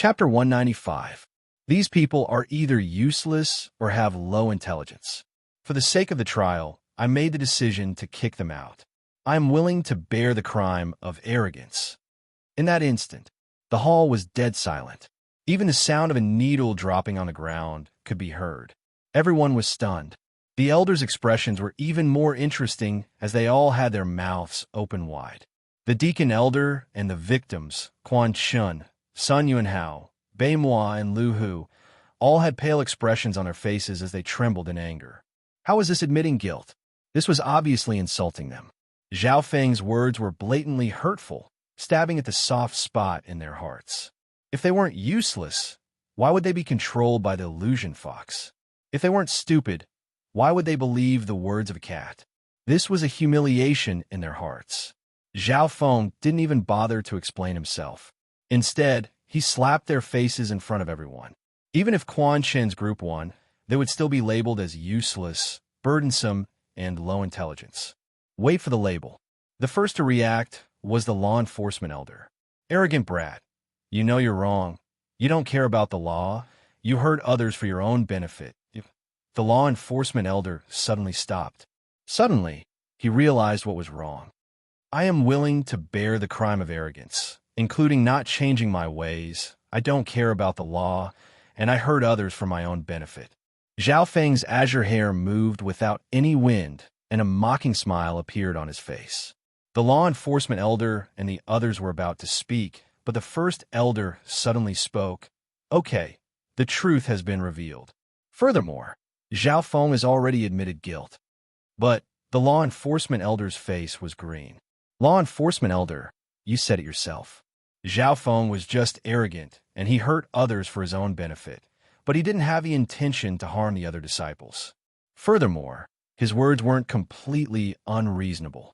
Chapter 195. These people are either useless or have low intelligence. For the sake of the trial, I made the decision to kick them out. I am willing to bear the crime of arrogance. In that instant, the hall was dead silent. Even the sound of a needle dropping on the ground could be heard. Everyone was stunned. The elders' expressions were even more interesting as they all had their mouths open wide. The deacon elder and the victims, Quan Chun, Sun Yunhao, Bei Moi, and Lu Hu, all had pale expressions on their faces as they trembled in anger. How was this admitting guilt? This was obviously insulting them. Zhao Feng's words were blatantly hurtful, stabbing at the soft spot in their hearts. If they weren't useless, why would they be controlled by the illusion fox? If they weren't stupid, why would they believe the words of a cat? This was a humiliation in their hearts. Zhao Feng didn't even bother to explain himself. Instead, he slapped their faces in front of everyone. Even if Quan Chen's group won, they would still be labeled as useless, burdensome, and low intelligence. Wait for the label. The first to react was the law enforcement elder. Arrogant brat. You know you're wrong. You don't care about the law. You hurt others for your own benefit. The law enforcement elder suddenly stopped. Suddenly, he realized what was wrong. I am willing to bear the crime of arrogance, including not changing my ways. I don't care about the law, and I hurt others for my own benefit. Zhao Feng's azure hair moved without any wind, and a mocking smile appeared on his face. The law enforcement elder and the others were about to speak, but the first elder suddenly spoke. Okay, the truth has been revealed. Furthermore, Zhao Feng has already admitted guilt. But the law enforcement elder's face was green. Law enforcement elder, you said it yourself. Zhao Feng was just arrogant, and he hurt others for his own benefit, but he didn't have the intention to harm the other disciples. Furthermore, his words weren't completely unreasonable.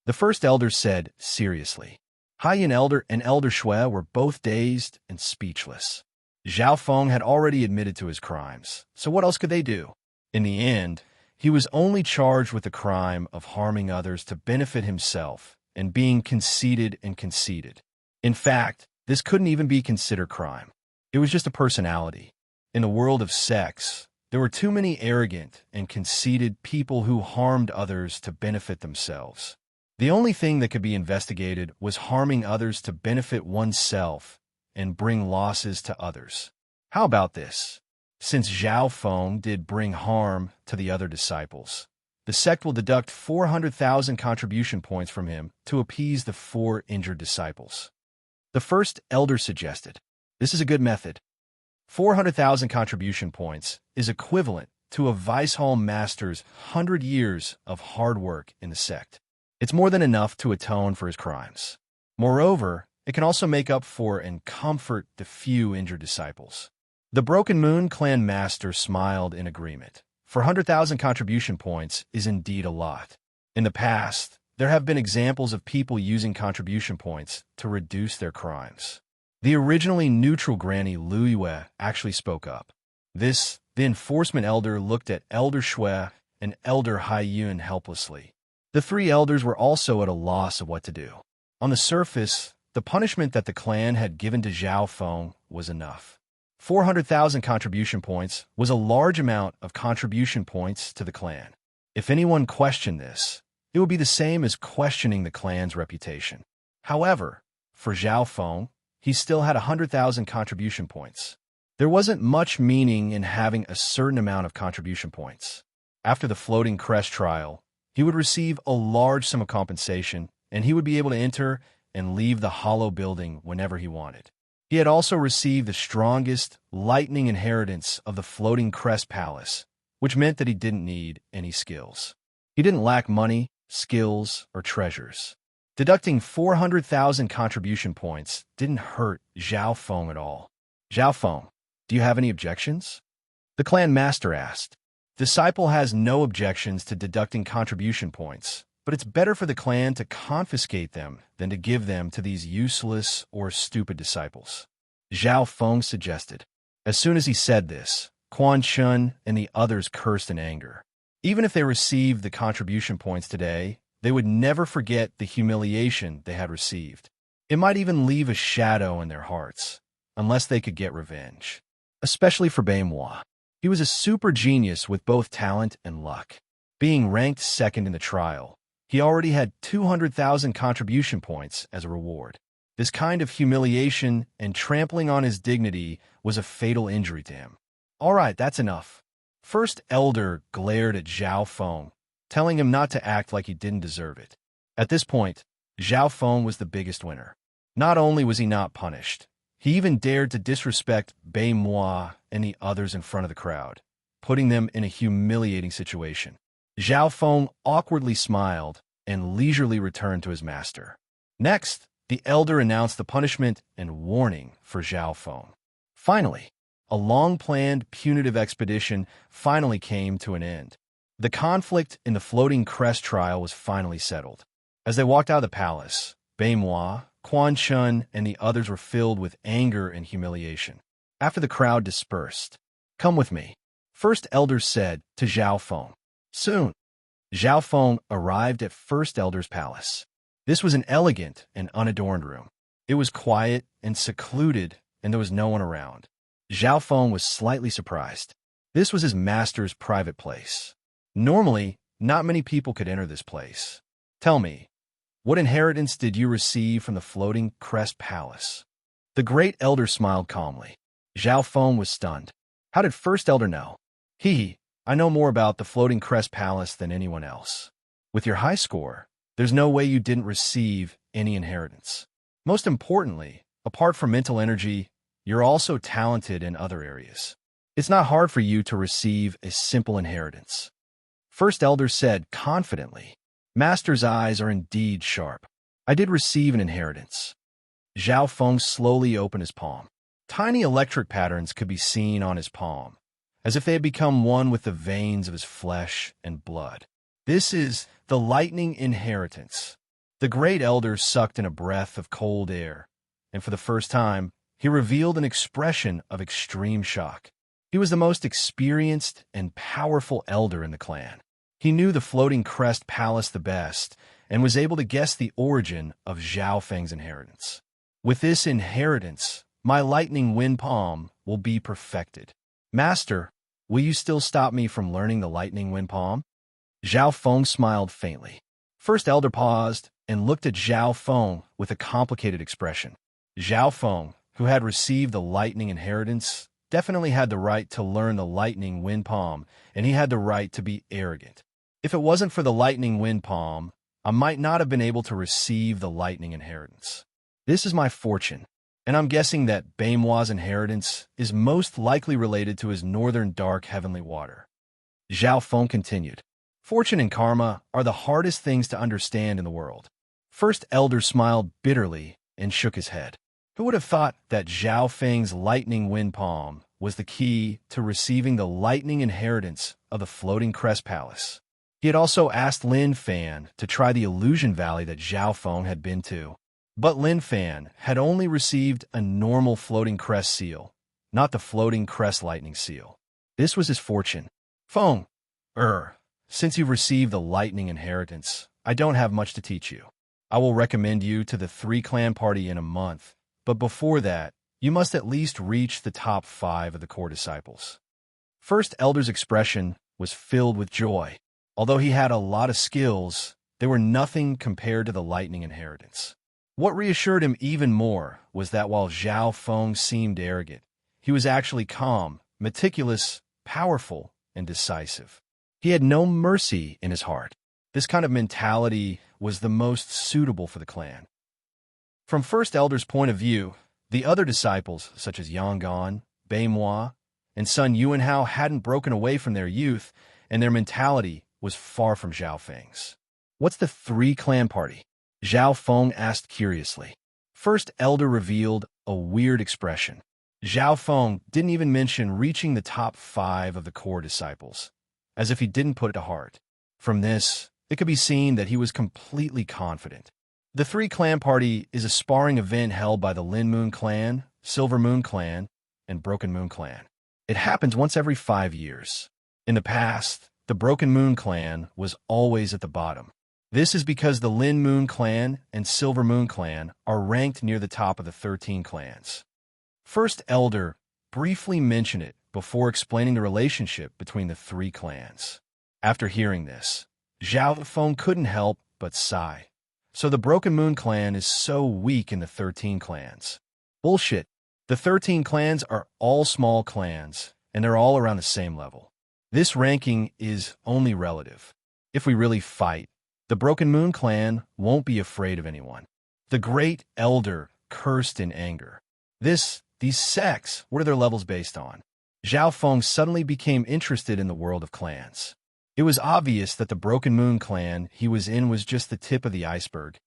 The first elder said seriously. Haiyan elder and elder Shui were both dazed and speechless. Zhao Feng had already admitted to his crimes, so what else could they do? In the end, he was only charged with the crime of harming others to benefit himself and being conceited and conceited. In fact, this couldn't even be considered crime. It was just a personality. In the world of sex, there were too many arrogant and conceited people who harmed others to benefit themselves. The only thing that could be investigated was harming others to benefit oneself and bring losses to others. How about this? Since Zhao Feng did bring harm to the other disciples, the sect will deduct 400,000 contribution points from him to appease the 4 injured disciples. The first elder suggested, this is a good method. 400,000 contribution points is equivalent to a vice hall master's 100 years of hard work in the sect. It's more than enough to atone for his crimes. Moreover, it can also make up for and comfort the few injured disciples. The Broken Moon clan master smiled in agreement. 400,000 contribution points is indeed a lot. In the past, there have been examples of people using contribution points to reduce their crimes. The originally neutral Granny Lu Yue actually spoke up. The enforcement elder looked at Elder Shui and Elder Hai Yun helplessly. The 3 elders were also at a loss of what to do. On the surface, the punishment that the clan had given to Zhao Feng was enough. 400,000 contribution points was a large amount of contribution points to the clan. If anyone questioned this, it would be the same as questioning the clan's reputation. However, for Zhao Feng, he still had 100,000 contribution points. There wasn't much meaning in having a certain amount of contribution points. After the floating crest trial, he would receive a large sum of compensation, and he would be able to enter and leave the hollow building whenever he wanted. He had also received the strongest lightning inheritance of the floating crest palace, which meant that he didn't need any skills. He didn't lack money, skills, or treasures. Deducting 400,000 contribution points didn't hurt Zhao Feng at all. Zhao Feng, do you have any objections? The clan master asked. Disciple has no objections to deducting contribution points, but it's better for the clan to confiscate them than to give them to these useless or stupid disciples. Zhao Feng suggested. As soon as he said this, Quan Chun and the others cursed in anger. Even if they received the contribution points today, they would never forget the humiliation they had received. It might even leave a shadow in their hearts. unless they could get revenge. Especially for Baimois. He was a super genius with both talent and luck. Being ranked second in the trial, he already had 200,000 contribution points as a reward. This kind of humiliation and trampling on his dignity was a fatal injury to him. All right, that's enough. First Elder glared at Zhao Feng, telling him not to act like he didn't deserve it. At this point, Zhao Feng was the biggest winner. Not only was he not punished, he even dared to disrespect Baimois and the others in front of the crowd, putting them in a humiliating situation. Zhao Feng awkwardly smiled and leisurely returned to his master. Next, the elder announced the punishment and warning for Zhao Feng. Finally, a long-planned punitive expedition finally came to an end. The conflict in the floating crest trial was finally settled. As they walked out of the palace, Baimois, Quan Chun, and the others were filled with anger and humiliation. After the crowd dispersed, "Come with me," First Elder said to Zhao Feng. Soon, Zhao Feng arrived at First Elder's palace. This was an elegant and unadorned room. It was quiet and secluded, and there was no one around. Zhao Feng was slightly surprised. This was his master's private place. Normally, not many people could enter this place. "Tell me, what inheritance did you receive from the floating crest palace?" The great elder smiled calmly. Zhao Feng was stunned. How did First Elder know? I know more about the floating crest palace than anyone else. With your high score, there's no way you didn't receive any inheritance. Most importantly, apart from mental energy, you're also talented in other areas. It's not hard for you to receive a simple inheritance. First Elder said confidently. Master's eyes are indeed sharp. I did receive an inheritance. Zhao Feng slowly opened his palm. Tiny electric patterns could be seen on his palm, as if they had become one with the veins of his flesh and blood. This is the lightning inheritance. The great elder sucked in a breath of cold air, and for the first time, he revealed an expression of extreme shock. He was the most experienced and powerful elder in the clan. He knew the floating crest palace the best and was able to guess the origin of Zhao Feng's inheritance. With this inheritance, my lightning wind palm will be perfected. Master, will you still stop me from learning the lightning wind palm? Zhao Feng smiled faintly. First Elder paused and looked at Zhao Feng with a complicated expression. Zhao Feng, who had received the lightning inheritance, definitely had the right to learn the lightning wind palm, and he had the right to be arrogant. If it wasn't for the lightning wind palm, I might not have been able to receive the lightning inheritance. This is my fortune, and I'm guessing that Baimois' inheritance is most likely related to his northern dark heavenly water. Zhao Feng continued. Fortune and karma are the hardest things to understand in the world. First Elder smiled bitterly and shook his head. Who would have thought that Zhao Feng's lightning wind palm was the key to receiving the lightning inheritance of the floating crest palace? He had also asked Lin Fan to try the illusion valley that Zhao Feng had been to. But Lin Fan had only received a normal floating crest seal, not the floating crest lightning seal. This was his fortune. Feng, since you've received the lightning inheritance, I don't have much to teach you. I will recommend you to the 3-clan party in a month, but before that, you must at least reach the top 5 of the core disciples. First Elder's expression was filled with joy. Although he had a lot of skills, they were nothing compared to the lightning inheritance. What reassured him even more was that while Zhao Feng seemed arrogant, he was actually calm, meticulous, powerful, and decisive. He had no mercy in his heart. This kind of mentality was the most suitable for the clan. From First Elder's point of view, the other disciples, such as Yanggan, Baimois, and Sun Yuanhao, hadn't broken away from their youth, and their mentality was far from Zhao Feng's. What's the 3-clan party? Zhao Feng asked curiously. First Elder revealed a weird expression. Zhao Feng didn't even mention reaching the top 5 of the core disciples, as if he didn't put it to heart. From this, it could be seen that he was completely confident. The 3-clan party is a sparring event held by the Lin Moon Clan, Silver Moon Clan, and Broken Moon Clan. It happens once every 5 years. In the past, the Broken Moon Clan was always at the bottom. This is because the Lin Moon Clan and Silver Moon Clan are ranked near the top of the 13 clans. First Elder briefly mentioned it before explaining the relationship between the three clans. After hearing this, Zhao Feng couldn't help but sigh. So the Broken Moon clan is so weak in the 13 clans. Bullshit. The 13 clans are all small clans, and they're all around the same level. This ranking is only relative. If we really fight, the Broken Moon clan won't be afraid of anyone. The Great Elder cursed in anger. These sects, what are their levels based on? Zhao Feng suddenly became interested in the world of clans. It was obvious that the Broken Moon clan he was in was just the tip of the iceberg.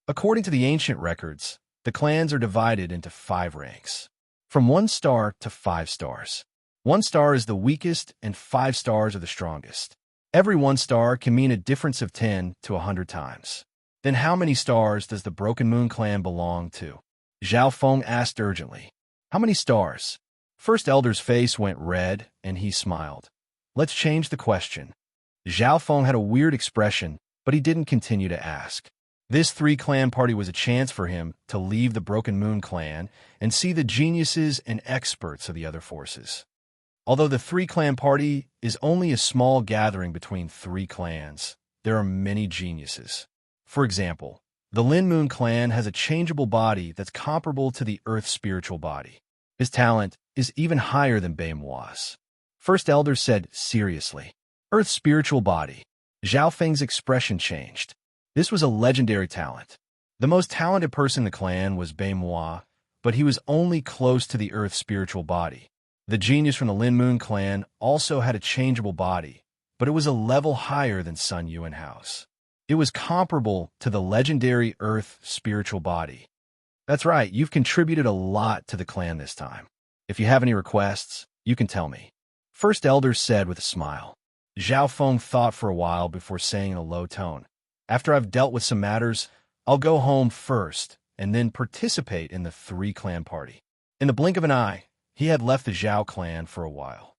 According to the ancient records, the clans are divided into 5 ranks, from 1 star to 5 stars. 1 star is the weakest and 5 stars are the strongest. Every 1 star can mean a difference of 10 to 100 times. Then how many stars does the Broken Moon clan belong to? Zhao Feng asked urgently. How many stars? First Elder's face went red and he smiled. Let's change the question. Zhao Feng had a weird expression, but he didn't continue to ask. This 3-clan party was a chance for him to leave the Broken Moon clan and see the geniuses and experts of the other forces. Although the 3-clan party is only a small gathering between 3 clans, there are many geniuses. For example, the Lin Moon clan has a changeable body that's comparable to the Earth's spiritual body. His talent is even higher than Beimua's. First Elder said seriously. Earth's spiritual body. Zhao Feng's expression changed. This was a legendary talent. The most talented person in the clan was Beimua, but he was only close to the Earth's spiritual body. The genius from the Lin Moon clan also had a changeable body, but it was a level higher than Sun Yuan House. It was comparable to the legendary Earth spiritual body. That's right, you've contributed a lot to the clan this time. If you have any requests, you can tell me. First Elder said with a smile. Zhao Feng thought for a while before saying in a low tone, After I've dealt with some matters, I'll go home first and then participate in the 3-clan party. In the blink of an eye, he had left the Zhao clan for a while.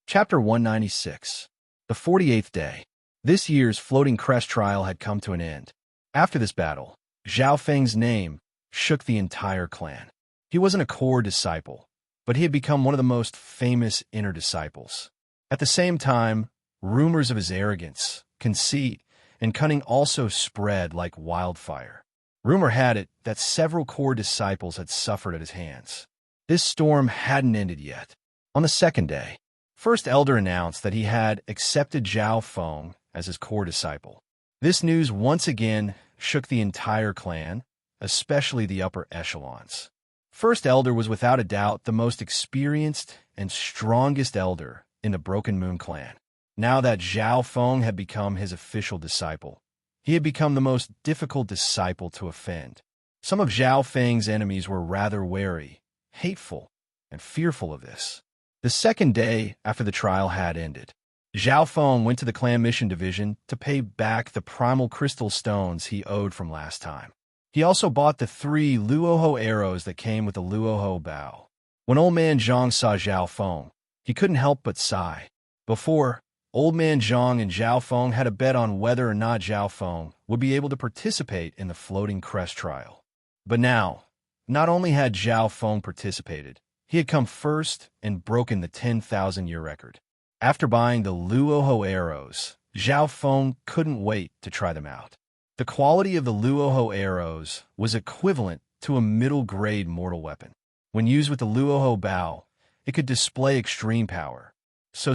Chapter 196. The 48th Day. This year's Floating Crest trial had come to an end. After this battle, Zhao Feng's name shook the entire clan. He wasn't a core disciple, but he had become one of the most famous inner disciples. At the same time, rumors of his arrogance, conceit, and cunning also spread like wildfire. Rumor had it that several core disciples had suffered at his hands. This storm hadn't ended yet. On the 2nd day, First Elder announced that he had accepted Zhao Feng as his core disciple. This news once again shook the entire clan, especially the upper echelons. First Elder was without a doubt the most experienced and strongest elder in the Broken Moon clan. Now that Zhao Feng had become his official disciple, he had become the most difficult disciple to offend. Some of Zhao Feng's enemies were rather wary, hateful, and fearful of this. The 2nd day after the trial had ended, Zhao Feng went to the clan mission division to pay back the primal crystal stones he owed from last time. He also bought the 3 Luoho arrows that came with the Luoho bow. When Old Man Zhang saw Zhao Feng, he couldn't help but sigh. Before, Old Man Zhang and Zhao Feng had a bet on whether or not Zhao Feng would be able to participate in the Floating Crest trial. But now, not only had Zhao Feng participated, he had come first and broken the 10,000-year record. After buying the Luoho arrows, Zhao Feng couldn't wait to try them out. The quality of the Luoho arrows was equivalent to a middle-grade mortal weapon. When used with the Luoho bow, it could display extreme power. So,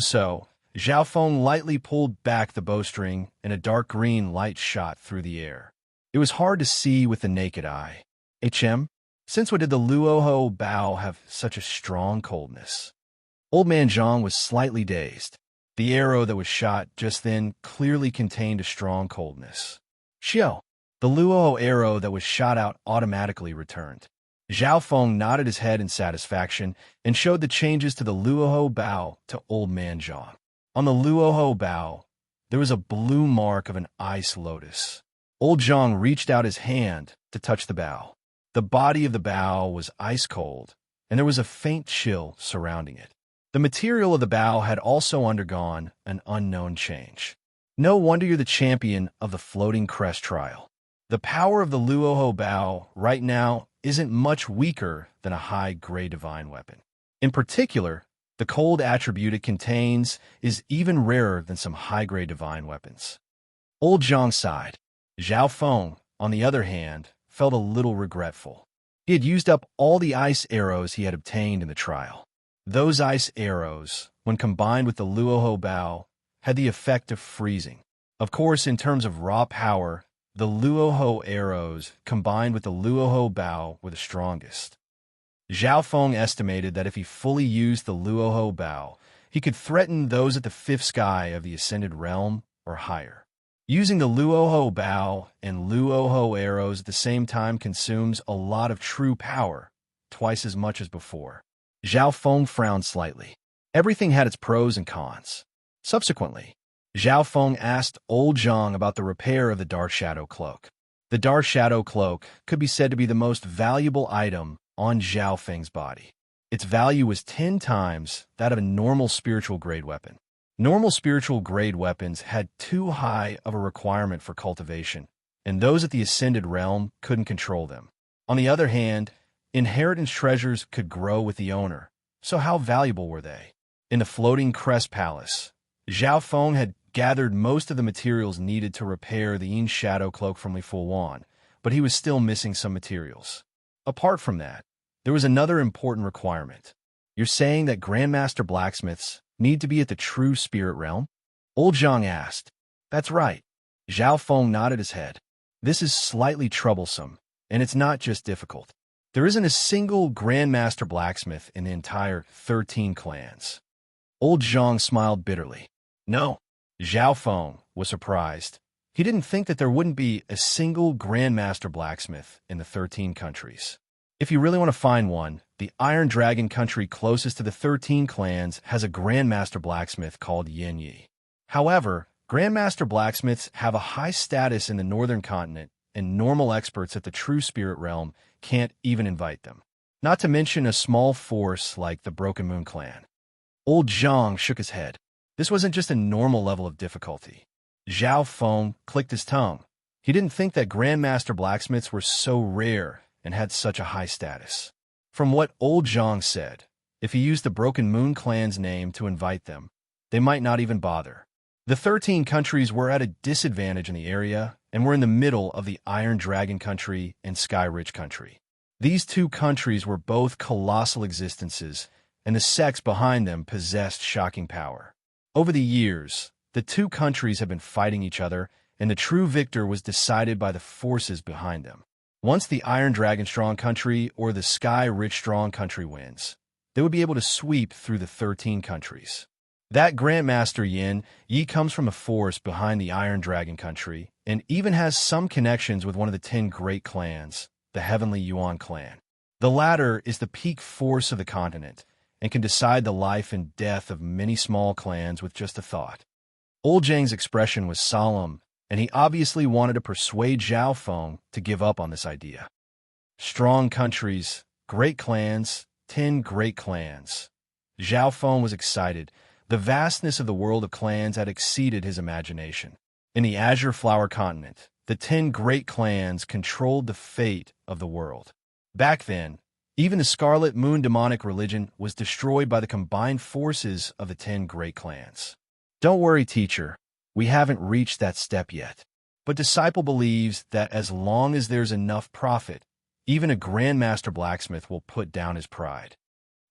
Zhao Feng lightly pulled back the bowstring and a dark green light shot through the air. It was hard to see with the naked eye. Since when did the Luoho bow have such a strong coldness? Old Man Zhang was slightly dazed. The arrow that was shot just then clearly contained a strong coldness. Xiao, the Luoho arrow that was shot out automatically returned. Zhao Feng nodded his head in satisfaction and showed the changes to the Luoho bow to Old Man Zhang. On the Luoho bow, there was a blue mark of an ice lotus. Old Zhang reached out his hand to touch the bow. The body of the bow was ice cold, and there was a faint chill surrounding it. The material of the bow had also undergone an unknown change. No wonder you're the champion of the Floating Crest trial. The power of the Luoho bow right now isn't much weaker than a high-grade divine weapon. In particular, the cold attribute it contains is even rarer than some high-grade divine weapons. Old Zhang sighed. Zhao Feng, on the other hand, felt a little regretful. He had used up all the ice arrows he had obtained in the trial. Those ice arrows, when combined with the Luoho Bao, had the effect of freezing. Of course, in terms of raw power, the Luoho arrows combined with the Luoho Bao were the strongest. Zhao Feng estimated that if he fully used the Luoho Bao, he could threaten those at the fifth sky of the Ascended Realm or higher. Using the Luoho Bao and Luoho arrows at the same time consumes a lot of true power, twice as much as before. Zhao Feng frowned slightly. Everything had its pros and cons. Subsequently, Zhao Feng asked Old Zhang about the repair of the Dark Shadow Cloak. The Dark Shadow Cloak could be said to be the most valuable item on Zhao Feng's body. Its value was 10 times that of a normal spiritual grade weapon. Normal spiritual grade weapons had too high of a requirement for cultivation, and those at the Ascended Realm couldn't control them. On the other hand, inheritance treasures could grow with the owner, so how valuable were they? In the Floating Crest Palace, Zhao Feng had gathered most of the materials needed to repair the Yin Shadow Cloak from Li Fuwan, but he was still missing some materials. Apart from that, there was another important requirement. You're saying that Grandmaster Blacksmiths need to be at the true spirit realm? Old Zhang asked. That's right. Zhao Feng nodded his head. This is slightly troublesome, and it's not just difficult. There isn't a single Grandmaster Blacksmith in the entire 13 clans. Old Zhang smiled bitterly. No. Zhao Feng was surprised. He didn't think that there wouldn't be a single Grandmaster Blacksmith in the 13 countries. If you really want to find one, the Iron Dragon country closest to the 13 clans has a Grandmaster Blacksmith called Yin Yi. However, Grandmaster Blacksmiths have a high status in the northern continent, and normal experts at the true spirit realm can't even invite them. Not to mention a small force like the Broken Moon clan. Old Zhang shook his head. This wasn't just a normal level of difficulty. Zhao Feng clicked his tongue. He didn't think that Grandmaster Blacksmiths were so rare and had such a high status. From what Old Zhang said, if he used the Broken Moon clan's name to invite them, they might not even bother. The 13 countries were at a disadvantage in the area and were in the middle of the Iron Dragon country and Sky Ridge country. These two countries were both colossal existences, and the sects behind them possessed shocking power. Over the years, the two countries have been fighting each other, and the true victor was decided by the forces behind them. Once the Iron Dragon Strong country or the Sky Ridge Strong country wins, they would be able to sweep through the 13 countries. That Grandmaster Yin Yi comes from a force behind the Iron Dragon country and even has some connections with one of the 10 great clans, the Heavenly Yuan clan. The latter is the peak force of the continent and can decide the life and death of many small clans with just a thought. Old Zhang's expression was solemn, and he obviously wanted to persuade Zhao Feng to give up on this idea. Strong countries, great clans, 10 great clans. Zhao Feng was excited. The vastness of the world of clans had exceeded his imagination. In the Azure Flower continent, the 10 great clans controlled the fate of the world. Back then, even the Scarlet Moon demonic religion was destroyed by the combined forces of the 10 great clans. Don't worry, teacher. We haven't reached that step yet. But Disciple believes that as long as there's enough profit, even a Grandmaster Blacksmith will put down his pride.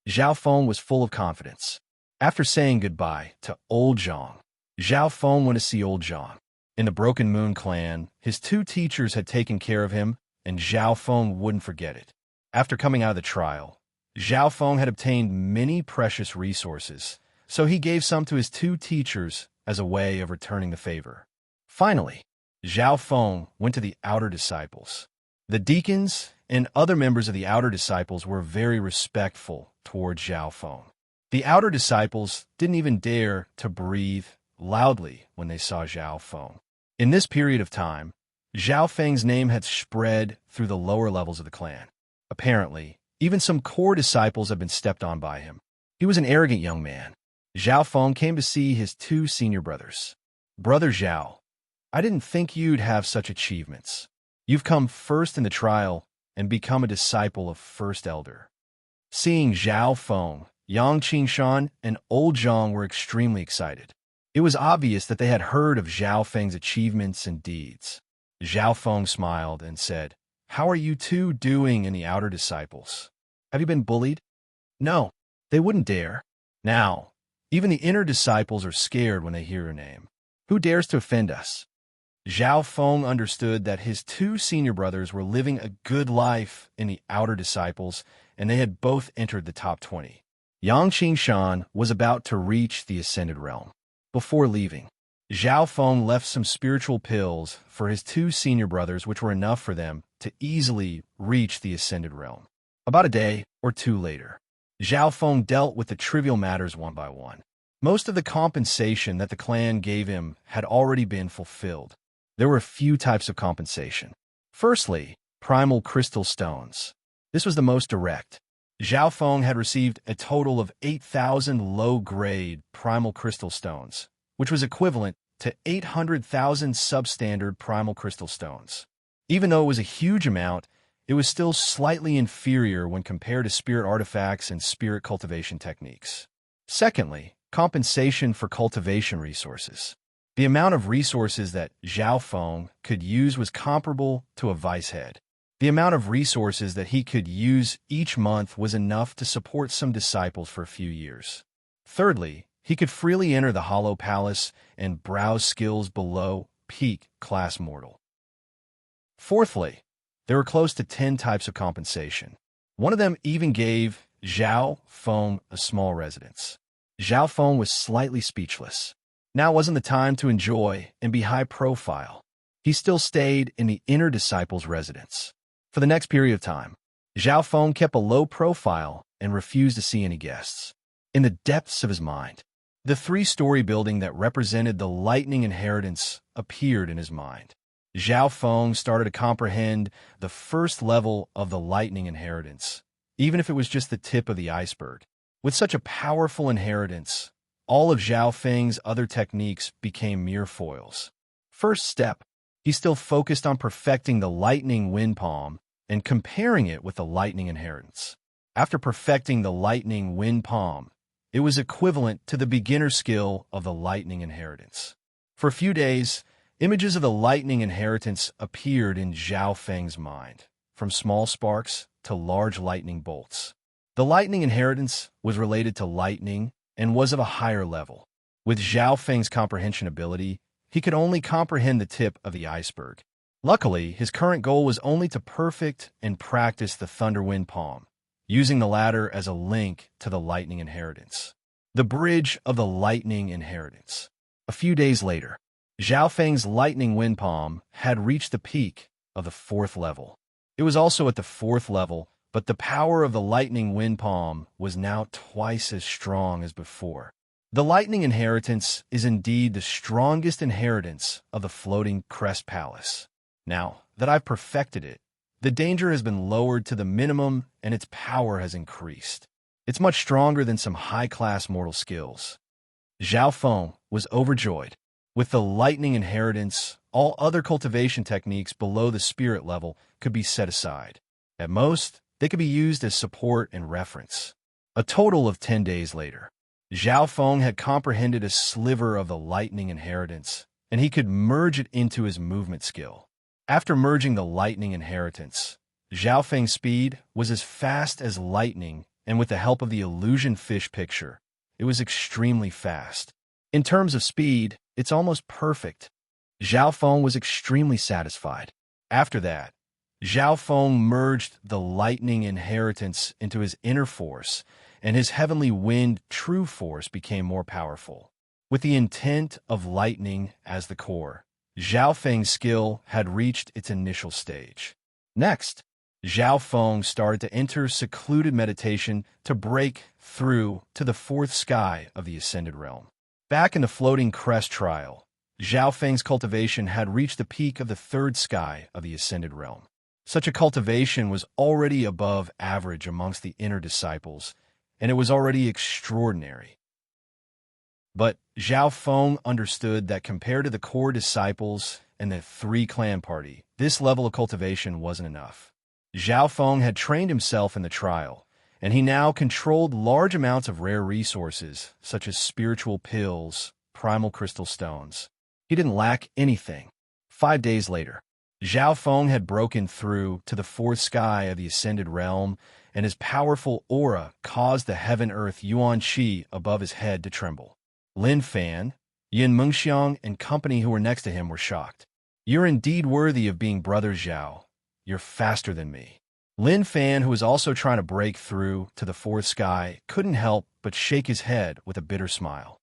Zhao Feng was full of confidence. After saying goodbye to Old Zhang, Zhao Feng went to see Old Zhang. In the Broken Moon clan, his 2 teachers had taken care of him, and Zhao Feng wouldn't forget it. After coming out of the trial, Zhao Feng had obtained many precious resources, so he gave some to his 2 teachers as a way of returning the favor. Finally, Zhao Feng went to the outer disciples. The deacons and other members of the outer disciples were very respectful toward Zhao Feng. The outer disciples didn't even dare to breathe loudly when they saw Zhao Feng. In this period of time, Zhao Feng's name had spread through the lower levels of the clan. Apparently, even some core disciples had been stepped on by him. He was an arrogant young man. Zhao Feng came to see his 2 senior brothers. Brother Zhao, I didn't think you'd have such achievements. You've come first in the trial, and become a disciple of First Elder. Seeing Zhao Feng, Yang Qingshan, and Old Zhang were extremely excited. It was obvious that they had heard of Zhao Feng's achievements and deeds. Zhao Feng smiled and said, "How are you two doing in the outer disciples? Have you been bullied?" "No, they wouldn't dare. Now, even the inner disciples are scared when they hear your name. Who dares to offend us?" Zhao Feng understood that his two senior brothers were living a good life in the outer disciples, and they had both entered the top 20. Yang Qingshan was about to reach the Ascended Realm. Before leaving, Zhao Feng left some spiritual pills for his two senior brothers, which were enough for them to easily reach the Ascended Realm. About a day or two later, Zhao Feng dealt with the trivial matters one by one. Most of the compensation that the clan gave him had already been fulfilled. There were a few types of compensation. Firstly, primal crystal stones. This was the most direct. Zhao Feng had received a total of 8,000 low-grade primal crystal stones, which was equivalent to 800,000 substandard primal crystal stones. Even though it was a huge amount, it was still slightly inferior when compared to spirit artifacts and spirit cultivation techniques. Secondly, compensation for cultivation resources. The amount of resources that Zhao Feng could use was comparable to a vice head. The amount of resources that he could use each month was enough to support some disciples for a few years. Thirdly, he could freely enter the Hollow Palace and browse skills below peak class mortal. Fourthly, there were close to 10 types of compensation. One of them even gave Zhao Feng a small residence. Zhao Feng was slightly speechless. Now wasn't the time to enjoy and be high profile. He still stayed in the inner disciples' residence. For the next period of time, Zhao Feng kept a low profile and refused to see any guests. In the depths of his mind, the three-story building that represented the lightning inheritance appeared in his mind. Zhao Feng started to comprehend the first level of the lightning inheritance, even if it was just the tip of the iceberg. With such a powerful inheritance, all of Zhao Feng's other techniques became mere foils. First step, he still focused on perfecting the lightning wind palm and comparing it with the lightning inheritance. After perfecting the lightning wind palm, it was equivalent to the beginner skill of the lightning inheritance. For a few days, images of the lightning inheritance appeared in Zhao Feng's mind, from small sparks to large lightning bolts. The lightning inheritance was related to lightning and was of a higher level. With Zhao Feng's comprehension ability, he could only comprehend the tip of the iceberg. Luckily, his current goal was only to perfect and practice the thunder wind palm, using the latter as a link to the lightning inheritance. The bridge of the lightning inheritance. A few days later, Zhao Feng's lightning wind palm had reached the peak of the 4th level. It was also at the 4th level, but the power of the lightning wind palm was now twice as strong as before. The lightning inheritance is indeed the strongest inheritance of the floating crest palace. Now that I've perfected it, the danger has been lowered to the minimum and its power has increased. It's much stronger than some high-class mortal skills. Zhao Feng was overjoyed. With the lightning inheritance, all other cultivation techniques below the spirit level could be set aside. At most, they could be used as support and reference. A total of 10 days later, Zhao Feng had comprehended a sliver of the lightning inheritance, and he could merge it into his movement skill. After merging the lightning inheritance, Zhao Feng's speed was as fast as lightning, and with the help of the illusion fish picture, it was extremely fast. In terms of speed, it's almost perfect. Zhao Feng was extremely satisfied. After that, Zhao Feng merged the lightning inheritance into his inner force, and his heavenly wind true force became more powerful. With the intent of lightning as the core, Zhao Feng's skill had reached its initial stage. Next, Zhao Feng started to enter secluded meditation to break through to the 4th sky of the Ascended Realm. Back in the floating crest trial, Zhao Feng's cultivation had reached the peak of the 3rd sky of the Ascended Realm. Such a cultivation was already above average amongst the inner disciples, and it was already extraordinary. But Zhao Feng understood that compared to the core disciples and the 3 clan party, this level of cultivation wasn't enough. Zhao Feng had trained himself in the trial, and he now controlled large amounts of rare resources, such as spiritual pills, primal crystal stones. He didn't lack anything. 5 days later, Zhao Feng had broken through to the fourth sky of the Ascended Realm, and his powerful aura caused the heaven-earth Yuan Qi above his head to tremble. Lin Fan, Yin Mengxiang, and company who were next to him were shocked. "You're indeed worthy of being brother Zhao. You're faster than me." Lin Fan, who was also trying to break through to the fourth sky, couldn't help but shake his head with a bitter smile.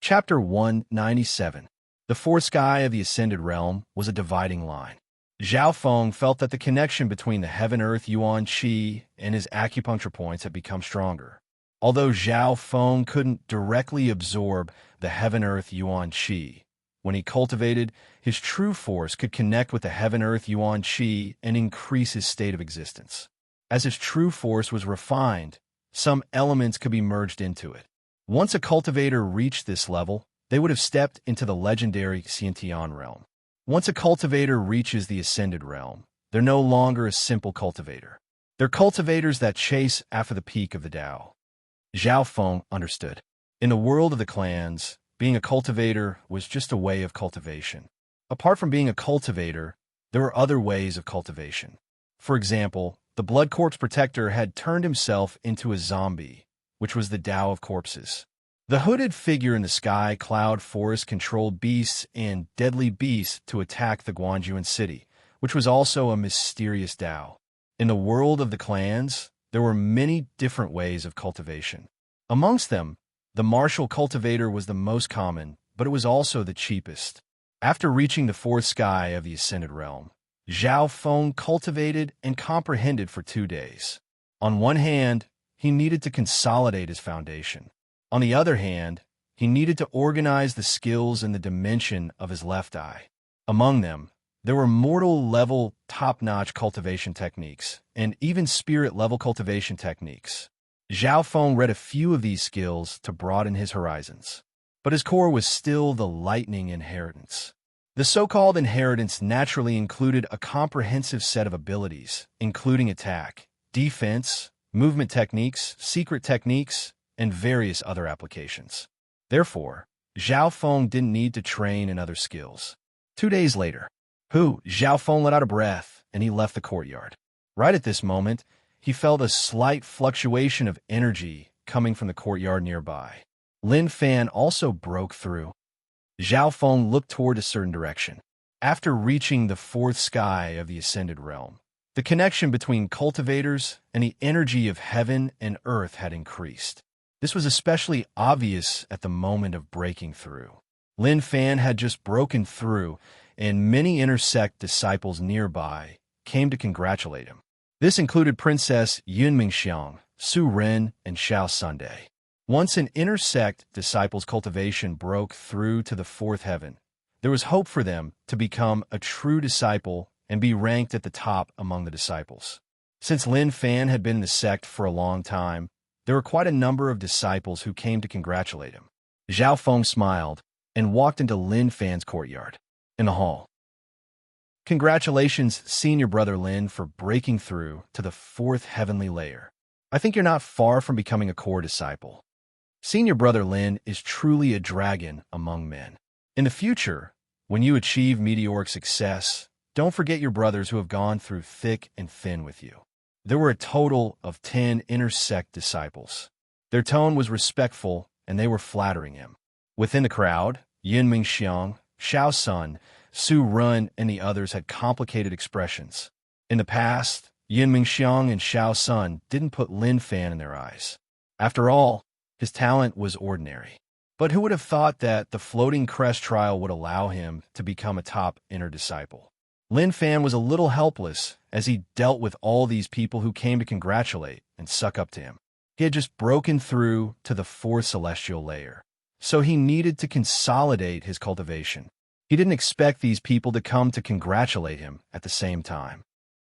Chapter 197. The fourth sky of the Ascended Realm was a dividing line. Zhao Feng felt that the connection between the heaven-earth Yuan Qi and his acupuncture points had become stronger. Although Zhao Feng couldn't directly absorb the heaven-earth Yuan Qi, when he cultivated, his true force could connect with the heaven-earth Yuan Qi and increase his state of existence. As his true force was refined, some elements could be merged into it. Once a cultivator reached this level, they would have stepped into the legendary Xiantian realm. Once a cultivator reaches the Ascended Realm, they're no longer a simple cultivator. They're cultivators that chase after the peak of the Tao. Zhao Feng understood. In the world of the clans, being a cultivator was just a way of cultivation. Apart from being a cultivator, there were other ways of cultivation. For example, the Blood Corpse Protector had turned himself into a zombie, which was the Tao of corpses. The hooded figure in the sky cloud forest controlled beasts and deadly beasts to attack the Guanjuan city, which was also a mysterious Tao. In the world of the clans, there were many different ways of cultivation. Amongst them, the martial cultivator was the most common, but it was also the cheapest. After reaching the fourth sky of the Ascended Realm, Zhao Feng cultivated and comprehended for 2 days. On one hand, he needed to consolidate his foundation. On the other hand, he needed to organize the skills in the dimension of his left eye. Among them, there were mortal-level, top-notch cultivation techniques, and even spirit-level cultivation techniques. Zhao Feng read a few of these skills to broaden his horizons. But his core was still the lightning inheritance. The so-called inheritance naturally included a comprehensive set of abilities, including attack, defense, movement techniques, secret techniques, and various other applications. Therefore, Zhao Feng didn't need to train in other skills. 2 days later, Zhao Feng let out a breath, and he left the courtyard. Right at this moment, he felt a slight fluctuation of energy coming from the courtyard nearby. Lin Fan also broke through. Zhao Feng looked toward a certain direction. After reaching the fourth sky of the Ascended Realm, the connection between cultivators and the energy of heaven and earth had increased. This was especially obvious at the moment of breaking through. Lin Fan had just broken through, and many intersect disciples nearby came to congratulate him. This included Princess Yin Mengxiang, Su Ren, and Xiao Sunday. Once an intersect disciples' cultivation broke through to the fourth heaven, there was hope for them to become a true disciple and be ranked at the top among the disciples. Since Lin Fan had been in the sect for a long time, there were quite a number of disciples who came to congratulate him. Zhao Feng smiled and walked into Lin Fan's courtyard. In the hall, "Congratulations, senior brother Lin, for breaking through to the fourth heavenly layer. I think you're not far from becoming a core disciple. Senior brother Lin is truly a dragon among men. In the future, when you achieve meteoric success, don't forget your brothers who have gone through thick and thin with you." There were a total of 10 intersect disciples. Their tone was respectful, and they were flattering him. Within the crowd, Yin Mengxiang, Xiao Sun, Su Ren, and the others had complicated expressions. In the past, Yin Mengxiang and Xiao Sun didn't put Lin Fan in their eyes. After all, his talent was ordinary. But who would have thought that the floating crest trial would allow him to become a top inner disciple? Lin Fan was a little helpless as he dealt with all these people who came to congratulate and suck up to him. He had just broken through to the fourth celestial layer, so he needed to consolidate his cultivation. He didn't expect these people to come to congratulate him at the same time.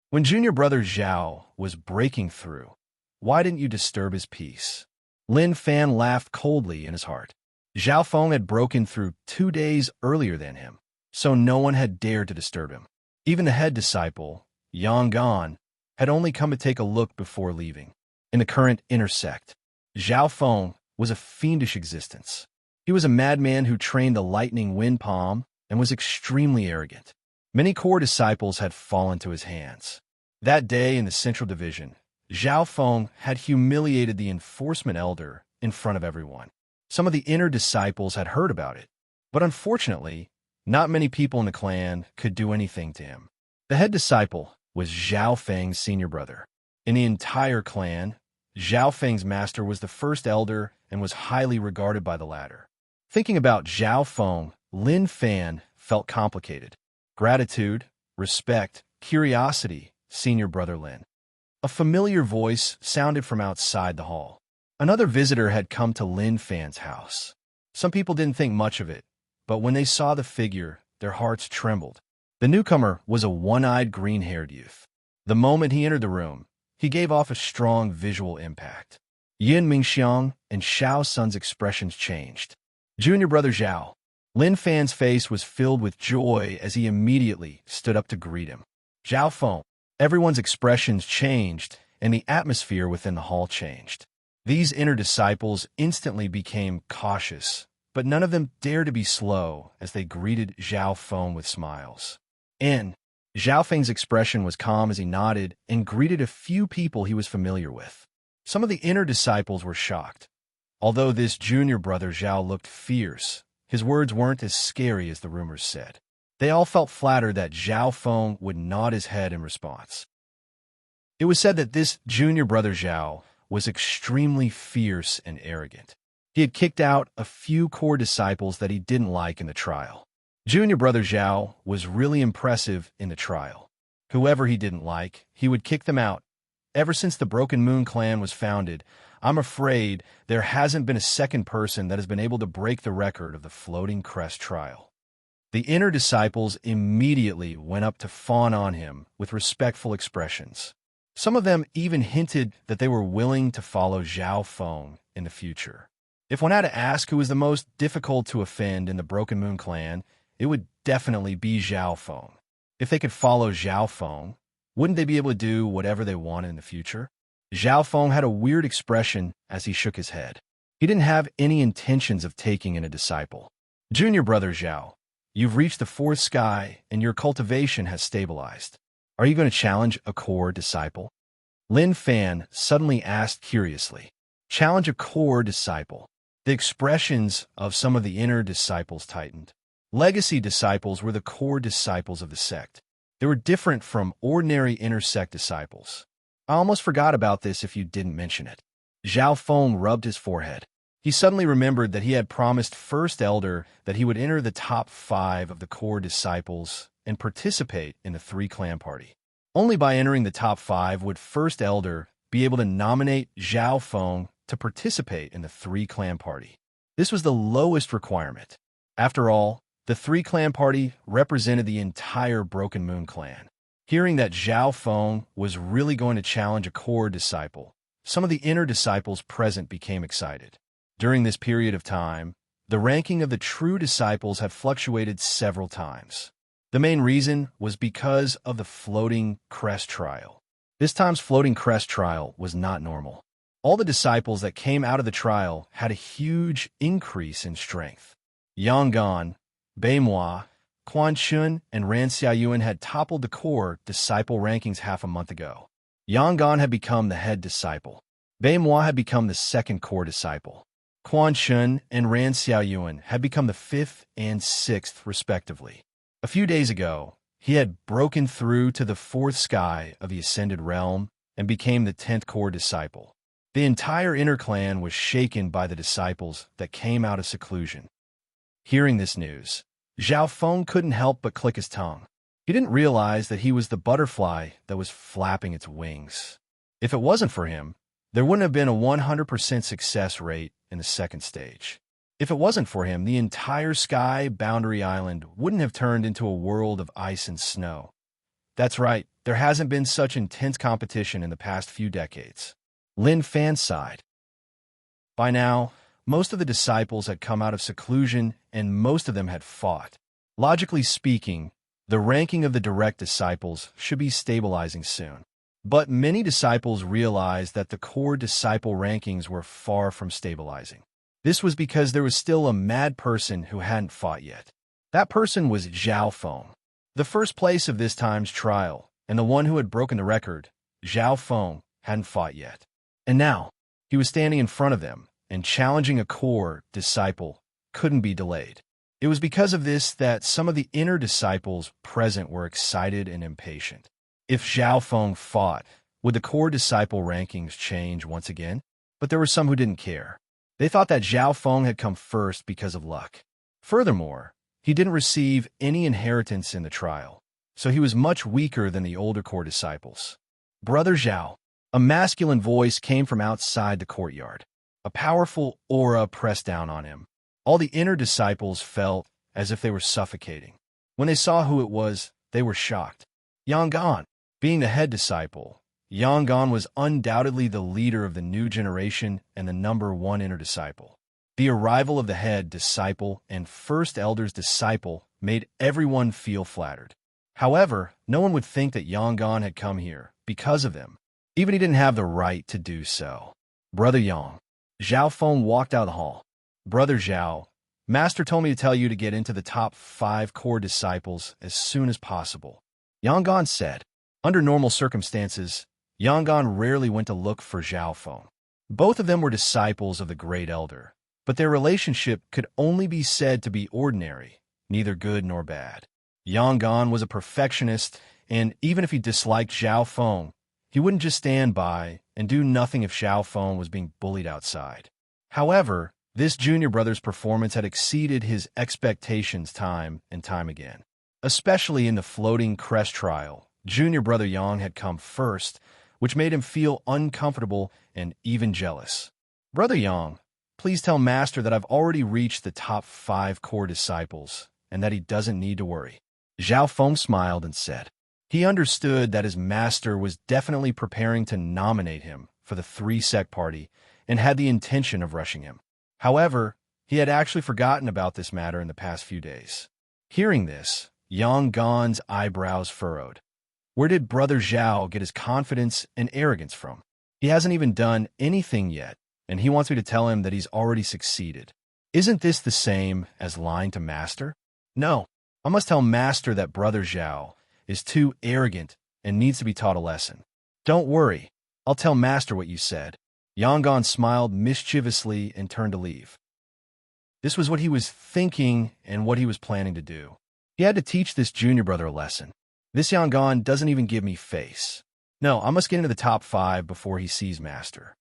When junior brother Zhao was breaking through, why didn't you disturb his peace? Lin Fan laughed coldly in his heart. Zhao Feng had broken through 2 days earlier than him, so no one had dared to disturb him. Even the head disciple, Yangon, had only come to take a look before leaving. In the current inner sect, Zhao Feng was a fiendish existence. He was a madman who trained the lightning wind palm and was extremely arrogant. Many core disciples had fallen to his hands. That day in the Central Division, Zhao Feng had humiliated the enforcement elder in front of everyone. Some of the inner disciples had heard about it, but unfortunately, not many people in the clan could do anything to him. The head disciple was Zhao Feng's senior brother. In the entire clan, Zhao Feng's master was the first elder and was highly regarded by the latter. Thinking about Zhao Feng, Lin Fan felt complicated. Gratitude, respect, curiosity, senior brother Lin. A familiar voice sounded from outside the hall. Another visitor had come to Lin Fan's house. Some people didn't think much of it, but when they saw the figure, their hearts trembled. The newcomer was a one-eyed, green-haired youth. The moment he entered the room, he gave off a strong visual impact. Yin Mingxiang and Xiao Sun's expressions changed. Junior brother Zhao. Lin Fan's face was filled with joy as he immediately stood up to greet him. Zhao Feng. Everyone's expressions changed, and the atmosphere within the hall changed. These inner disciples instantly became cautious, but none of them dared to be slow as they greeted Zhao Feng with smiles. Zhao Feng's expression was calm as he nodded and greeted a few people he was familiar with. Some of the inner disciples were shocked. Although this junior brother Zhao looked fierce, his words weren't as scary as the rumors said. They all felt flattered that Zhao Feng would nod his head in response. It was said that this junior brother Zhao was extremely fierce and arrogant. He had kicked out a few core disciples that he didn't like in the trial. Junior brother Zhao was really impressive in the trial. Whoever he didn't like, he would kick them out. Ever since the Broken Moon clan was founded, I'm afraid there hasn't been a second person that has been able to break the record of the Floating Crest trial. The inner disciples immediately went up to fawn on him with respectful expressions. Some of them even hinted that they were willing to follow Zhao Feng in the future. If one had to ask who was the most difficult to offend in the Broken Moon clan, it would definitely be Zhao Feng. If they could follow Zhao Feng, wouldn't they be able to do whatever they wanted in the future? Zhao Feng had a weird expression as he shook his head. He didn't have any intentions of taking in a disciple. Junior brother Zhao, you've reached the fourth sky and your cultivation has stabilized. Are you going to challenge a core disciple? Lin Fan suddenly asked curiously. Challenge a core disciple. The expressions of some of the inner disciples tightened. Legacy disciples were the core disciples of the sect. They were different from ordinary inner sect disciples. I almost forgot about this if you didn't mention it. Zhao Feng rubbed his forehead. He suddenly remembered that he had promised First Elder that he would enter the top 5 of the core disciples and participate in the 3-clan party. Only by entering the top 5 would First Elder be able to nominate Zhao Feng to participate in the 3-clan party. This was the lowest requirement. After all, the 3-clan party represented the entire Broken Moon clan. Hearing that Zhao Feng was really going to challenge a core disciple, some of the inner disciples present became excited. During this period of time, the ranking of the true disciples had fluctuated several times. The main reason was because of the Floating Crest trial. This time's Floating Crest trial was not normal. All the disciples that came out of the trial had a huge increase in strength. Yangon, Beimoi, Quan Chun, and Ran Xiaoyuan had toppled the core disciple rankings half a month ago. Yangon had become the head disciple. Beimoi had become the second core disciple. Quan Chun and Ran Xiaoyuan had become the 5th and 6th, respectively. A few days ago, he had broken through to the 4th sky of the Ascended Realm and became the 10th core disciple. The entire inner clan was shaken by the disciples that came out of seclusion. Hearing this news, Zhao Feng couldn't help but click his tongue. He didn't realize that he was the butterfly that was flapping its wings. If it wasn't for him, there wouldn't have been a 100% success rate in the second stage. If it wasn't for him, the entire Sky Boundary Island wouldn't have turned into a world of ice and snow. That's right, there hasn't been such intense competition in the past few decades. Lin Fan sighed. By now, most of the disciples had come out of seclusion and most of them had fought. Logically speaking, The ranking of the direct disciples should be stabilizing soon. But many disciples realized that the core disciple rankings were far from stabilizing. This was because there was still a mad person who hadn't fought yet. That person was Zhao Feng, the first place of this time's trial, and the one who had broken the record. Zhao Feng hadn't fought yet. And now, he was standing in front of them, and challenging a core disciple couldn't be delayed. It was because of this that some of the inner disciples present were excited and impatient. If Zhao Feng fought, would the core disciple rankings change once again? But there were some who didn't care. They thought that Zhao Feng had come first because of luck. Furthermore, he didn't receive any inheritance in the trial, so he was much weaker than the older core disciples. Brother Zhao, a masculine voice came from outside the courtyard. A powerful aura pressed down on him. All the inner disciples felt as if they were suffocating. When they saw who it was, they were shocked. Yangon, being the head disciple, Yangon was undoubtedly the leader of the new generation and the #1 inner disciple. The arrival of the head disciple and first elder's disciple made everyone feel flattered. However, no one would think that Yangon had come here because of them. Even he didn't have the right to do so. Brother Yang. Zhao Feng walked out of the hall. Brother Zhao, Master told me to tell you to get into the top 5 core disciples as soon as possible. Yangon said. Under normal circumstances, Yangon rarely went to look for Zhao Feng. Both of them were disciples of the Great Elder, but their relationship could only be said to be ordinary, neither good nor bad. Yangon was a perfectionist, and even if he disliked Zhao Feng, he wouldn't just stand by and do nothing if Zhao Feng was being bullied outside. However, this junior brother's performance had exceeded his expectations time and time again. Especially in the floating crest trial, junior brother Yang had come first, which made him feel uncomfortable and even jealous. Brother Yang, please tell Master that I've already reached the top 5 core disciples and that he doesn't need to worry. Zhao Feng smiled and said. He understood that his master was definitely preparing to nominate him for the 3-sec party and had the intention of rushing him. However, he had actually forgotten about this matter in the past few days. Hearing this, Yangon's eyebrows furrowed. Where did Brother Zhao get his confidence and arrogance from? He hasn't even done anything yet, and he wants me to tell him that he's already succeeded. Isn't this the same as lying to Master? No, I must tell Master that Brother Zhao is too arrogant and needs to be taught a lesson. Don't worry, I'll tell Master what you said. Yangon smiled mischievously and turned to leave. This was what he was thinking and what he was planning to do. He had to teach this junior brother a lesson. This Yangon doesn't even give me face. No, I must get into the top 5 before he sees Master.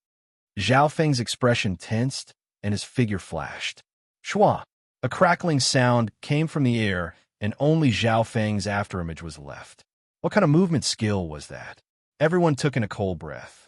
Zhao Feng's expression tensed and his figure flashed. Shua! A crackling sound came from the air and only Zhao Feng's afterimage was left. What kind of movement skill was that? Everyone took in a cold breath.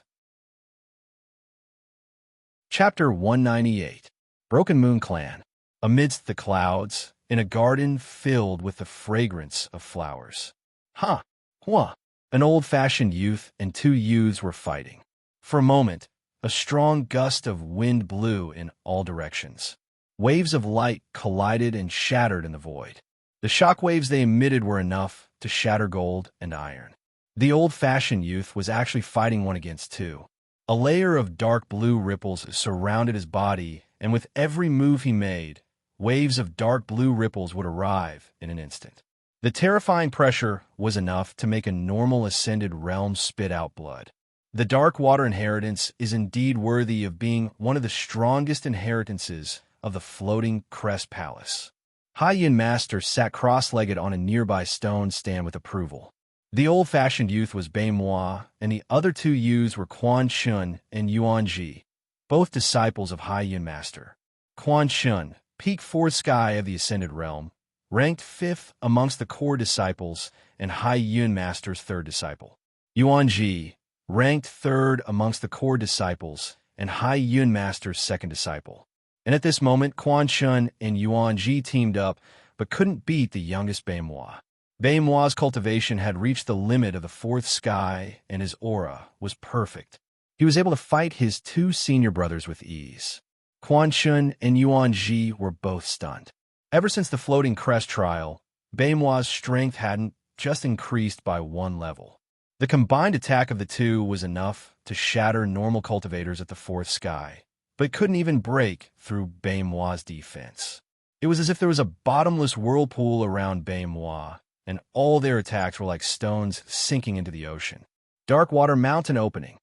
Chapter 198. Broken Moon Clan. Amidst the clouds, in a garden filled with the fragrance of flowers. Ha! Hua! An old-fashioned youth and 2 youths were fighting. For a moment, a strong gust of wind blew in all directions. Waves of light collided and shattered in the void. The shock waves they emitted were enough to shatter gold and iron. The old-fashioned youth was actually fighting 1 against 2. A layer of dark blue ripples surrounded his body, and with every move he made, waves of dark blue ripples would arrive in an instant. The terrifying pressure was enough to make a normal ascended realm spit out blood. The Dark Water Inheritance is indeed worthy of being one of the strongest inheritances of the Floating Crest Palace. Hai Yin Master sat cross-legged on a nearby stone stand with approval. The old-fashioned youth was Bei Moi, and the other 2 youths were Quan Shun and Yuan Ji, both disciples of Hai Yin Master. Quan Shun, peak 4th sky of the Ascended Realm, ranked 5th amongst the core disciples and Hai Yin Master's 3rd disciple. Yuan Ji, ranked 3rd amongst the core disciples and Hai Yin Master's 2nd disciple. And at this moment, Quan Shun and Yuan Ji teamed up, but couldn't beat the youngest Bei Moi. Bei Moi's cultivation had reached the limit of the 4th sky, and his aura was perfect. He was able to fight his 2 senior brothers with ease. Quan Shun and Yuan Ji were both stunned. Ever since the Floating Crest trial, Baimoi's strength hadn't just increased by one level. The combined attack of the two was enough to shatter normal cultivators at the fourth sky, but couldn't even break through Baimoi's defense. It was as if there was a bottomless whirlpool around Baimois, and all their attacks were like stones sinking into the ocean. Dark Water Mountain opening.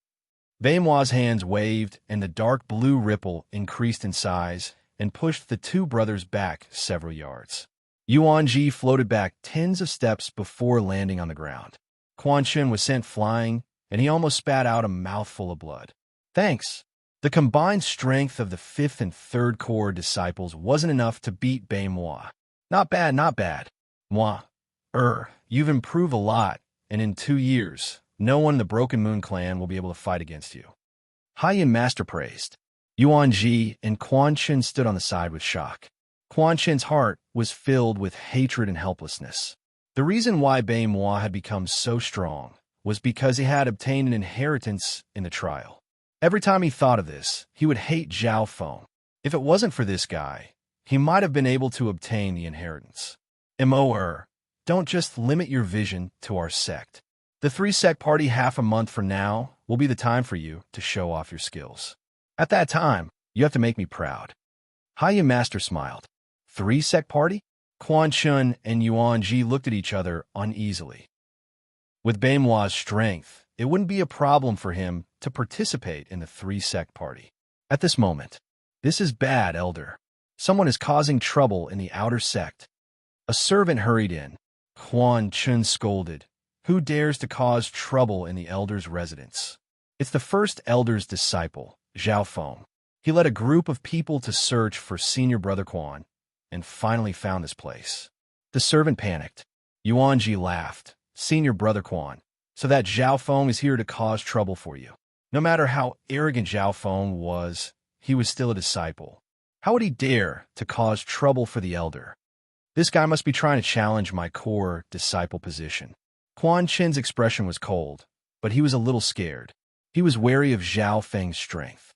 Baimoi's hands waved, and the dark blue ripple increased in size and pushed the two brothers back several yards. Yuanji floated back tens of steps before landing on the ground. Quan Chen was sent flying, and he almost spat out a mouthful of blood. Thanks. The combined strength of the 5th and 3rd Corps disciples wasn't enough to beat Baimois. Not bad, not bad. Moi. You've improved a lot, and in 2 years, no one in the Broken Moon clan will be able to fight against you. Haiyan Master praised. Yuanji and Quan Chen stood on the side with shock. Quan Chen's heart was filled with hatred and helplessness. The reason why Baimois had become so strong was because he had obtained an inheritance in the trial. Every time he thought of this, he would hate Zhao Feng. If it wasn't for this guy, he might have been able to obtain the inheritance. Don't just limit your vision to our sect. The 3-sect party half a month from now will be the time for you to show off your skills. At that time, you have to make me proud. Haiyan Master smiled. 3-sect party? Quan Chen and Yuanji looked at each other uneasily. With Baimoi's strength, it wouldn't be a problem for him to participate in the 3-sect party. At this moment, this is bad, Elder. Someone is causing trouble in the outer sect. A servant hurried in. Quan Chen scolded. Who dares to cause trouble in the Elder's residence? It's the first Elder's disciple, Zhao Feng. He led a group of people to search for Senior Brother Quan and finally found this place. The servant panicked. Yuanji laughed. Senior Brother Quan. So that Zhao Feng is here to cause trouble for you. No matter how arrogant Zhao Feng was, he was still a disciple. How would he dare to cause trouble for the Elder? This guy must be trying to challenge my core disciple position. Quan Chen's expression was cold, but he was a little scared. He was wary of Zhao Feng's strength.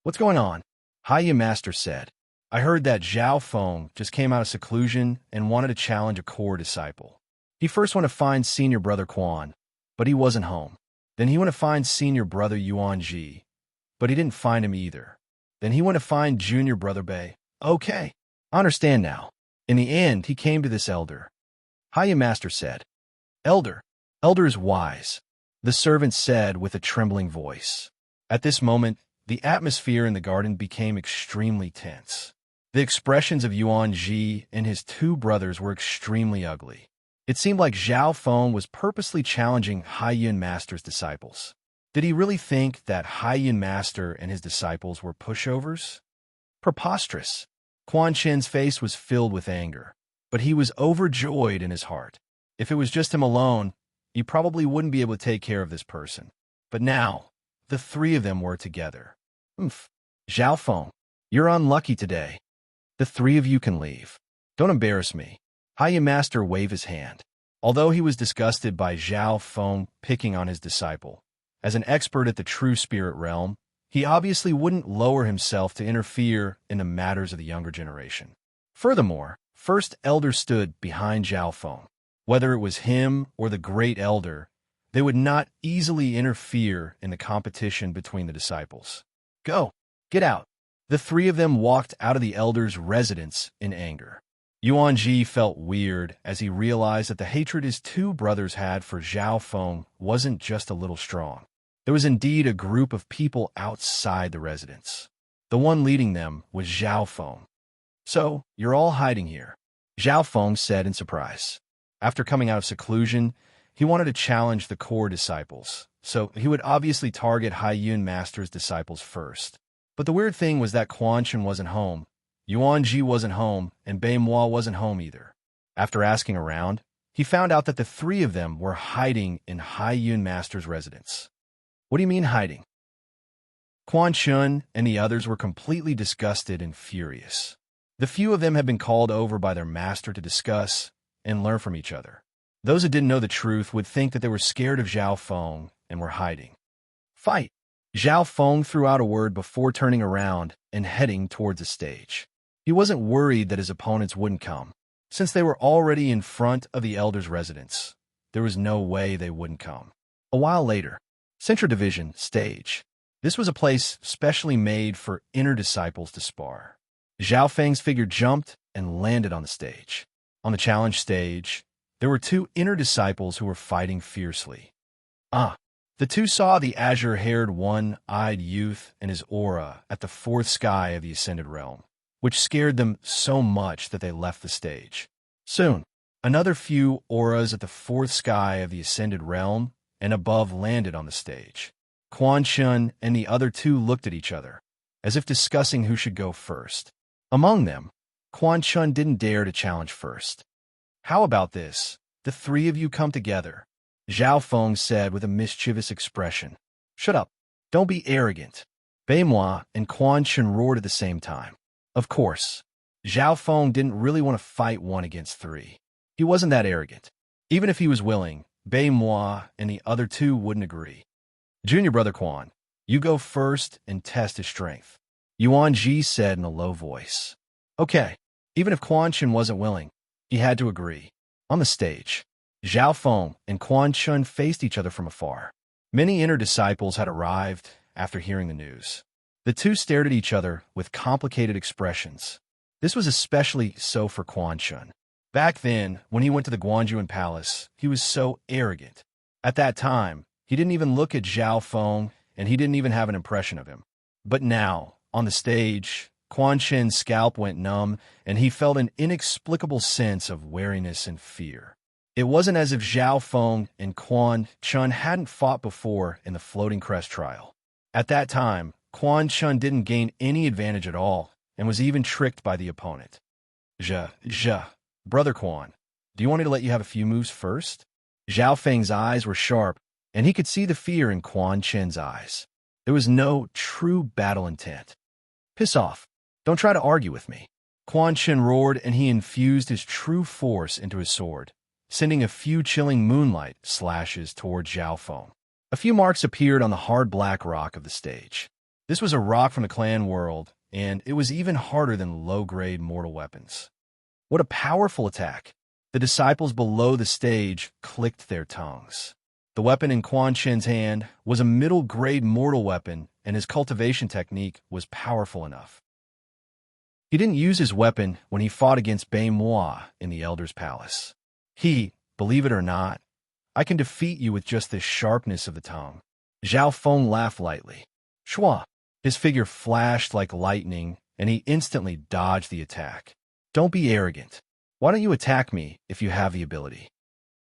What's going on? Haiyan Master said. I heard that Zhao Feng just came out of seclusion and wanted to challenge a core disciple. He first wanted to find Senior Brother Quan, but he wasn't home. Then he wanted to find Senior Brother Yuanji, but he didn't find him either. Then he wanted to find Junior Brother Bei. Okay, I understand now. In the end, he came to this Elder. Haiyan Master said. Elder is wise, the servant said with a trembling voice. At this moment, the atmosphere in the garden became extremely tense. The expressions of Yuanji and his 2 brothers were extremely ugly. It seemed like Zhao Feng was purposely challenging Haiyan Master's disciples. Did he really think that Haiyan Master and his disciples were pushovers? Preposterous. Quan Chen's face was filled with anger, but he was overjoyed in his heart. If it was just him alone, he probably wouldn't be able to take care of this person. But now, the 3 of them were together. Zhao Feng, you're unlucky today. The 3 of you can leave. Don't embarrass me. Haiyan Master waved his hand. Although he was disgusted by Zhao Feng picking on his disciple, as an expert at the true spirit realm, he obviously wouldn't lower himself to interfere in the matters of the younger generation. Furthermore, First Elder stood behind Zhao Feng. Whether it was him or the Great Elder, they would not easily interfere in the competition between the disciples. Go, get out. The 3 of them walked out of the Elder's residence in anger. Yuanji felt weird as he realized that the hatred his 2 brothers had for Zhao Feng wasn't just a little strong. There was indeed a group of people outside the residence. The one leading them was Zhao Feng. So, you're all hiding here, Zhao Feng said in surprise. After coming out of seclusion, he wanted to challenge the core disciples, so he would obviously target Haiyan Master's disciples first. But the weird thing was that Quan Chen wasn't home, Yuanji wasn't home, and Baimois wasn't home either. After asking around, he found out that the 3 of them were hiding in Haiyan Master's residence. What do you mean hiding? Quan Chen and the others were completely disgusted and furious. The few of them had been called over by their master to discuss and learn from each other. Those who didn't know the truth would think that they were scared of Zhao Feng and were hiding. Fight! Zhao Feng threw out a word before turning around and heading towards the stage. He wasn't worried that his opponents wouldn't come. Since they were already in front of the elder's residence, there was no way they wouldn't come. A while later, Central Division stage. This was a place specially made for inner disciples to spar. Zhao Feng's figure jumped and landed on the stage. On the challenge stage, there were two inner disciples who were fighting fiercely. The two saw the azure-haired, one-eyed youth and his aura at the fourth sky of the Ascended Realm, which scared them so much that they left the stage. Soon, another few auras at the fourth sky of the Ascended Realm and above landed on the stage. Quan Chun and the other two looked at each other, as if discussing who should go first. Among them, Quan Chun didn't dare to challenge first. "How about this? The three of you come together," Zhao Feng said with a mischievous expression. "Shut up. Don't be arrogant." Bei Moi and Quan Chun roared at the same time. Of course, Zhao Feng didn't really want to fight one against three. He wasn't that arrogant. Even if he was willing, Bei Moi and the other two wouldn't agree. "Junior brother Quan, you go first and test his strength," Yuan Ji said in a low voice. Okay, even if Quan Chun wasn't willing, he had to agree. On the stage, Zhao Feng and Quan Chun faced each other from afar. Many inner disciples had arrived after hearing the news. The two stared at each other with complicated expressions. This was especially so for Quan Chun. Back then, when he went to the Guanjuan Palace, he was so arrogant. At that time, he didn't even look at Zhao Feng, and he didn't even have an impression of him. But now, on the stage, Quan Chen's scalp went numb, and he felt an inexplicable sense of wariness and fear. It wasn't as if Zhao Feng and Quan Chun hadn't fought before in the Floating Crest trial. At that time, Quan Chun didn't gain any advantage at all, and was even tricked by the opponent. Brother Quan, do you want me to let you have a few moves first?" Zhao Feng's eyes were sharp, and he could see the fear in Quan Chen's eyes. There was no true battle intent. "Piss off. Don't try to argue with me." Quan Chen roared, and he infused his true force into his sword, sending a few chilling moonlight slashes toward Zhao Feng. A few marks appeared on the hard black rock of the stage. This was a rock from the clan world, and it was even harder than low-grade mortal weapons. What a powerful attack! The disciples below the stage clicked their tongues. The weapon in Quan Chen's hand was a middle-grade mortal weapon, and his cultivation technique was powerful enough. He didn't use his weapon when he fought against Bei Moi in the Elder's Palace. Believe it or not, I can defeat you with just this sharpness of the tongue. Zhao Feng laughed lightly. Shua! His figure flashed like lightning, and he instantly dodged the attack. "Don't be arrogant. Why don't you attack me if you have the ability?"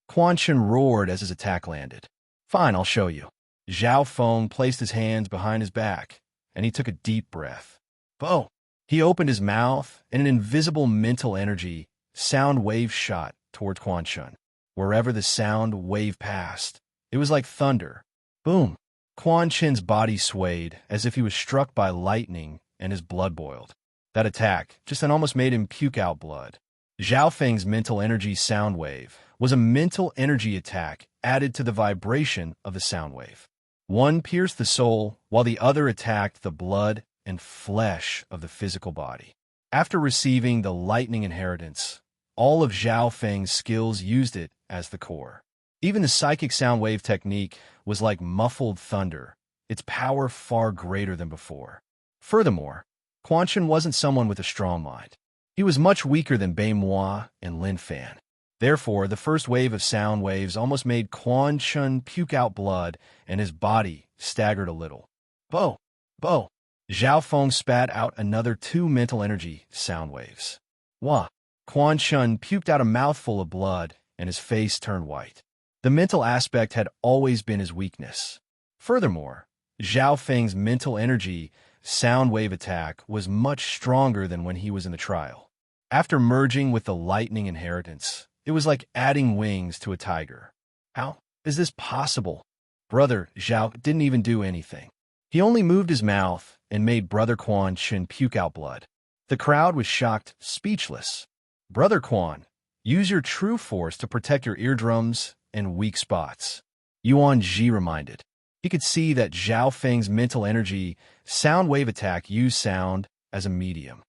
Quan Chen roared as his attack landed. "Fine, I'll show you." Zhao Feng placed his hands behind his back, and he took a deep breath. Bo! He opened his mouth, and an invisible mental energy sound wave shot toward Quan Chen. Wherever the sound wave passed, it was like thunder. Boom! Quan Chen's body swayed as if he was struck by lightning, and his blood boiled. That attack just then almost made him puke out blood. Zhao Feng's mental energy sound wave was a mental energy attack added to the vibration of the sound wave. One pierced the soul, while the other attacked the blood and flesh of the physical body. After receiving the lightning inheritance, all of Zhao Feng's skills used it as the core. Even the psychic sound wave technique was like muffled thunder, its power far greater than before. Furthermore, Quan Chen wasn't someone with a strong mind. He was much weaker than Bei Moi and Lin Fan. Therefore, the first wave of sound waves almost made Quan Chen puke out blood, and his body staggered a little. Bo! Zhao Feng spat out another 2 mental energy sound waves. Wah! Quan Chen puked out a mouthful of blood, and his face turned white. The mental aspect had always been his weakness. Furthermore, Zhao Feng's mental energy sound wave attack was much stronger than when he was in the trial. After merging with the lightning inheritance, it was like adding wings to a tiger. How is this possible? Brother Zhao didn't even do anything. He only moved his mouth and made Brother Quan Chen puke out blood. The crowd was shocked, speechless. Brother Quan, use your true force to protect your eardrums and weak spots. Yuan Ji reminded. He could see that Zhao Feng's mental energy sound wave attack used sound as a medium.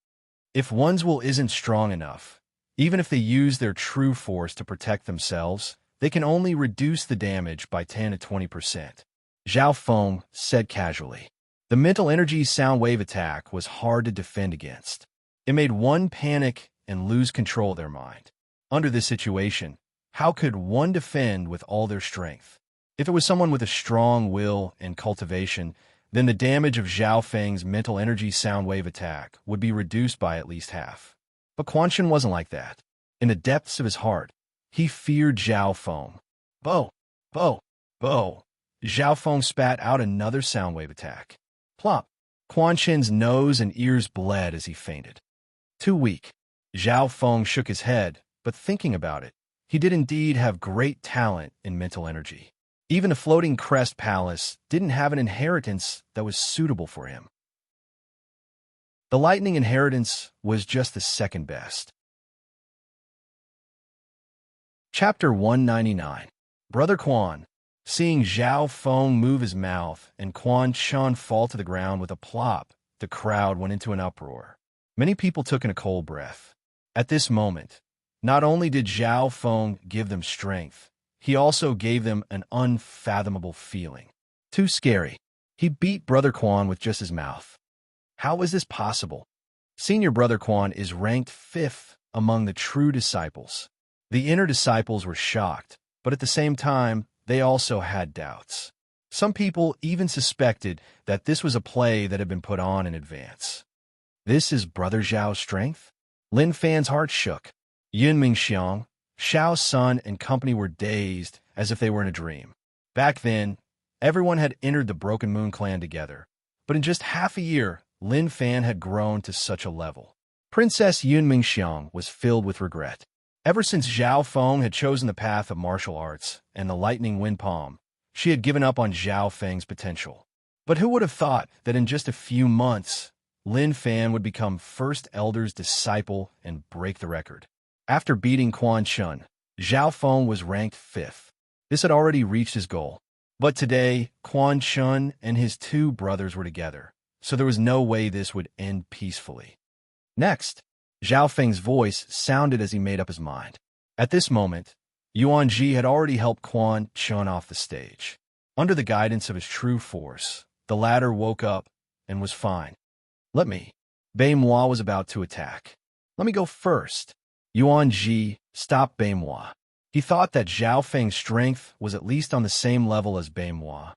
If one's will isn't strong enough, Even if they use their true force to protect themselves, they can only reduce the damage by 10 to 20%. Zhao Feng said casually. The mental energy sound wave attack was hard to defend against. It made one panic and lose control of their mind. Under this situation, how could one defend with all their strength? If it was someone with a strong will and cultivation, then the damage of Zhao Feng's mental energy sound wave attack would be reduced by at least half. But Quan Shen wasn't like that. In the depths of his heart, he feared Zhao Feng. Bo! Bo! Bo! Zhao Feng spat out another sound wave attack. Plop! Quan Shen's nose and ears bled as he fainted. Too weak. Zhao Feng shook his head, but thinking about it, he did indeed have great talent in mental energy. Even the floating crest palace didn't have an inheritance that was suitable for him. The lightning inheritance was just the second best. Chapter 199. Brother Quan. Seeing Zhao Feng move his mouth and Quan Shen fall to the ground with a plop, the crowd went into an uproar. Many people took in a cold breath. At this moment, not only did Zhao Feng give them strength, he also gave them an unfathomable feeling. Too scary. He beat Brother Quan with just his mouth. How is this possible? Senior Brother Quan is ranked 5th among the true disciples. The inner disciples were shocked, but at the same time, they also had doubts. Some people even suspected that this was a play that had been put on in advance. This is Brother Zhao's strength? Lin Fan's heart shook. Yun Mingxiang, Xiao's son and company were dazed as if they were in a dream. Back then, everyone had entered the Broken Moon clan together, but in just half a year, Lin Fan had grown to such a level. Princess Yun Mingxiang was filled with regret. Ever since Zhao Feng had chosen the path of martial arts and the lightning wind palm, she had given up on Zhao Feng's potential. But who would have thought that in just a few months, Lin Fan would become First Elder's disciple and break the record? After beating Quan Shen, Zhao Feng was ranked 5th. This had already reached his goal. But today, Quan Shen and his 2 brothers were together, so there was no way this would end peacefully. Next, Zhao Feng's voice sounded as he made up his mind. At this moment, Yuan Ji had already helped Quan Shen off the stage. Under the guidance of his true force, the latter woke up and was fine. Let me. Bei Moi was about to attack. Let me go first. Yuan Ji stopped Bei Moi. He thought that Zhao Feng's strength was at least on the same level as Bei Moi,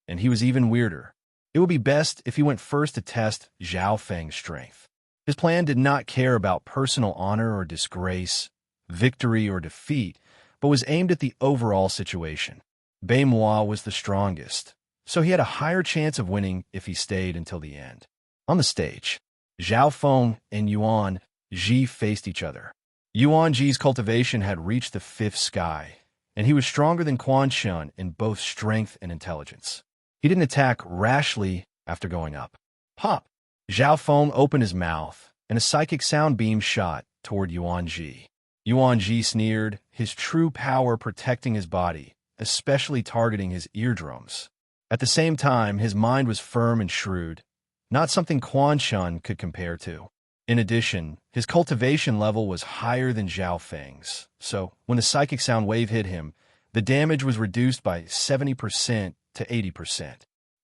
and he was even weirder. It would be best if he went first to test Zhao Feng's strength. His plan did not care about personal honor or disgrace, victory or defeat, but was aimed at the overall situation. Bei Moi was the strongest, so he had a higher chance of winning if he stayed until the end. On the stage, Zhao Feng and Yuan Ji faced each other. Yuan Ji's cultivation had reached the 5th sky, and he was stronger than Quan Shen in both strength and intelligence. He didn't attack rashly after going up. Pop! Zhao Feng opened his mouth, and a psychic sound beam shot toward Yuan Ji. Yuan Ji sneered, his true power protecting his body, especially targeting his eardrums. At the same time, his mind was firm and shrewd, not something Quan Shen could compare to. In addition, his cultivation level was higher than Zhao Feng's, so when the psychic sound wave hit him, the damage was reduced by 70% to 80%.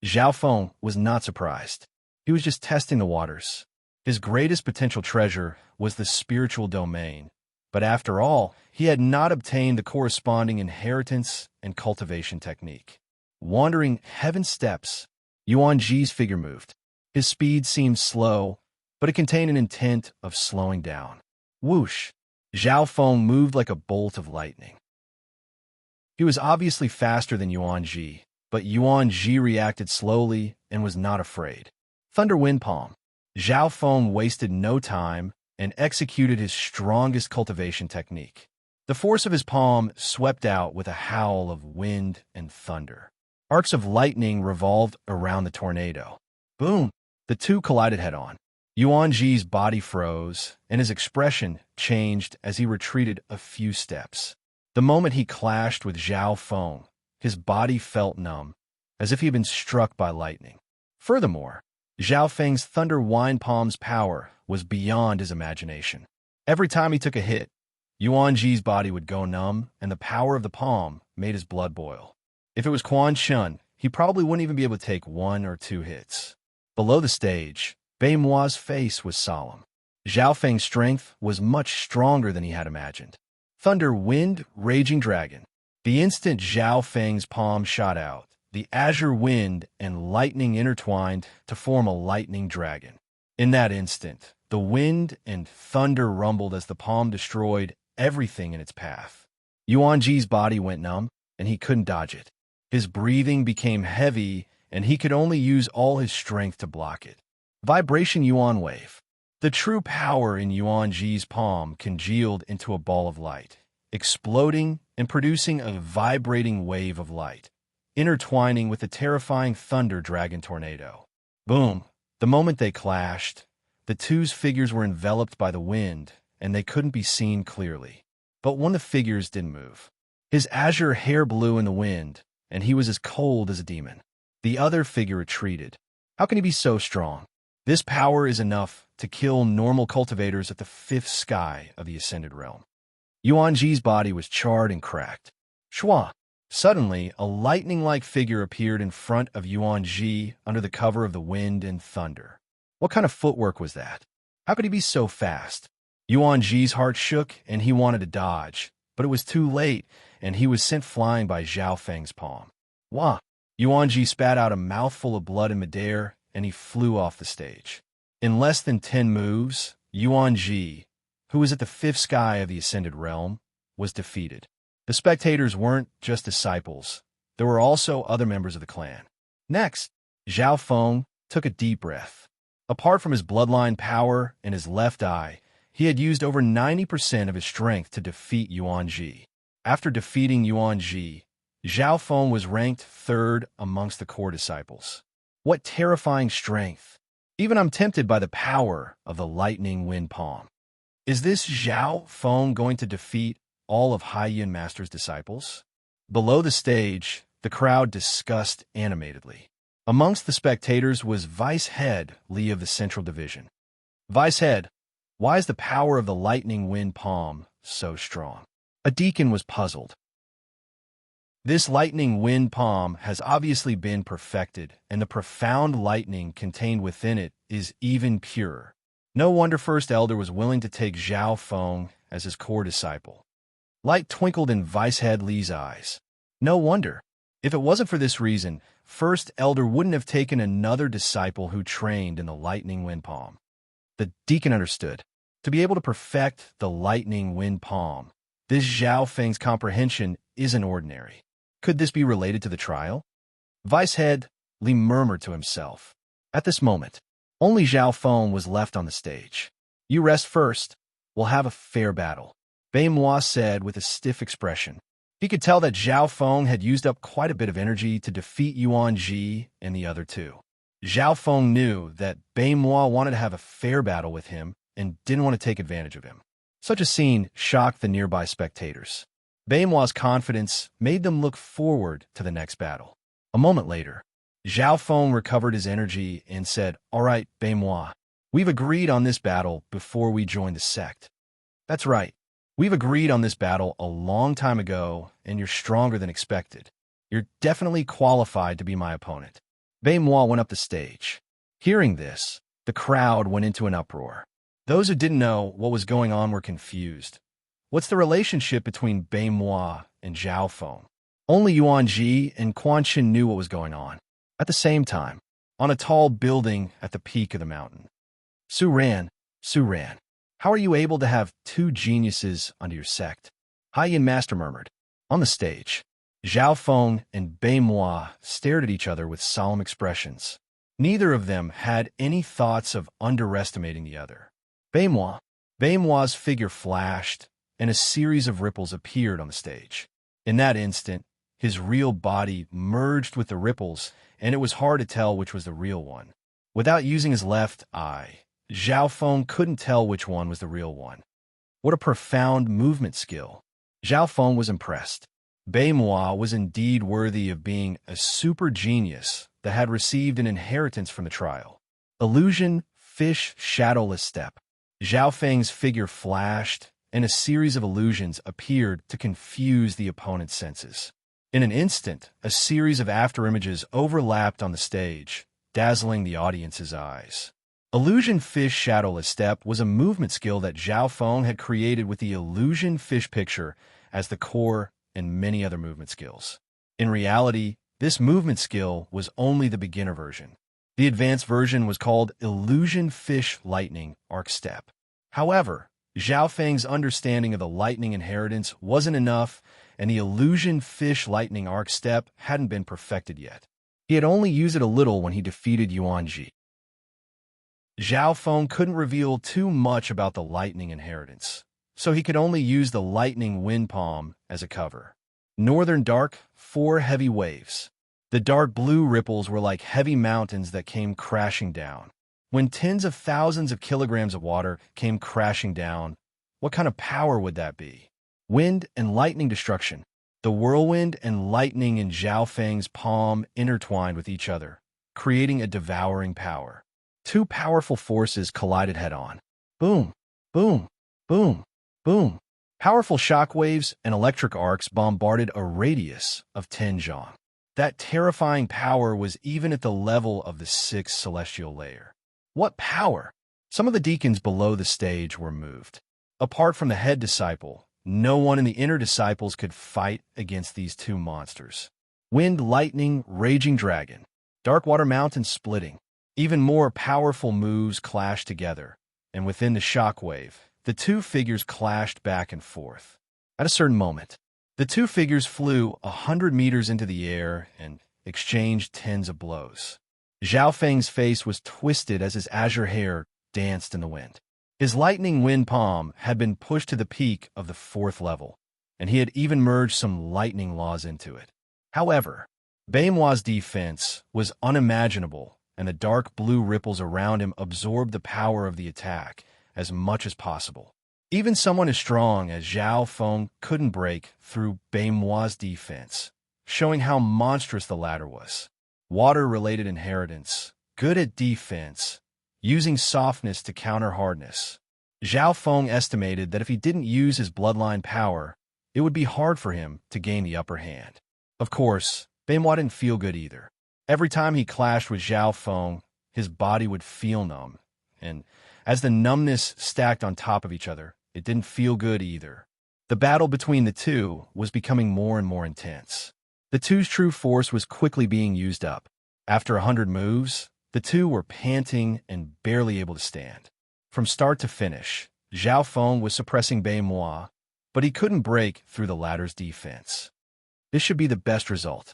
Zhao Feng was not surprised. He was just testing the waters. His greatest potential treasure was the spiritual domain, but after all, he had not obtained the corresponding inheritance and cultivation technique. Wandering heaven steps, Yuan Ji's figure moved. His speed seemed slow, but it contained an intent of slowing down. Whoosh! Zhao Feng moved like a bolt of lightning. He was obviously faster than Yuan Ji, but Yuan Ji reacted slowly and was not afraid. Thunder Wind Palm. Zhao Feng wasted no time and executed his strongest cultivation technique. The force of his palm swept out with a howl of wind and thunder. Arcs of lightning revolved around the tornado. Boom! The two collided head-on. Yuan Ji's body froze, and his expression changed as he retreated a few steps. The moment he clashed with Zhao Feng, his body felt numb, as if he had been struck by lightning. Furthermore, Zhao Feng's Thunder Wind Palm's power was beyond his imagination. Every time he took a hit, Yuan Ji's body would go numb, and the power of the palm made his blood boil. If it was Quan Shun, he probably wouldn't even be able to take 1 or 2 hits. Below the stage, Bei Mua's face was solemn. Zhao Feng's strength was much stronger than he had imagined. Thunder, wind, raging dragon. The instant Zhao Feng's palm shot out, the azure wind and lightning intertwined to form a lightning dragon. In that instant, the wind and thunder rumbled as the palm destroyed everything in its path. Yuan Ji's body went numb, and he couldn't dodge it. His breathing became heavy, and he could only use all his strength to block it. Vibration Yuan Wave. The true power in Yuan Ji's palm congealed into a ball of light, exploding and producing a vibrating wave of light, intertwining with the terrifying thunder dragon tornado. Boom! The moment they clashed, the two's figures were enveloped by the wind, and they couldn't be seen clearly. But one of the figures didn't move. His azure hair blew in the wind, and he was as cold as a demon. The other figure retreated. How can he be so strong? This power is enough to kill normal cultivators at the 5th sky of the Ascended Realm. Yuan Ji's body was charred and cracked. Shua! Suddenly, a lightning-like figure appeared in front of Yuan Ji under the cover of the wind and thunder. What kind of footwork was that? How could he be so fast? Yuan Ji's heart shook, and he wanted to dodge, but it was too late, and he was sent flying by Zhao Feng's palm. Wah! Yuan Ji spat out a mouthful of blood in midair, and he flew off the stage. In less than 10 moves, Yuan Ji, who was at the 5th sky of the Ascended Realm, was defeated. The spectators weren't just disciples. There were also other members of the clan. Next, Zhao Feng took a deep breath. Apart from his bloodline power and his left eye, he had used over 90% of his strength to defeat Yuan Ji. After defeating Yuan Ji, Zhao Feng was ranked 3rd amongst the core disciples. What terrifying strength! Even I'm tempted by the power of the lightning wind palm. Is this Zhao Feng going to defeat all of Haiyan Master's disciples? Below the stage, the crowd discussed animatedly. Amongst the spectators was Vice Head Li of the Central Division. Vice Head, why is the power of the lightning wind palm so strong? A deacon was puzzled. This lightning wind palm has obviously been perfected, and the profound lightning contained within it is even purer. No wonder First Elder was willing to take Zhao Feng as his core disciple. Light twinkled in Vice Head Li's eyes. No wonder. If it wasn't for this reason, First Elder wouldn't have taken another disciple who trained in the lightning wind palm. The deacon understood. To be able to perfect the lightning wind palm, this Zhao Feng's comprehension isn't ordinary. Could this be related to the trial? Vice Head Li murmured to himself. At this moment, only Zhao Feng was left on the stage. You rest first. We'll have a fair battle, Bei Mua said with a stiff expression. He could tell that Zhao Feng had used up quite a bit of energy to defeat Yuan Ji and the other two. Zhao Feng knew that Bei Mua wanted to have a fair battle with him and didn't want to take advantage of him. Such a scene shocked the nearby spectators. Bei Mua's confidence made them look forward to the next battle. A moment later, Zhao Feng recovered his energy and said, "All right, Bei Mua, we've agreed on this battle before we joined the sect." "That's right. We've agreed on this battle a long time ago, and you're stronger than expected. You're definitely qualified to be my opponent." Bei Mua went up the stage. Hearing this, the crowd went into an uproar. Those who didn't know what was going on were confused. What's the relationship between Bei Mua and Zhao Feng? Only Yuan Ji and Quan Qin knew what was going on. At the same time, on a tall building at the peak of the mountain. Su Ran, how are you able to have 2 geniuses under your sect? Haiyan Master murmured. On the stage, Zhao Feng and Bei Mua stared at each other with solemn expressions. Neither of them had any thoughts of underestimating the other. Bei Mua's figure flashed, and a series of ripples appeared on the stage. In that instant, his real body merged with the ripples, and it was hard to tell which was the real one. Without using his left eye, Zhao Feng couldn't tell which one was the real one. What a profound movement skill. Zhao Feng was impressed. Bei Mua was indeed worthy of being a super genius that had received an inheritance from the trial. Illusion, fish, shadowless step. Zhao Feng's figure flashed, and a series of illusions appeared to confuse the opponent's senses. In an instant, a series of afterimages overlapped on the stage, dazzling the audience's eyes. Illusion Fish Shadowless Step was a movement skill that Zhao Feng had created with the Illusion Fish picture as the core and many other movement skills. In reality, this movement skill was only the beginner version. The advanced version was called Illusion Fish Lightning Arc Step. However, Zhao Feng's understanding of the lightning inheritance wasn't enough, and the Illusion Fish Lightning Arc Step hadn't been perfected yet. He had only used it a little when he defeated Yuan Ji. Zhao Feng couldn't reveal too much about the lightning inheritance, so he could only use the lightning wind palm as a cover. Northern Dark, 4 heavy waves. The dark blue ripples were like heavy mountains that came crashing down. When tens of thousands of kilograms of water came crashing down, what kind of power would that be? Wind and lightning destruction. The whirlwind and lightning in Zhao Feng's palm intertwined with each other, creating a devouring power. 2 powerful forces collided head-on. Boom, boom, boom, boom. Powerful shockwaves and electric arcs bombarded a radius of 10 zhang. That terrifying power was even at the level of the 6th celestial layer. What power? Some of the deacons below the stage were moved. Apart from the head disciple, no one in the inner disciples could fight against these 2 monsters. Wind, lightning, raging dragon. Dark water mountain splitting. Even more powerful moves clashed together, and within the shockwave, the 2 figures clashed back and forth. At a certain moment, the 2 figures flew 100 meters into the air and exchanged tens of blows. Zhao Feng's face was twisted as his azure hair danced in the wind. His lightning wind palm had been pushed to the peak of the 4th level, and he had even merged some lightning laws into it. However, Baimuo's defense was unimaginable, and the dark blue ripples around him absorbed the power of the attack as much as possible. Even someone as strong as Zhao Feng couldn't break through Baimuo's defense, showing how monstrous the latter was. Water-related inheritance, good at defense, using softness to counter hardness. Zhao Feng estimated that if he didn't use his bloodline power, it would be hard for him to gain the upper hand. Of course, Baimuo didn't feel good either. Every time he clashed with Zhao Feng, his body would feel numb, and as the numbness stacked on top of each other, it didn't feel good either. The battle between the 2 was becoming more and more intense. The 2's true force was quickly being used up. After 100 moves, the 2 were panting and barely able to stand. From start to finish, Zhao Feng was suppressing Baimuo, but he couldn't break through the latter's defense. This should be the best result,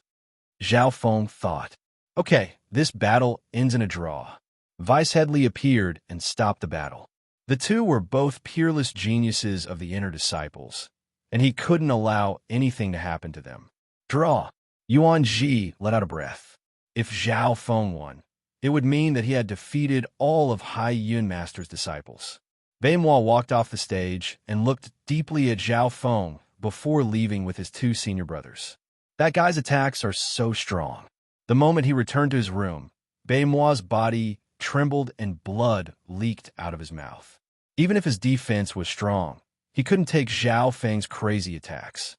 Zhao Feng thought. Okay, this battle ends in a draw. Vice Headley appeared and stopped the battle. The 2 were both peerless geniuses of the inner disciples, and he couldn't allow anything to happen to them. Draw. Yuan Ji let out a breath. If Zhao Feng won, it would mean that he had defeated all of Hai Yun Master's disciples. Baimuo walked off the stage and looked deeply at Zhao Feng before leaving with his 2 senior brothers. That guy's attacks are so strong. The moment he returned to his room, Baimuo's body trembled and blood leaked out of his mouth. Even if his defense was strong, he couldn't take Zhao Feng's crazy attacks.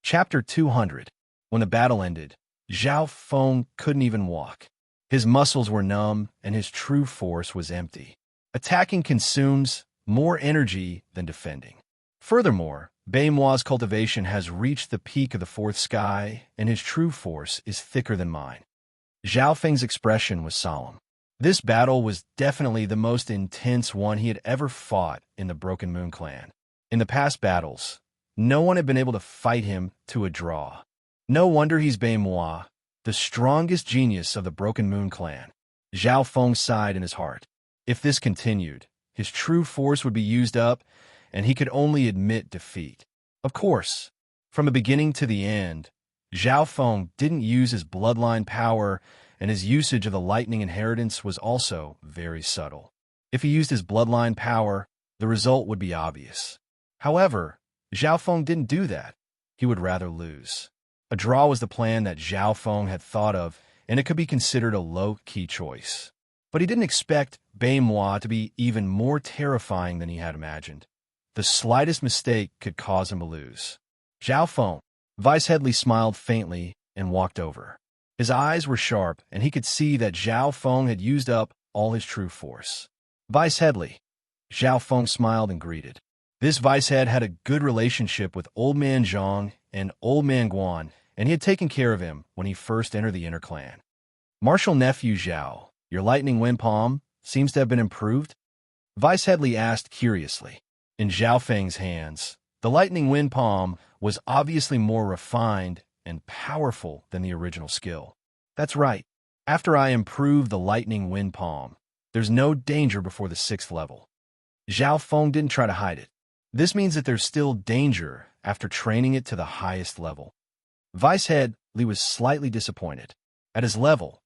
Chapter 200. When the battle ended, Zhao Feng couldn't even walk. His muscles were numb and his true force was empty. Attacking consumes more energy than defending. Furthermore, Baimuo's cultivation has reached the peak of the 4th sky, and his true force is thicker than mine. Zhao Feng's expression was solemn. This battle was definitely the most intense one he had ever fought in the Broken Moon clan. In the past battles, no one had been able to fight him to a draw. No wonder he's Baimuo, the strongest genius of the Broken Moon clan. Zhao Feng sighed in his heart. If this continued, his true force would be used up, and he could only admit defeat. Of course, from the beginning to the end, Zhao Feng didn't use his bloodline power, and his usage of the lightning inheritance was also very subtle. If he used his bloodline power, the result would be obvious. However, Zhao Feng didn't do that. He would rather lose. A draw was the plan that Zhao Feng had thought of, and it could be considered a low-key choice. But he didn't expect Moi to be even more terrifying than he had imagined. The slightest mistake could cause him to lose. Zhao Feng. Vice Headley smiled faintly and walked over. His eyes were sharp, and he could see that Zhao Feng had used up all his true force. Vice Headley. Zhao Feng smiled and greeted. This vice head had a good relationship with Old Man Zhang and Old Man Guan, and he had taken care of him when he first entered the inner clan. Martial Nephew Zhao, your lightning wind palm seems to have been improved? Vice Headley asked curiously. In Zhao Feng's hands, the lightning wind palm was obviously more refined and powerful than the original skill. That's right. After I improve the lightning wind palm, there's no danger before the 6th level. Zhao Feng didn't try to hide it. This means that there's still danger after training it to the highest level. Vice Headley was slightly disappointed. At his level,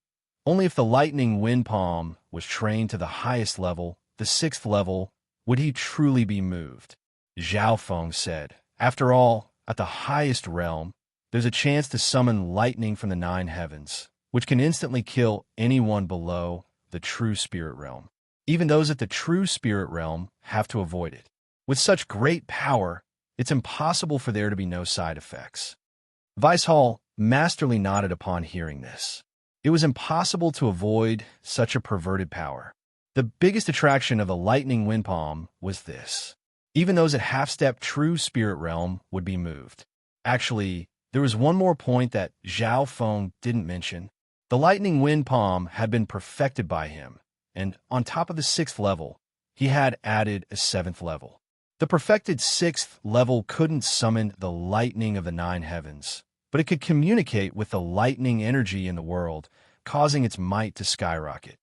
only if the lightning wind palm was trained to the highest level, the 6th level, would he truly be moved. Zhao Feng said, after all, at the highest realm, there's a chance to summon lightning from the 9 heavens, which can instantly kill anyone below the true spirit realm. Even those at the true spirit realm have to avoid it. With such great power, it's impossible for there to be no side effects. Vice Hall masterly nodded upon hearing this. It was impossible to avoid such a perverted power. The biggest attraction of the lightning wind palm was this. Even those at half-step true spirit realm would be moved. Actually, there was one more point that Zhao Feng didn't mention. The lightning wind palm had been perfected by him, and on top of the 6th level, he had added a 7th level. The perfected 6th level couldn't summon the lightning of the 9 heavens, but it could communicate with the lightning energy in the world, causing its might to skyrocket.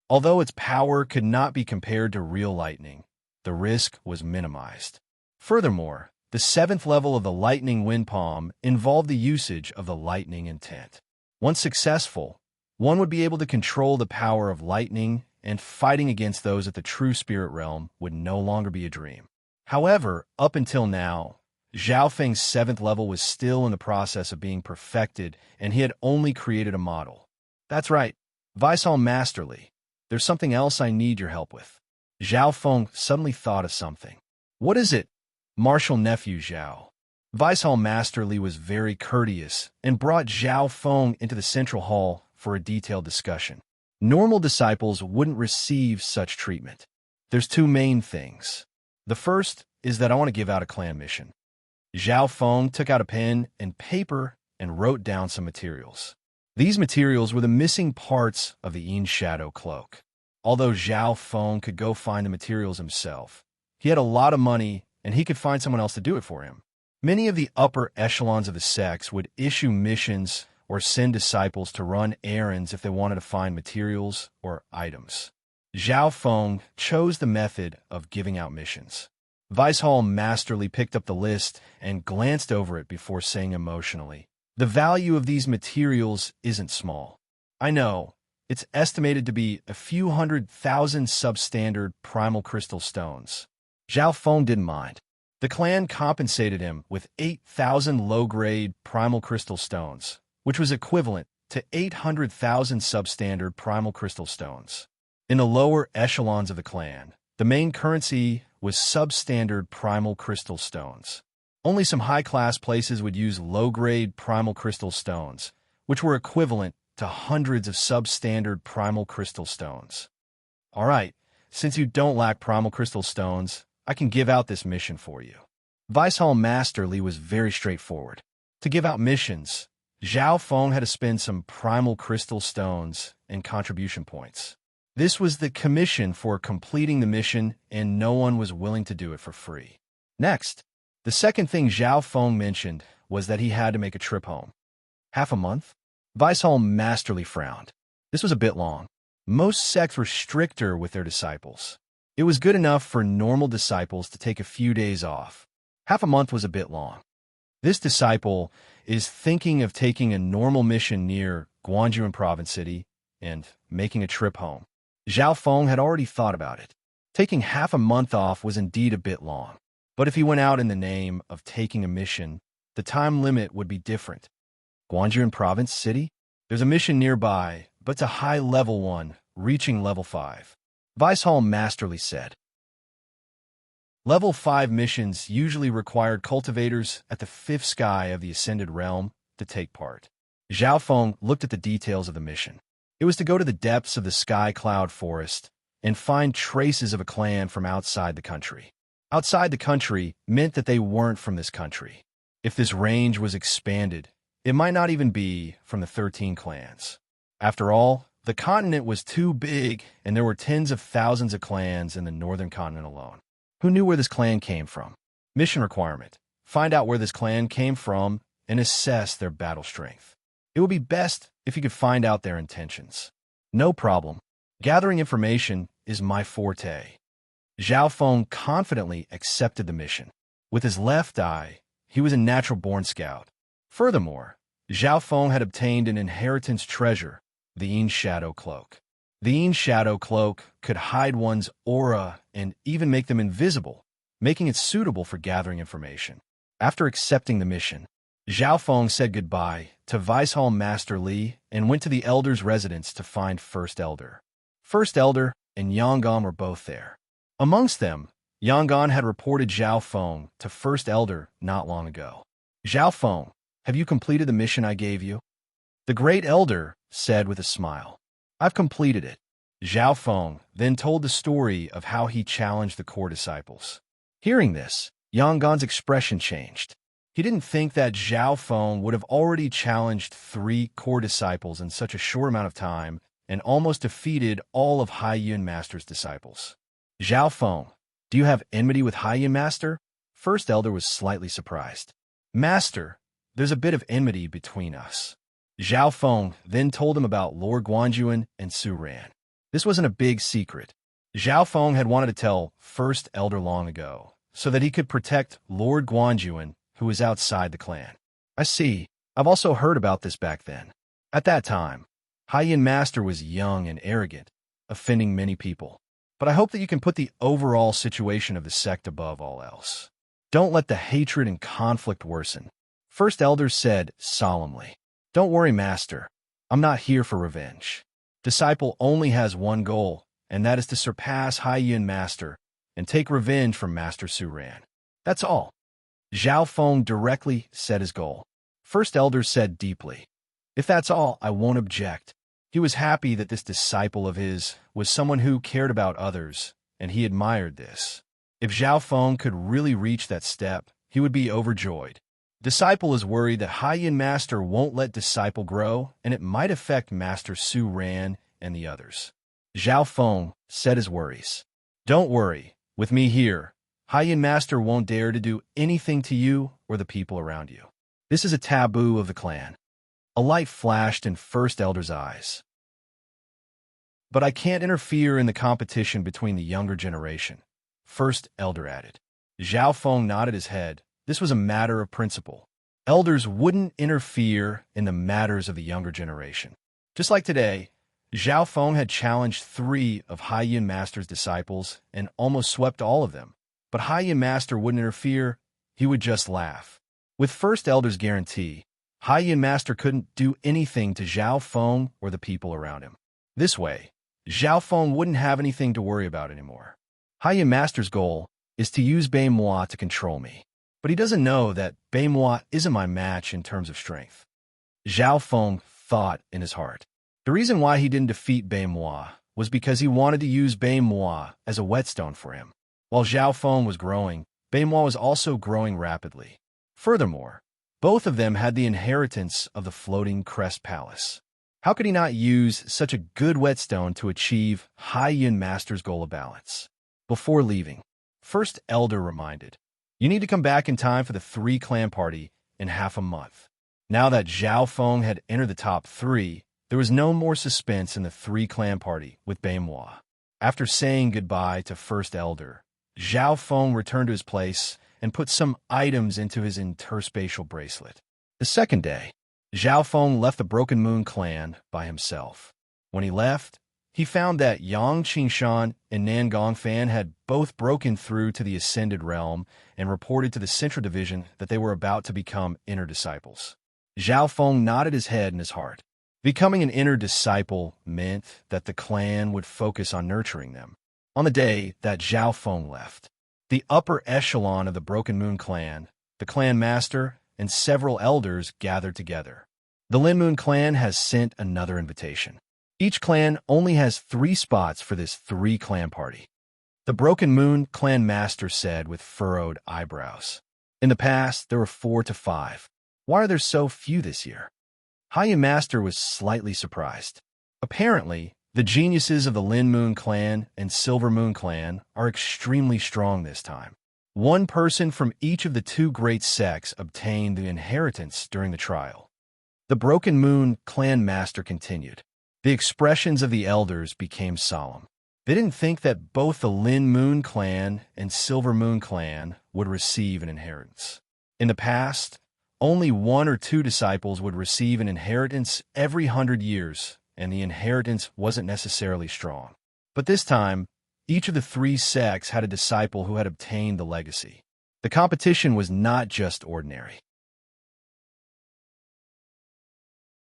Although its power could not be compared to real lightning, the risk was minimized. Furthermore, the 7th level of the lightning wind palm involved the usage of the lightning intent. Once successful, one would be able to control the power of lightning, and fighting against those at the true spirit realm would no longer be a dream. However, up until now, Zhao Feng's 7th level was still in the process of being perfected, and he had only created a model. That's right, Vice Hall Masterly. There's something else I need your help with. Zhao Feng suddenly thought of something. What is it? Martial Nephew Zhao. Vice Hall Masterly was very courteous and brought Zhao Feng into the central hall for a detailed discussion. Normal disciples wouldn't receive such treatment. There's 2 main things. The first is that I want to give out a clan mission. Zhao Feng took out a pen and paper and wrote down some materials. These materials were the missing parts of the Yin Shadow cloak. Although Zhao Feng could go find the materials himself, he had a lot of money and he could find someone else to do it for him. Many of the upper echelons of the sects would issue missions or send disciples to run errands if they wanted to find materials or items. Zhao Feng chose the method of giving out missions. Vice Hall masterly picked up the list and glanced over it before saying emotionally, "The value of these materials isn't small. I know, it's estimated to be a few 100,000 substandard primal crystal stones." Zhao Feng didn't mind. The clan compensated him with 8,000 low-grade primal crystal stones, which was equivalent to 800,000 substandard primal crystal stones. In the lower echelons of the clan, the main currency was substandard primal crystal stones. Only some high-class places would use low-grade primal crystal stones, which were equivalent to hundreds of substandard primal crystal stones. All right, since you don't lack primal crystal stones, I can give out this mission for you. Vice Hall Masterly was very straightforward. To give out missions, Zhao Feng had to spend some primal crystal stones and contribution points. This was the commission for completing the mission, and no one was willing to do it for free. Next, the second thing Zhao Feng mentioned was that he had to make a trip home. Half a month? Vice Hall Masterly frowned. This was a bit long. Most sects were stricter with their disciples. It was good enough for normal disciples to take a few days off. Half a month was a bit long. This disciple is thinking of taking a normal mission near Guangzhou Province City and making a trip home. Zhao Feng had already thought about it. Taking half a month off was indeed a bit long. But if he went out in the name of taking a mission, the time limit would be different. Guangzhou Province City? There's a mission nearby, but but to high level 1, reaching level 5. Vicehall masterly said. Level 5 missions usually required cultivators at the 5th sky of the Ascended Realm to take part. Zhao Feng looked at the details of the mission. It was to go to the depths of the Sky Cloud Forest and find traces of a clan from outside the country. Outside the country meant that they weren't from this country. If this range was expanded, it might not even be from the 13 clans. After all, the continent was too big, and there were tens of thousands of clans in the northern continent alone. Who knew where this clan came from? Mission requirement: find out where this clan came from and assess their battle strength. It would be best if you could find out their intentions. No problem. Gathering information is my forte. Zhao Feng confidently accepted the mission. With his left eye, he was a natural-born scout. Furthermore, Zhao Feng had obtained an inheritance treasure, the Yin Shadow Cloak. The Yin Shadow Cloak could hide one's aura and even make them invisible, making it suitable for gathering information. After accepting the mission, Zhao Feng said goodbye to Vicehall Master Li and went to the Elder's residence to find First Elder. First Elder and Yangon were both there. Amongst them, Yangon had reported Zhao Feng to First Elder not long ago. Zhao Feng, have you completed the mission I gave you? The Great Elder said with a smile. I've completed it. Zhao Feng then told the story of how he challenged the core disciples. Hearing this, Yangon's expression changed. He didn't think that Zhao Feng would have already challenged 3 core disciples in such a short amount of time and almost defeated all of Hai Yun Master's disciples. Zhao Feng, do you have enmity with Hai Yun Master? First Elder was slightly surprised. Master, there's a bit of enmity between us. Zhao Feng then told him about Lord Guanjuan and Su Ran. This wasn't a big secret. Zhao Feng had wanted to tell First Elder long ago, so that he could protect Lord Guanjuan, who was outside the clan. I see. I've also heard about this back then. At that time, Hai Yin Master was young and arrogant, offending many people. But I hope that you can put the overall situation of the sect above all else. Don't let the hatred and conflict worsen. First Elder said solemnly. Don't worry, Master. I'm not here for revenge. Disciple only has one goal, and that is to surpass Hai Yun Master and take revenge from Master Su Ran. That's all. Zhao Feng directly set his goal. First Elder said deeply, if that's all, I won't object. He was happy that this disciple of his was someone who cared about others, and he admired this. If Zhao Feng could really reach that step, he would be overjoyed. Disciple is worried that Hai Yin Master won't let Disciple grow, and it might affect Master Su Ran and the others. Zhao Feng said his worries. Don't worry, with me here, Hai Yin Master won't dare to do anything to you or the people around you. This is a taboo of the clan. A light flashed in First Elder's eyes. But I can't interfere in the competition between the younger generation, First Elder added. Zhao Feng nodded his head. This was a matter of principle. Elders wouldn't interfere in the matters of the younger generation. Just like today, Zhao Feng had challenged 3 of Hai Yin Master's disciples and almost swept all of them. But Hai Yin Master wouldn't interfere. He would just laugh. With First Elder's guarantee, Hai Yin Master couldn't do anything to Zhao Feng or the people around him. This way, Zhao Feng wouldn't have anything to worry about anymore. Hai Yin Master's goal is to use Bei Moi to control me. But he doesn't know that Bei Moi isn't my match in terms of strength. Zhao Feng thought in his heart. The reason why he didn't defeat Bei Moi was because he wanted to use Bei Moi as a whetstone for him. While Zhao Feng was growing, Bei Moi was also growing rapidly. Furthermore, both of them had the inheritance of the Floating Crest Palace. How could he not use such a good whetstone to achieve Hai Yin Master's goal of balance? Before leaving, First Elder reminded, you need to come back in time for the 3-clan party in half a month. Now that Zhao Feng had entered the top 3, there was no more suspense in the 3-clan party with Bei Moi. After saying goodbye to First Elder, Zhao Feng returned to his place and put some items into his interspatial bracelet. The second day, Zhao Feng left the Broken Moon clan by himself. When he left, he found that Yang Qingshan and Nan Gongfan had both broken through to the Ascended Realm and reported to the Central Division that they were about to become inner disciples. Zhao Feng nodded his head in his heart. Becoming an inner disciple meant that the clan would focus on nurturing them. On the day that Zhao Feng left, the upper echelon of the Broken Moon clan, the clan master, and several elders gathered together. The Lin Moon clan has sent another invitation. Each clan only has 3 spots for this 3-clan party. The Broken Moon clan master said with furrowed eyebrows. In the past, there were 4 to 5. Why are there so few this year? Haya Master was slightly surprised. Apparently, the geniuses of the Lin Moon clan and Silver Moon clan are extremely strong this time. 1 person from each of the 2 great sects obtained the inheritance during the trial. The Broken Moon clan master continued. The expressions of the elders became solemn. They didn't think that both the Lin Moon clan and Silver Moon clan would receive an inheritance. In the past, only 1 or 2 disciples would receive an inheritance every 100 years, and the inheritance wasn't necessarily strong. But this time, each of the 3 sects had a disciple who had obtained the legacy. The competition was not just ordinary.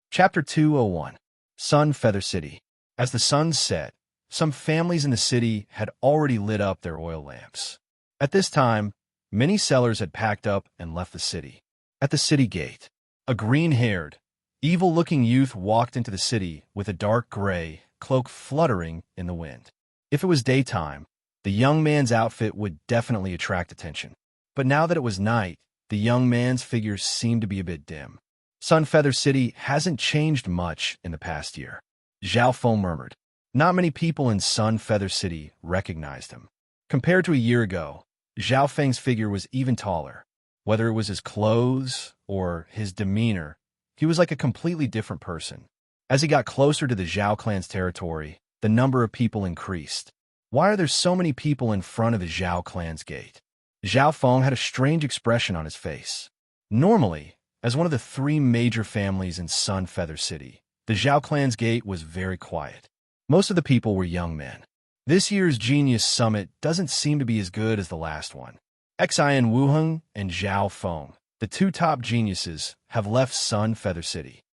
Chapter 201. Sun Feather City. As the sun set, some families in the city had already lit up their oil lamps. At this time, many sellers had packed up and left the city. At the city gate, a green-haired, evil-looking youth walked into the city with a dark gray cloak fluttering in the wind. If it was daytime, the young man's outfit would definitely attract attention. But now that it was night, the young man's figure seemed to be a bit dim. Sun Feather City hasn't changed much in the past year. Zhao Feng murmured. Not many people in Sun Feather City recognized him. Compared to a year ago, Zhao Feng's figure was even taller. Whether it was his clothes or his demeanor, he was like a completely different person. As he got closer to the Zhao clan's territory, the number of people increased. Why are there so many people in front of the Zhao clan's gate? Zhao Feng had a strange expression on his face. Normally, as one of the 3 major families in Sun Feather City, the Zhao clan's gate was very quiet. Most of the people were young men. This year's Genius Summit doesn't seem to be as good as the last one. Xian Wuheng and Zhao Feng, the 2 top geniuses, have left Sun Feather City.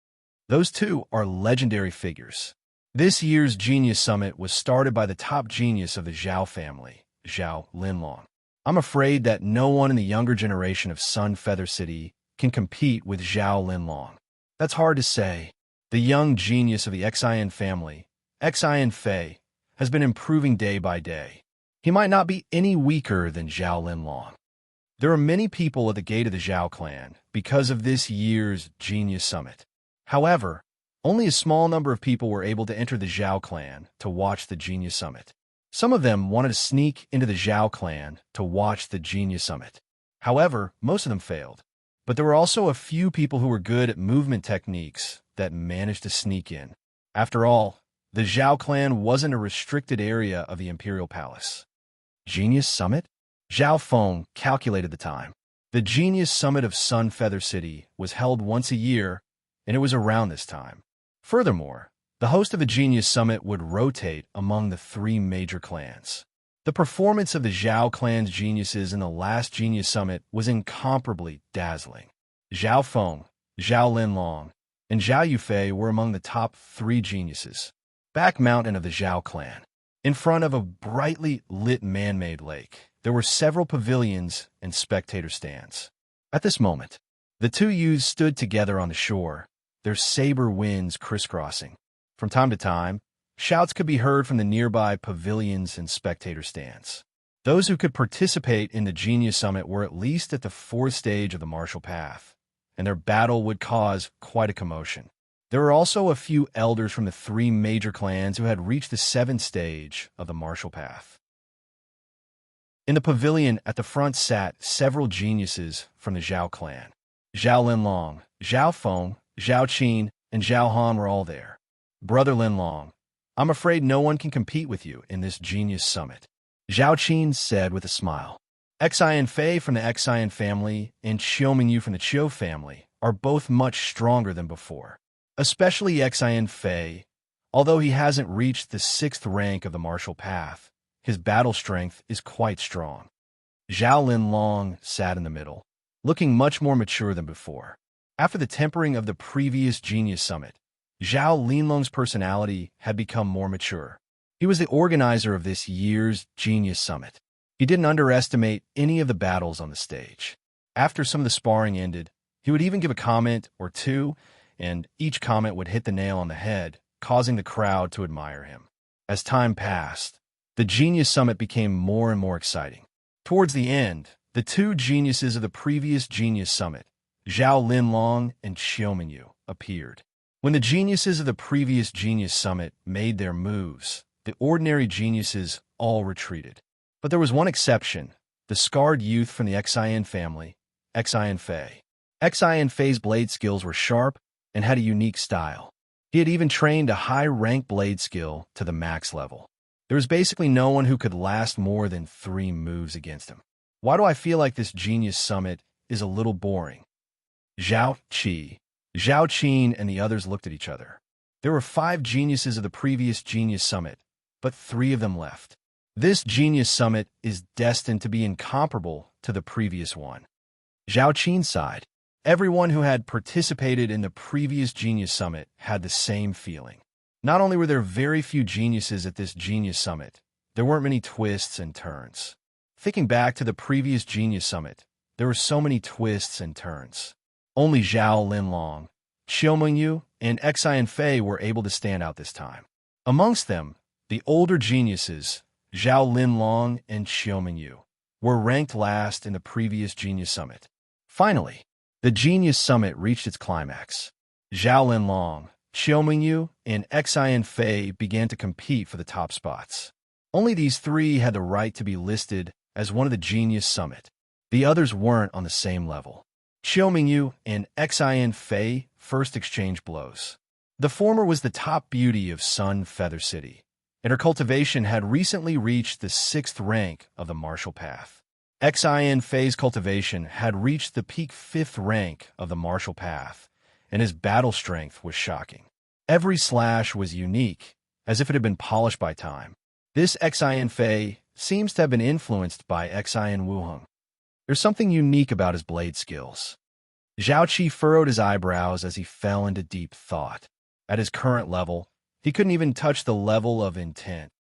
Those 2 are legendary figures. This year's Genius Summit was started by the top genius of the Zhao family, Zhao Linlong. I'm afraid that no one in the younger generation of Sun Feather City can compete with Zhao Linlong. That's hard to say. The young genius of the Xian family, Xian Fei, has been improving day by day. He might not be any weaker than Zhao Linlong. There are many people at the gate of the Zhao clan because of this year's Genius Summit. However, only a small number of people were able to enter the Zhao clan to watch the Genius Summit. Some of them wanted to sneak into the Zhao clan to watch the Genius Summit. However, most of them failed. But there were also a few people who were good at movement techniques that managed to sneak in. After all, the Zhao clan wasn't a restricted area of the Imperial Palace. Genius Summit? Zhao Feng calculated the time. The Genius Summit of Sun Feather City was held once a year, and it was around this time. Furthermore, the host of the Genius Summit would rotate among the 3 major clans. The performance of the Zhao clan's geniuses in the last Genius Summit was incomparably dazzling. Zhao Feng, Zhao Linlong, and Zhao Yufei were among the top 3 geniuses. Back mountain of the Zhao clan. In front of a brightly lit man-made lake, there were several pavilions and spectator stands. At this moment, the 2 youths stood together on the shore, their saber winds crisscrossing. From time to time, shouts could be heard from the nearby pavilions and spectator stands. Those who could participate in the Genius Summit were at least at the 4th stage of the martial path, and their battle would cause quite a commotion. There were also a few elders from the 3 major clans who had reached the 7th stage of the martial path. In the pavilion at the front sat several geniuses from the Zhao clan. Zhao Linlong, Zhao Feng, Zhao Qin, and Zhao Han were all there. Brother Linlong, I'm afraid no one can compete with you in this Genius Summit, Zhao Qin said with a smile. Xian Fei from the Xian family and Qiu Mingyu from the Qiu family are both much stronger than before. Especially Xian Fei, although he hasn't reached the 6th rank of the martial path, his battle strength is quite strong. Zhao Linlong sat in the middle, looking much more mature than before. After the tempering of the previous Genius Summit, Zhao Linlong's personality had become more mature. He was the organizer of this year's Genius Summit. He didn't underestimate any of the battles on the stage. After some of the sparring ended, he would even give a comment or two, and each comment would hit the nail on the head, causing the crowd to admire him. As time passed, the Genius Summit became more and more exciting. Towards the end, the two geniuses of the previous Genius Summit, Zhao Linlong and Xiaomingyu, appeared. When the geniuses of the previous Genius Summit made their moves, the ordinary geniuses all retreated. But there was one exception, the scarred youth from the Xian family, Xian Fei. Xian Fei's blade skills were sharp and had a unique style. He had even trained a high-rank blade skill to the max level. There was basically no one who could last more than 3 moves against him. Why do I feel like this Genius Summit is a little boring? Zhao Qin and the others looked at each other. There were 5 geniuses of the previous Genius Summit, but 3 of them left. This Genius Summit is destined to be incomparable to the previous one. Zhao Qin sighed. Everyone who had participated in the previous Genius Summit had the same feeling. Not only were there very few geniuses at this Genius Summit, there weren't many twists and turns. Thinking back to the previous Genius Summit, there were so many twists and turns. Only Zhao Linlong, Xiaomingyu, and Xian Fei were able to stand out this time. Amongst them, the older geniuses, Zhao Linlong and Xiaomingyu, were ranked last in the previous Genius Summit. Finally, the Genius Summit reached its climax. Zhao Linlong, Xiaomingyu, and Xian Fei began to compete for the top spots. Only these 3 had the right to be listed as one of the Genius Summit. The others weren't on the same level. Xiaomingyu and Xian Fei first exchanged blows. The former was the top beauty of Sun Feather City, and her cultivation had recently reached the 6th rank of the martial path. Xian Fei's cultivation had reached the peak 5th rank of the martial path, and his battle strength was shocking. Every slash was unique, as if it had been polished by time. This Xian Fei seems to have been influenced by Xian Wuheng. There's something unique about his blade skills. Zhao Qi furrowed his eyebrows as he fell into deep thought. At his current level, he couldn't even touch the level of intent.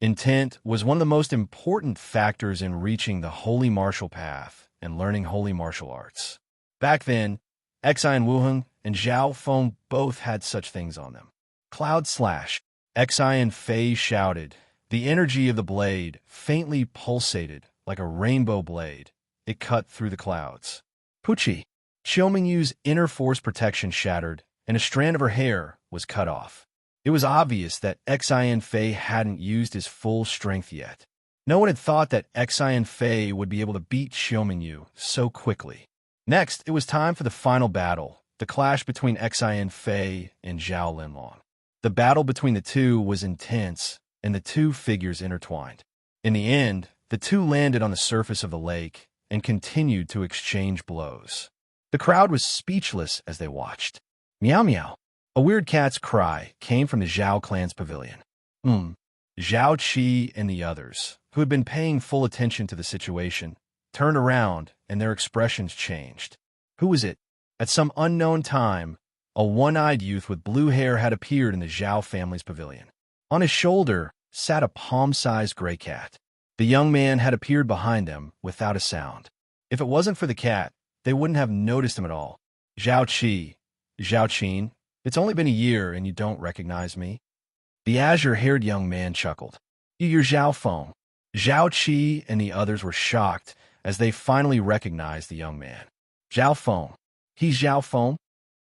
Intent was one of the most important factors in reaching the holy martial path and learning holy martial arts. Back then, Xian Wuheng and Zhao Feng both had such things on them. Cloud slash. Xian Fei shouted. The energy of the blade faintly pulsated like a rainbow blade. It cut through the clouds. Puchi. Xiaomingyu's inner force protection shattered, and a strand of her hair was cut off. It was obvious that Xian Fei hadn't used his full strength yet. No one had thought that Xian Fei would be able to beat Xiaomingyu so quickly. Next, it was time for the final battle, the clash between Xian Fei and Zhao Linlong. The battle between the two was intense, and the two figures intertwined. In the end, the two landed on the surface of the lake and continued to exchange blows. The crowd was speechless as they watched. Meow meow. A weird cat's cry came from the Zhao clan's pavilion. Zhao Qi and the others, who had been paying full attention to the situation, turned around and their expressions changed. Who was it? At some unknown time, a one-eyed youth with blue hair had appeared in the Zhao family's pavilion. On his shoulder sat a palm-sized gray cat. The young man had appeared behind them without a sound. If it wasn't for the cat, they wouldn't have noticed him at all. Zhao Qin, it's only been a year and you don't recognize me? The azure-haired young man chuckled. You're Zhao Feng. Zhao Qi and the others were shocked as they finally recognized the young man. Zhao Feng. He's Zhao Feng?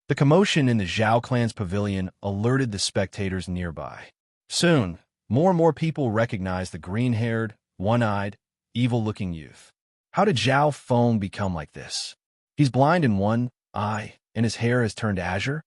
The commotion in the Zhao clan's pavilion alerted the spectators nearby. Soon, more and more people recognized the green-haired, one-eyed, evil-looking youth. How did Zhao Feng become like this? He's blind in one eye, and his hair has turned azure?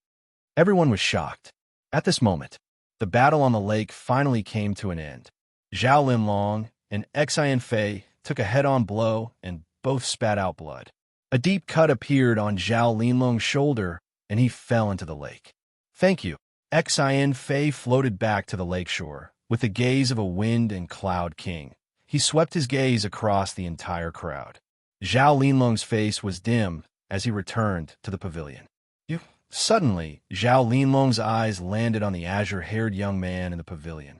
Everyone was shocked. At this moment, the battle on the lake finally came to an end. Zhao Linlong and Xian Fei took a head-on blow and both spat out blood. A deep cut appeared on Zhao Linlong's shoulder, and he fell into the lake. Thank you. Xian Fei floated back to the lakeshore with the gaze of a wind and cloud king. He swept his gaze across the entire crowd. Zhao Linlong's face was dim as he returned to the pavilion. You Suddenly, Zhao Linlong's eyes landed on the azure-haired young man in the pavilion.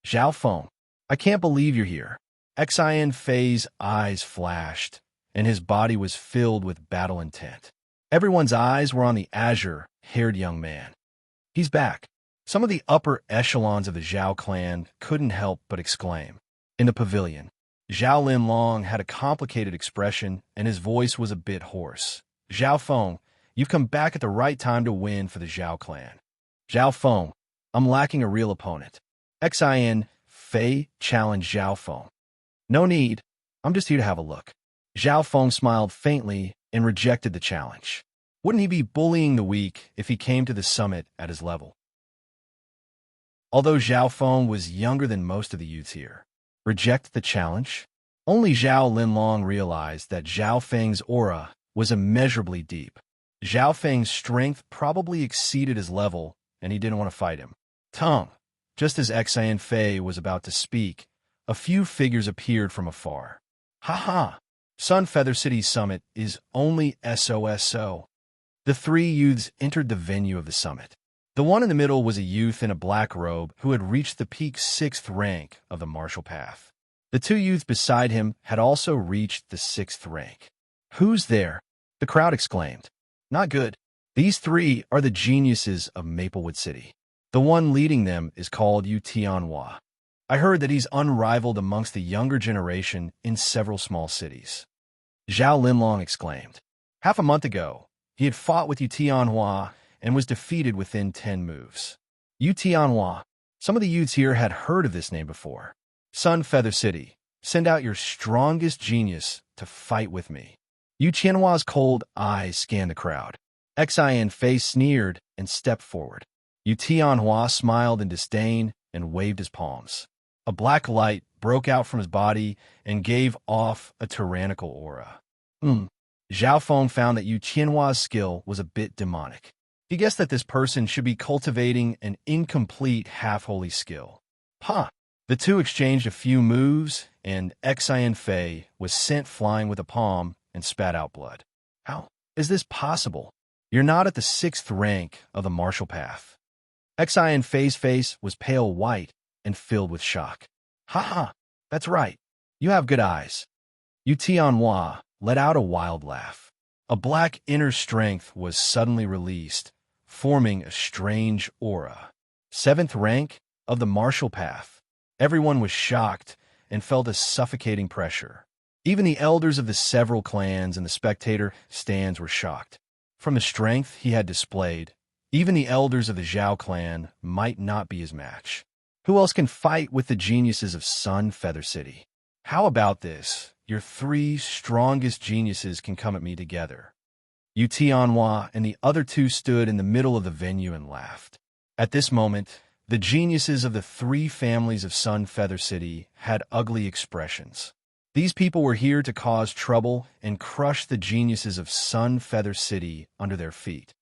Zhao Feng, I can't believe you're here. Xian Fei's eyes flashed, and his body was filled with battle intent. Everyone's eyes were on the azure-haired young man. He's back. Some of the upper echelons of the Zhao clan couldn't help but exclaim. In the pavilion, Zhao Linlong had a complicated expression, and his voice was a bit hoarse. Zhao Feng, you've come back at the right time to win for the Zhao clan. Zhao Feng, I'm lacking a real opponent. Xian Fei challenged Zhao Feng. No need. I'm just here to have a look. Zhao Feng smiled faintly and rejected the challenge. Wouldn't he be bullying the weak if he came to the summit at his level? Although Zhao Feng was younger than most of the youths here, reject the challenge? Only Zhao Linlong realized that Zhao Feng's aura was immeasurably deep. Zhao Feng's strength probably exceeded his level, and he didn't want to fight him. Tongue. Just as Xian Fei was about to speak, a few figures appeared from afar. Ha ha! Sun Feather City's summit is only SOSO. The three youths entered the venue of the summit. The one in the middle was a youth in a black robe who had reached the peak 6th rank of the martial path. The two youths beside him had also reached the 6th rank. Who's there? The crowd exclaimed. Not good. These three are the geniuses of Maplewood City. The one leading them is called Yu Tianhua. I heard that he's unrivaled amongst the younger generation in several small cities. Zhao Linlong exclaimed. Half a month ago, he had fought with Yu Tianhua and was defeated within 10 moves. Yu Tianhua. Some of the youths here had heard of this name before. Sun Feather City, send out your strongest genius to fight with me. Yu Tianhua's cold eyes scanned the crowd. Xian Fei sneered and stepped forward. Yu Tianhua smiled in disdain and waved his palms. A black light broke out from his body and gave off a tyrannical aura. Zhao Feng found that Yu Tianhua's skill was a bit demonic. He guessed that this person should be cultivating an incomplete half-holy skill. The two exchanged a few moves, and Xian Fei was sent flying with a palm and spat out blood. How is this possible? You're not at the 6th rank of the martial path. Xian Fei's face was pale white and filled with shock. That's right. You have good eyes. Yu Tianhua let out a wild laugh. A black inner strength was suddenly released, forming a strange aura. 7th rank of the martial path. Everyone was shocked and felt a suffocating pressure. Even the elders of the several clans and the spectator stands were shocked. From the strength he had displayed, even the elders of the Zhao clan might not be his match. Who else can fight with the geniuses of Sun Feather City? How about this? Your three strongest geniuses can come at me together. Yu Tianhua and the other two stood in the middle of the venue and laughed. At this moment, the geniuses of the three families of Sun Feather City had ugly expressions. These people were here to cause trouble and crush the geniuses of Sun Feather City under their feet.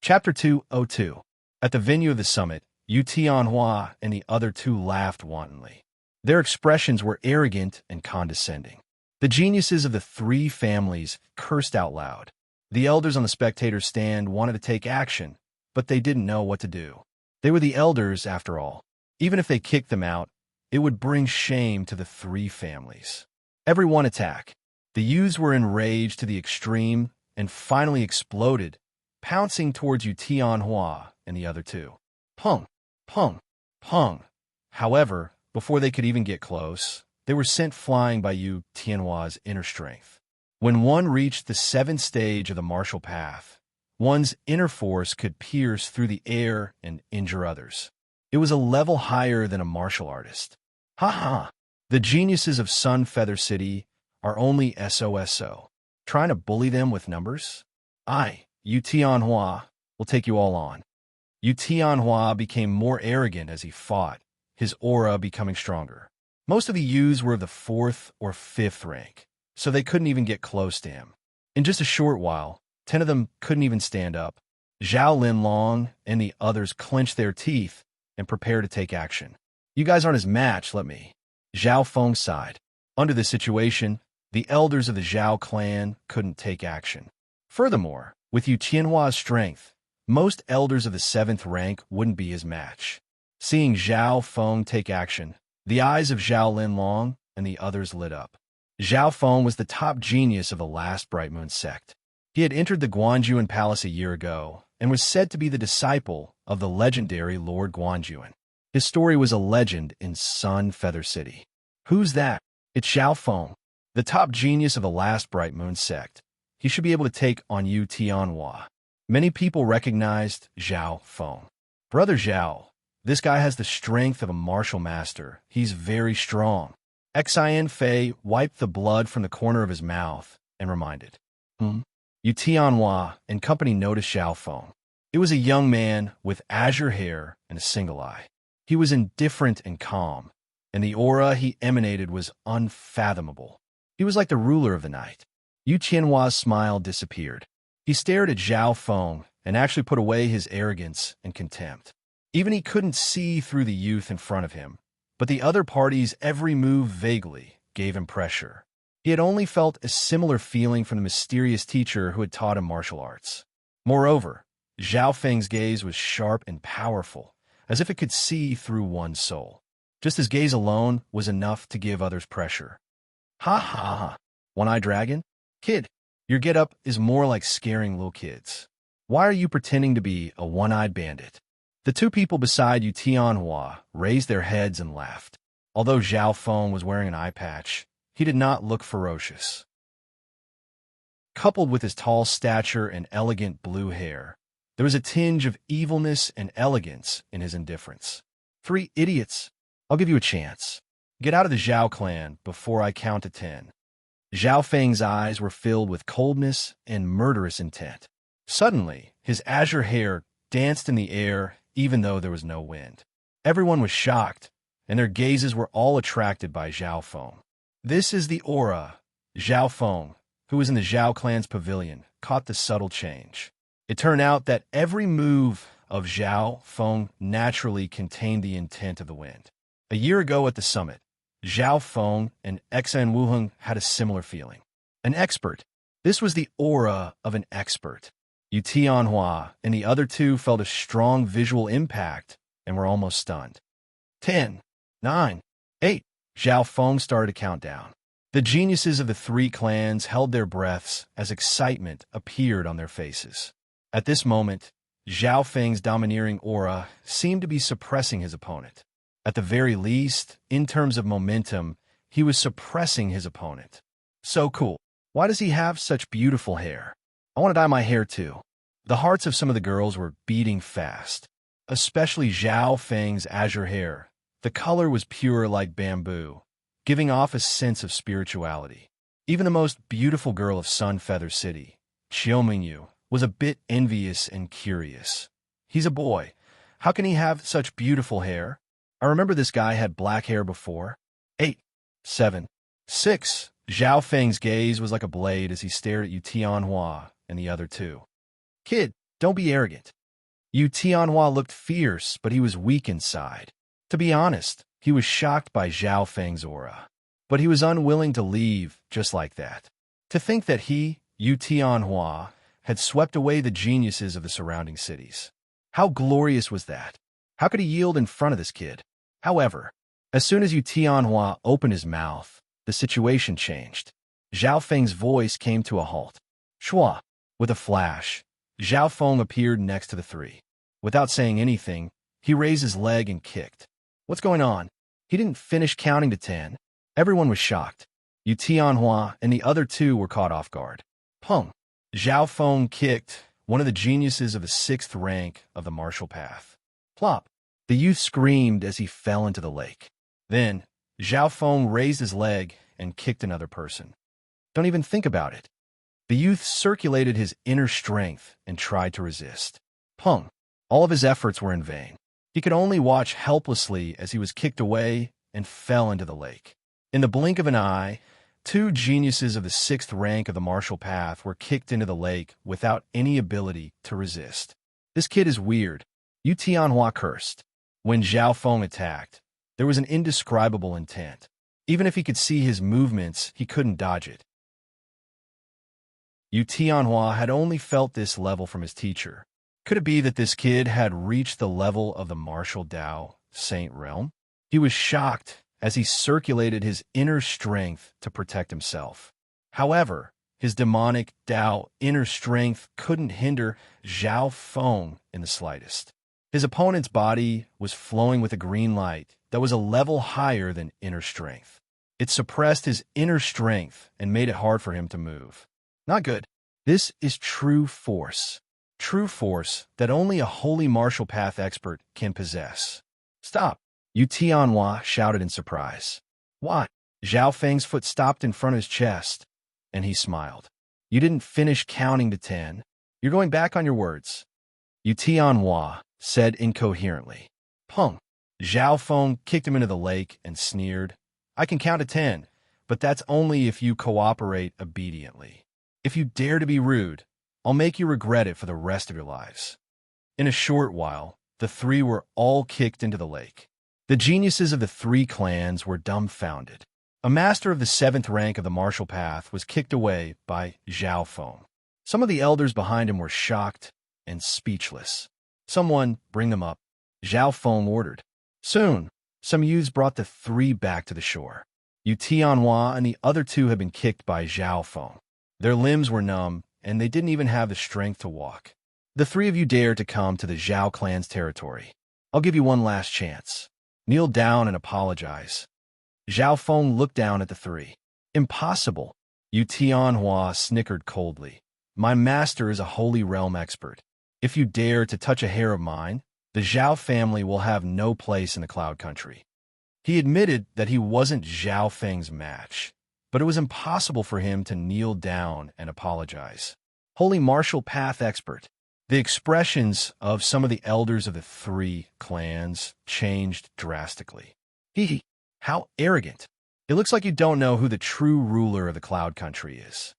Chapter 202. At the venue of the summit, Yu Tianhua and the other two laughed wantonly. Their expressions were arrogant and condescending. The geniuses of the three families cursed out loud. The elders on the spectator stand wanted to take action, but they didn't know what to do. They were the elders, after all. Even if they kicked them out, it would bring shame to the three families. Everyone attack. The youths were enraged to the extreme and finally exploded, pouncing towards Yu Tianhua and the other two. Pung, pung, pung. However, before they could even get close, they were sent flying by Yu Tianhua's inner strength. When one reached the 7th stage of the martial path, one's inner force could pierce through the air and injure others. It was a level higher than a martial artist. The geniuses of Sun Feather City are only SOSO. Trying to bully them with numbers? Yu Tianhua, will take you all on. Yu Tianhua became more arrogant as he fought, his aura becoming stronger. Most of the youths were of the 4th or 5th rank, so they couldn't even get close to him. In just a short while, 10 of them couldn't even stand up. Zhao Linlong and the others clenched their teeth and prepared to take action. You guys aren't his match, let me. Zhao Feng sighed. Under this situation, The elders of the Zhao clan couldn't take action. Furthermore, with Yu Qianhua's strength, most elders of the 7th rank wouldn't be his match. Seeing Zhao Feng take action, the eyes of Zhao Linlong and the others lit up. Zhao Feng was the top genius of the last Bright Moon sect. He had entered the Guanjuan Palace a year ago and was said to be the disciple of the legendary Lord Guanjuan. His story was a legend in Sun Feather City. Who's that? It's Zhao Feng, the top genius of the last Bright Moon sect. He should be able to take on Yu Tianhua. Many people recognized Zhao Feng. Brother Zhao, this guy has the strength of a martial master. He's very strong. Xian Fei wiped the blood from the corner of his mouth and reminded. Yu Tianhua and company noticed Zhao Feng. It was a young man with azure hair and a single eye. He was indifferent and calm, and the aura he emanated was unfathomable. He was like the ruler of the night. Yu Tianhua's smile disappeared. He stared at Zhao Feng and actually put away his arrogance and contempt. Even he couldn't see through the youth in front of him, but the other party's every move vaguely gave him pressure. He had only felt a similar feeling from the mysterious teacher who had taught him martial arts. Moreover, Zhao Feng's gaze was sharp and powerful, as if it could see through one's soul. Just his gaze alone was enough to give others pressure. Ha ha ha. One-eyed dragon? Kid, your get-up is more like scaring little kids. Why are you pretending to be a one-eyed bandit? The two people beside Yu Tianhua raised their heads and laughed. Although Zhao Feng was wearing an eye patch, he did not look ferocious. Coupled with his tall stature and elegant blue hair, there was a tinge of evilness and elegance in his indifference. 3 idiots. I'll give you a chance. Get out of the Zhao clan before I count to 10. Zhao Feng's eyes were filled with coldness and murderous intent. Suddenly, his azure hair danced in the air even though there was no wind. Everyone was shocked, and their gazes were all attracted by Zhao Feng. This is the aura. Zhao Feng, who was in the Zhao clan's pavilion, caught the subtle change. It turned out that every move of Zhao Feng naturally contained the intent of the wind. A year ago at the summit, Zhao Feng and Xan Wuheng had a similar feeling. An expert. This was the aura of an expert. Yu Tianhua and the other two felt a strong visual impact and were almost stunned. 10, 9, 8. Zhao Feng started to count down. The geniuses of the 3 clans held their breaths as excitement appeared on their faces. At this moment, Zhao Feng's domineering aura seemed to be suppressing his opponent. At the very least, in terms of momentum, he was suppressing his opponent. So cool. Why does he have such beautiful hair? I want to dye my hair too. The hearts of some of the girls were beating fast, especially Zhao Feng's azure hair. The color was pure like bamboo, giving off a sense of spirituality. Even the most beautiful girl of Sun Feather City, Qiu Mingyu, was a bit envious and curious. He's a boy. How can he have such beautiful hair? I remember this guy had black hair before. 8, 7, 6. Zhao Feng's gaze was like a blade as he stared at Yu Tianhua and the other two. Kid, don't be arrogant. Yu Tianhua looked fierce, but he was weak inside. To be honest, he was shocked by Zhao Feng's aura. But he was unwilling to leave just like that. To think that he, Yu Tianhua, had swept away the geniuses of the surrounding cities. How glorious was that? How could he yield in front of this kid? However, as soon as Yu Tianhua opened his mouth, the situation changed. Zhao Feng's voice came to a halt. Shua. With a flash, Zhao Feng appeared next to the 3. Without saying anything, he raised his leg and kicked. What's going on? He didn't finish counting to 10. Everyone was shocked. Yu Tianhua and the other 2 were caught off guard. Pung. Zhao Feng kicked one of the geniuses of the 6th rank of the martial path. Plop. The youth screamed as he fell into the lake. Then, Zhao Feng raised his leg and kicked another person. Don't even think about it. The youth circulated his inner strength and tried to resist. Pung. All of his efforts were in vain. He could only watch helplessly as he was kicked away and fell into the lake. In the blink of an eye, 2 geniuses of the 6th rank of the martial path were kicked into the lake without any ability to resist. This kid is weird. Yu Tianhua cursed. When Zhao Feng attacked, there was an indescribable intent. Even if he could see his movements, he couldn't dodge it. Yu Tianhua had only felt this level from his teacher. Could it be that this kid had reached the level of the martial Tao Saint realm? He was shocked as he circulated his inner strength to protect himself. However, his demonic Tao inner strength couldn't hinder Zhao Feng in the slightest. His opponent's body was flowing with a green light that was a level higher than inner strength. It suppressed his inner strength and made it hard for him to move. Not good. This is true force. True force that only a holy martial path expert can possess. Stop! Yu Tianhua shouted in surprise. Why? Zhao Feng's foot stopped in front of his chest, and he smiled. You didn't finish counting to 10. You're going back on your words. Yu Tianhua said incoherently. Pung! Zhao Feng kicked him into the lake and sneered. I can count to 10, but that's only if you cooperate obediently. If you dare to be rude, I'll make you regret it for the rest of your lives. In a short while, the three were all kicked into the lake. The geniuses of the three clans were dumbfounded. A master of the 7th rank of the martial path was kicked away by Zhao Feng. Some of the elders behind him were shocked and speechless. Someone bring them up, Zhao Feng ordered. Soon, some youths brought the three back to the shore. Yu Tianhua and the other two had been kicked by Zhao Feng. Their limbs were numb, and they didn't even have the strength to walk. The three of you dare to come to the Zhao clan's territory. I'll give you one last chance. Kneel down and apologize. Zhao Feng looked down at the three. Impossible. Yu Tianhua snickered coldly. My master is a holy realm expert. If you dare to touch a hair of mine, the Zhao family will have no place in the Cloud Country. He admitted that he wasn't Zhao Feng's match, but it was impossible for him to kneel down and apologize. Holy martial path expert. The expressions of some of the elders of the three clans changed drastically. Hee, how arrogant. It looks like you don't know who the true ruler of the Cloud Country is.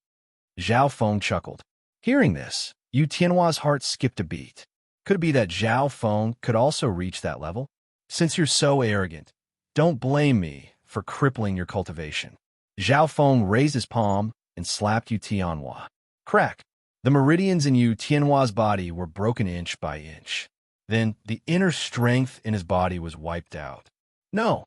Zhao Feng chuckled. Hearing this, Yu Tianhua's heart skipped a beat. Could it be that Zhao Feng could also reach that level? Since you're so arrogant, don't blame me for crippling your cultivation. Zhao Feng raised his palm and slapped Yu Tianhua. Crack! The meridians in Yu Tianhua's body were broken inch by inch. Then the inner strength in his body was wiped out. No!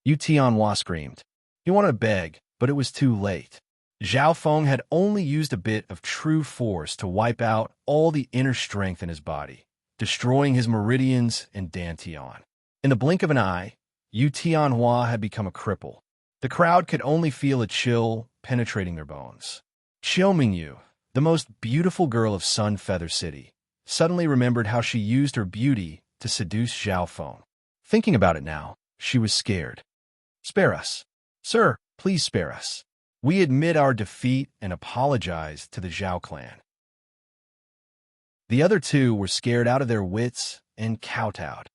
Yu Tianhua screamed. He wanted to beg, but it was too late. Zhao Feng had only used a bit of true force to wipe out all the inner strength in his body, destroying his meridians and dantian. In the blink of an eye, Yu Tianhua had become a cripple. The crowd could only feel a chill penetrating their bones. Qiu Mingyu, the most beautiful girl of Sun Feather City, suddenly remembered how she used her beauty to seduce Zhao Feng. Thinking about it now, she was scared. Spare us. Sir, please spare us. We admit our defeat and apologize to the Zhao clan. The other two were scared out of their wits and kowtowed.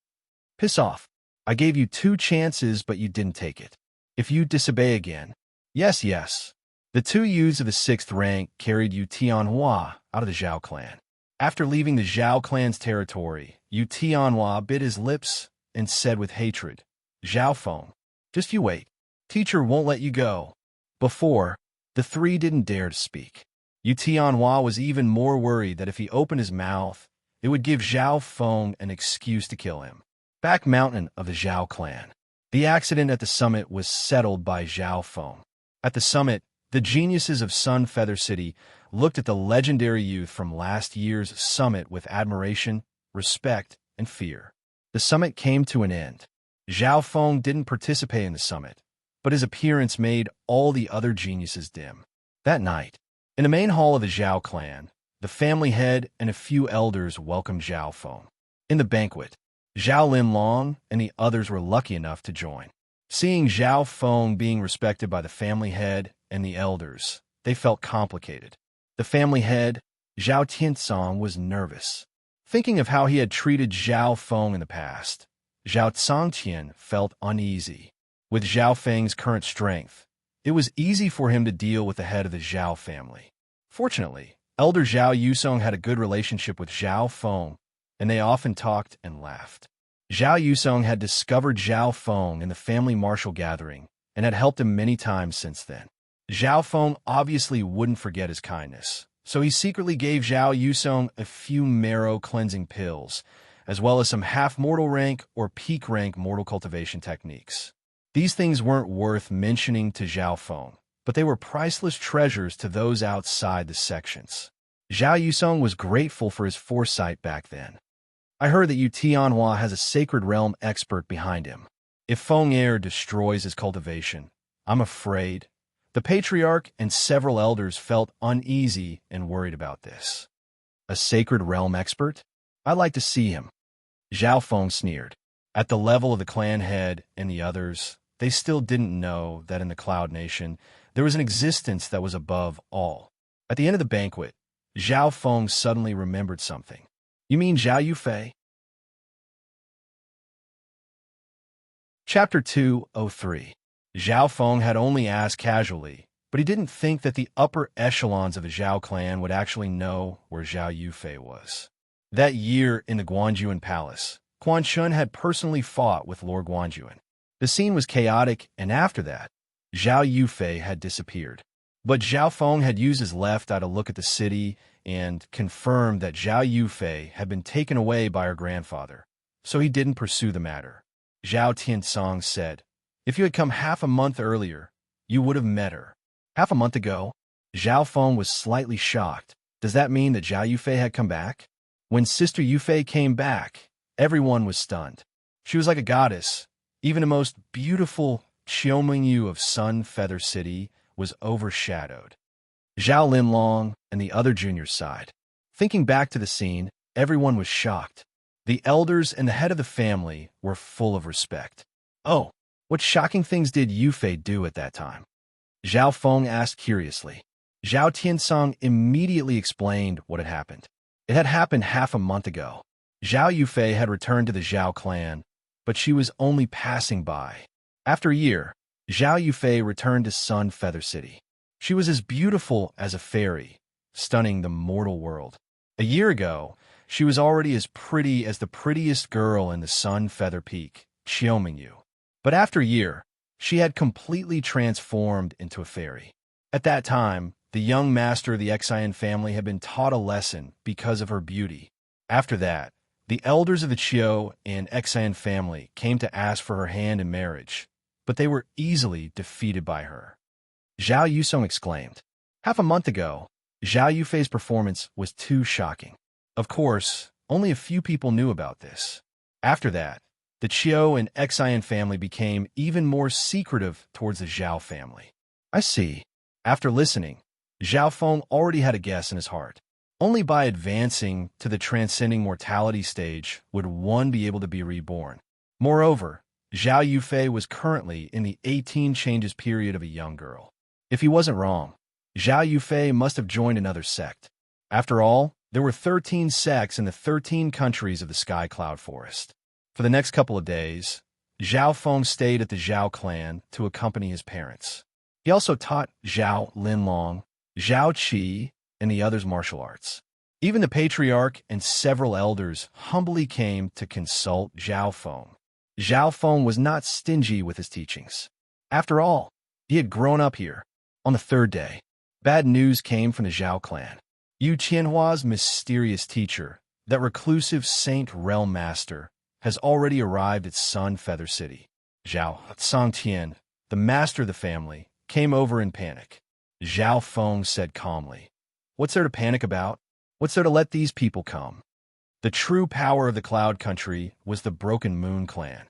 Piss off. I gave you 2 chances, but you didn't take it. If you disobey again... Yes. The 2 youths of the 6th rank carried Yu Tianhua out of the Zhao clan. After leaving the Zhao clan's territory, Yu Tianhua bit his lips and said with hatred, Zhao Feng, just you wait. Teacher won't let you go. Before, the 3 didn't dare to speak. Yu Tianhua was even more worried that if he opened his mouth, it would give Zhao Feng an excuse to kill him. Back mountain of the Zhao clan. The accident at the summit was settled by Zhao Feng. At the summit, the geniuses of Sun Feather City looked at the legendary youth from last year's summit with admiration, respect, and fear. The summit came to an end. Zhao Feng didn't participate in the summit, but his appearance made all the other geniuses dim. That night, in the main hall of the Zhao clan, the family head and a few elders welcomed Zhao Feng. In the banquet, Zhao Linlong and the others were lucky enough to join. Seeing Zhao Feng being respected by the family head and the elders, they felt complicated. The family head, Zhao Tiansong, was nervous. Thinking of how he had treated Zhao Feng in the past, Zhao Tsangtian felt uneasy. With Zhao Feng's current strength, it was easy for him to deal with the head of the Zhao family. Fortunately, Elder Zhao Yusong had a good relationship with Zhao Feng, and they often talked and laughed. Zhao Yusong had discovered Zhao Feng in the family martial gathering and had helped him many times since then. Zhao Feng obviously wouldn't forget his kindness, so he secretly gave Zhao Yusong a few marrow-cleansing pills, as well as some half-mortal rank or peak rank mortal cultivation techniques. These things weren't worth mentioning to Zhao Feng, but they were priceless treasures to those outside the sections. Zhao Yusong was grateful for his foresight back then. I heard that Yu Tianhua has a sacred realm expert behind him. If Feng Air destroys his cultivation, I'm afraid. The patriarch and several elders felt uneasy and worried about this. A sacred realm expert? I'd like to see him. Zhao Feng sneered. At the level of the clan head and the others, they still didn't know that in the Cloud Nation, there was an existence that was above all. At the end of the banquet, Zhao Feng suddenly remembered something. You mean Zhao Yufei? Chapter 203. Zhao Feng had only asked casually, but he didn't think that the upper echelons of the Zhao clan would actually know where Zhao Yufei was. That year in the Guanjuan Palace, Quan Shun had personally fought with Lord Guanjuan. The scene was chaotic, and after that, Zhao Yufei had disappeared. But Zhao Feng had used his left eye to look at the city and confirmed that Zhao Yufei had been taken away by her grandfather, so he didn't pursue the matter. Zhao Tiansong said, "If you had come half a month earlier, you would have met her." Half a month ago? Zhao Feng was slightly shocked. Does that mean that Zhao Yufei had come back? When Sister Yufei came back, everyone was stunned. She was like a goddess. Even the most beautiful Qiumingyu of Sun Feather City was overshadowed. Zhao Linlong and the other juniors sighed. Thinking back to the scene, everyone was shocked. The elders and the head of the family were full of respect. Oh, what shocking things did Yufei do at that time? Zhao Feng asked curiously. Zhao Tiansong immediately explained what had happened. It had happened half a month ago. Zhao Yufei had returned to the Zhao clan, but she was only passing by. After a year, Zhao Yufei returned to Sun Feather City. She was as beautiful as a fairy, stunning the mortal world. A year ago, she was already as pretty as the prettiest girl in the Sun Feather Peak, Qiumingyu. But after a year, she had completely transformed into a fairy. At that time, the young master of the Xian family had been taught a lesson because of her beauty. After that, the elders of the Qiu and Xian family came to ask for her hand in marriage, but they were easily defeated by her. Zhao Yusong exclaimed. Half a month ago, Zhao Yufei's performance was too shocking. Of course, only a few people knew about this. After that, the Qiu and Xian family became even more secretive towards the Zhao family. I see. After listening, Zhao Feng already had a guess in his heart. Only by advancing to the transcending mortality stage would one be able to be reborn. Moreover, Zhao Yufei was currently in the 18 changes period of a young girl. If he wasn't wrong, Zhao Yufei must have joined another sect. After all, there were 13 sects in the 13 countries of the Sky Cloud Forest. For the next couple of days, Zhao Feng stayed at the Zhao clan to accompany his parents. He also taught Zhao Linlong, Zhao Qi, and the others martial arts. Even the patriarch and several elders humbly came to consult Zhao Feng. Zhao Feng was not stingy with his teachings. After all, he had grown up here. On the third day, bad news came from the Zhao clan. Yu Tianhua's mysterious teacher, that reclusive saint realm master, has already arrived at Sun Feather City. Zhao Songtian, the master of the family, came over in panic. Zhao Feng said calmly, "What's there to panic about? What's there to let these people come?" The true power of the Cloud Country was the Broken Moon clan.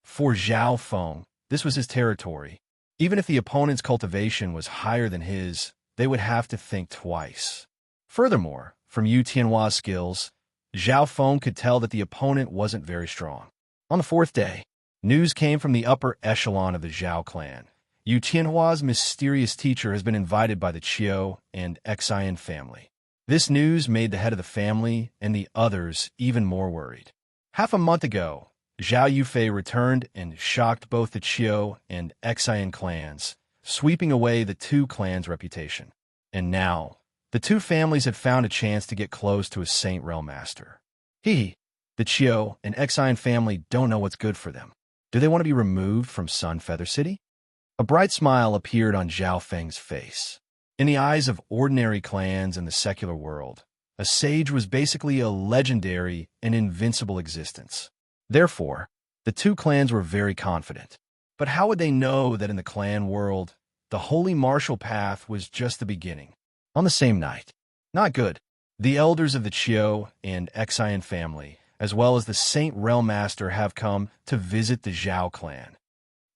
For Zhao Feng, this was his territory. Even if the opponent's cultivation was higher than his, they would have to think twice. Furthermore, from Yu Tianhua's skills, Zhao Feng could tell that the opponent wasn't very strong. On the fourth day, news came from the upper echelon of the Zhao clan. Yu Tianhua's mysterious teacher has been invited by the Qiu and Xian family. This news made the head of the family and the others even more worried. Half a month ago, Zhao Yufei returned and shocked both the Qiu and Xian clans, sweeping away the two clans' reputation. And now, the two families had found a chance to get close to a Saint Realm Master. The Qiu and Xian family don't know what's good for them. Do they want to be removed from Sun Feather City? A bright smile appeared on Zhao Feng's face. In the eyes of ordinary clans in the secular world, a sage was basically a legendary and invincible existence. Therefore, the two clans were very confident. But how would they know that in the clan world, the holy martial path was just the beginning? On the same night, not good, the elders of the Qiu and Xian family, as well as the Saint Realm Master, have come to visit the Zhao clan.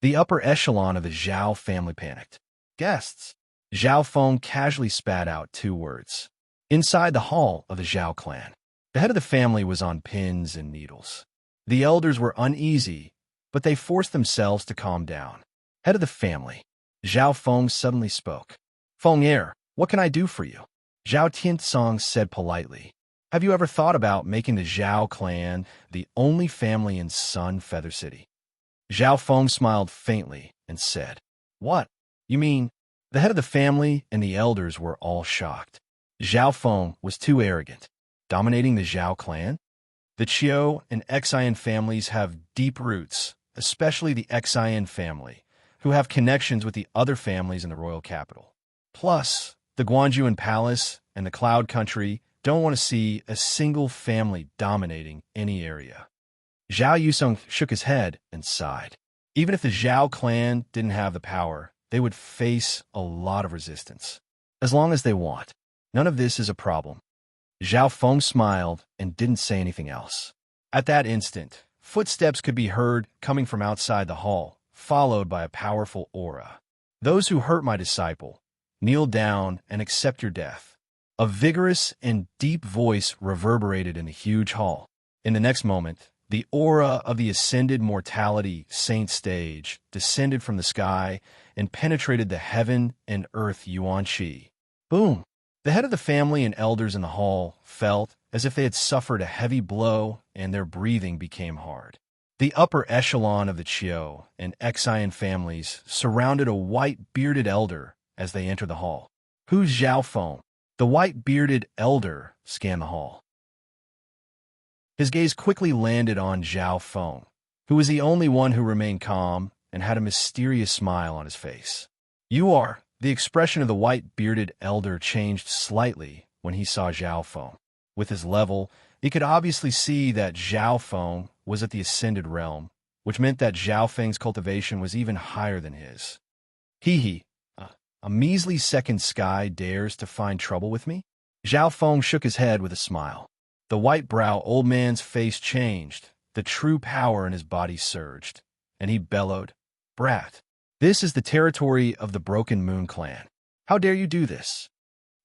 The upper echelon of the Zhao family panicked. Guests. Zhao Feng casually spat out 2 words. Inside the hall of the Zhao clan, the head of the family was on pins and needles. The elders were uneasy, but they forced themselves to calm down. Head of the family, Zhao Feng suddenly spoke. Feng Er, what can I do for you? Zhao Tiansong said politely. Have you ever thought about making the Zhao clan the only family in Sun Feather City? Zhao Feng smiled faintly and said, What? You mean? The head of the family and the elders were all shocked. Zhao Feng was too arrogant. Dominating the Zhao clan? The Qiu and Xian families have deep roots, especially the Xian family, who have connections with the other families in the royal capital. Plus, the Guanjuan Palace and the Cloud Country don't want to see a single family dominating any area. Zhao Yusong shook his head and sighed. Even if the Zhao clan didn't have the power, they would face a lot of resistance. As long as they want. None of this is a problem. Zhao Feng smiled and didn't say anything else. At that instant, footsteps could be heard coming from outside the hall, followed by a powerful aura. Those who hurt my disciple, kneel down and accept your death. A vigorous and deep voice reverberated in the huge hall. In the next moment, the aura of the ascended mortality saint stage descended from the sky and penetrated the heaven and earth yuan qi. Boom! The head of the family and elders in the hall felt as if they had suffered a heavy blow and their breathing became hard. The upper echelon of the Qiu and Xian families surrounded a white-bearded elder as they entered the hall. Who's Zhao Feng? The white-bearded elder scanned the hall. His gaze quickly landed on Zhao Feng, who was the only one who remained calm and had a mysterious smile on his face. You are. The expression of the white-bearded elder changed slightly when he saw Zhao Feng. With his level, he could obviously see that Zhao Feng was at the ascended realm, which meant that Zhao Feng's cultivation was even higher than his. Hee. A measly second sky dares to find trouble with me? Zhao Feng shook his head with a smile. The white-brow old man's face changed, the true power in his body surged, and he bellowed, Brat, this is the territory of the Broken Moon clan. How dare you do this?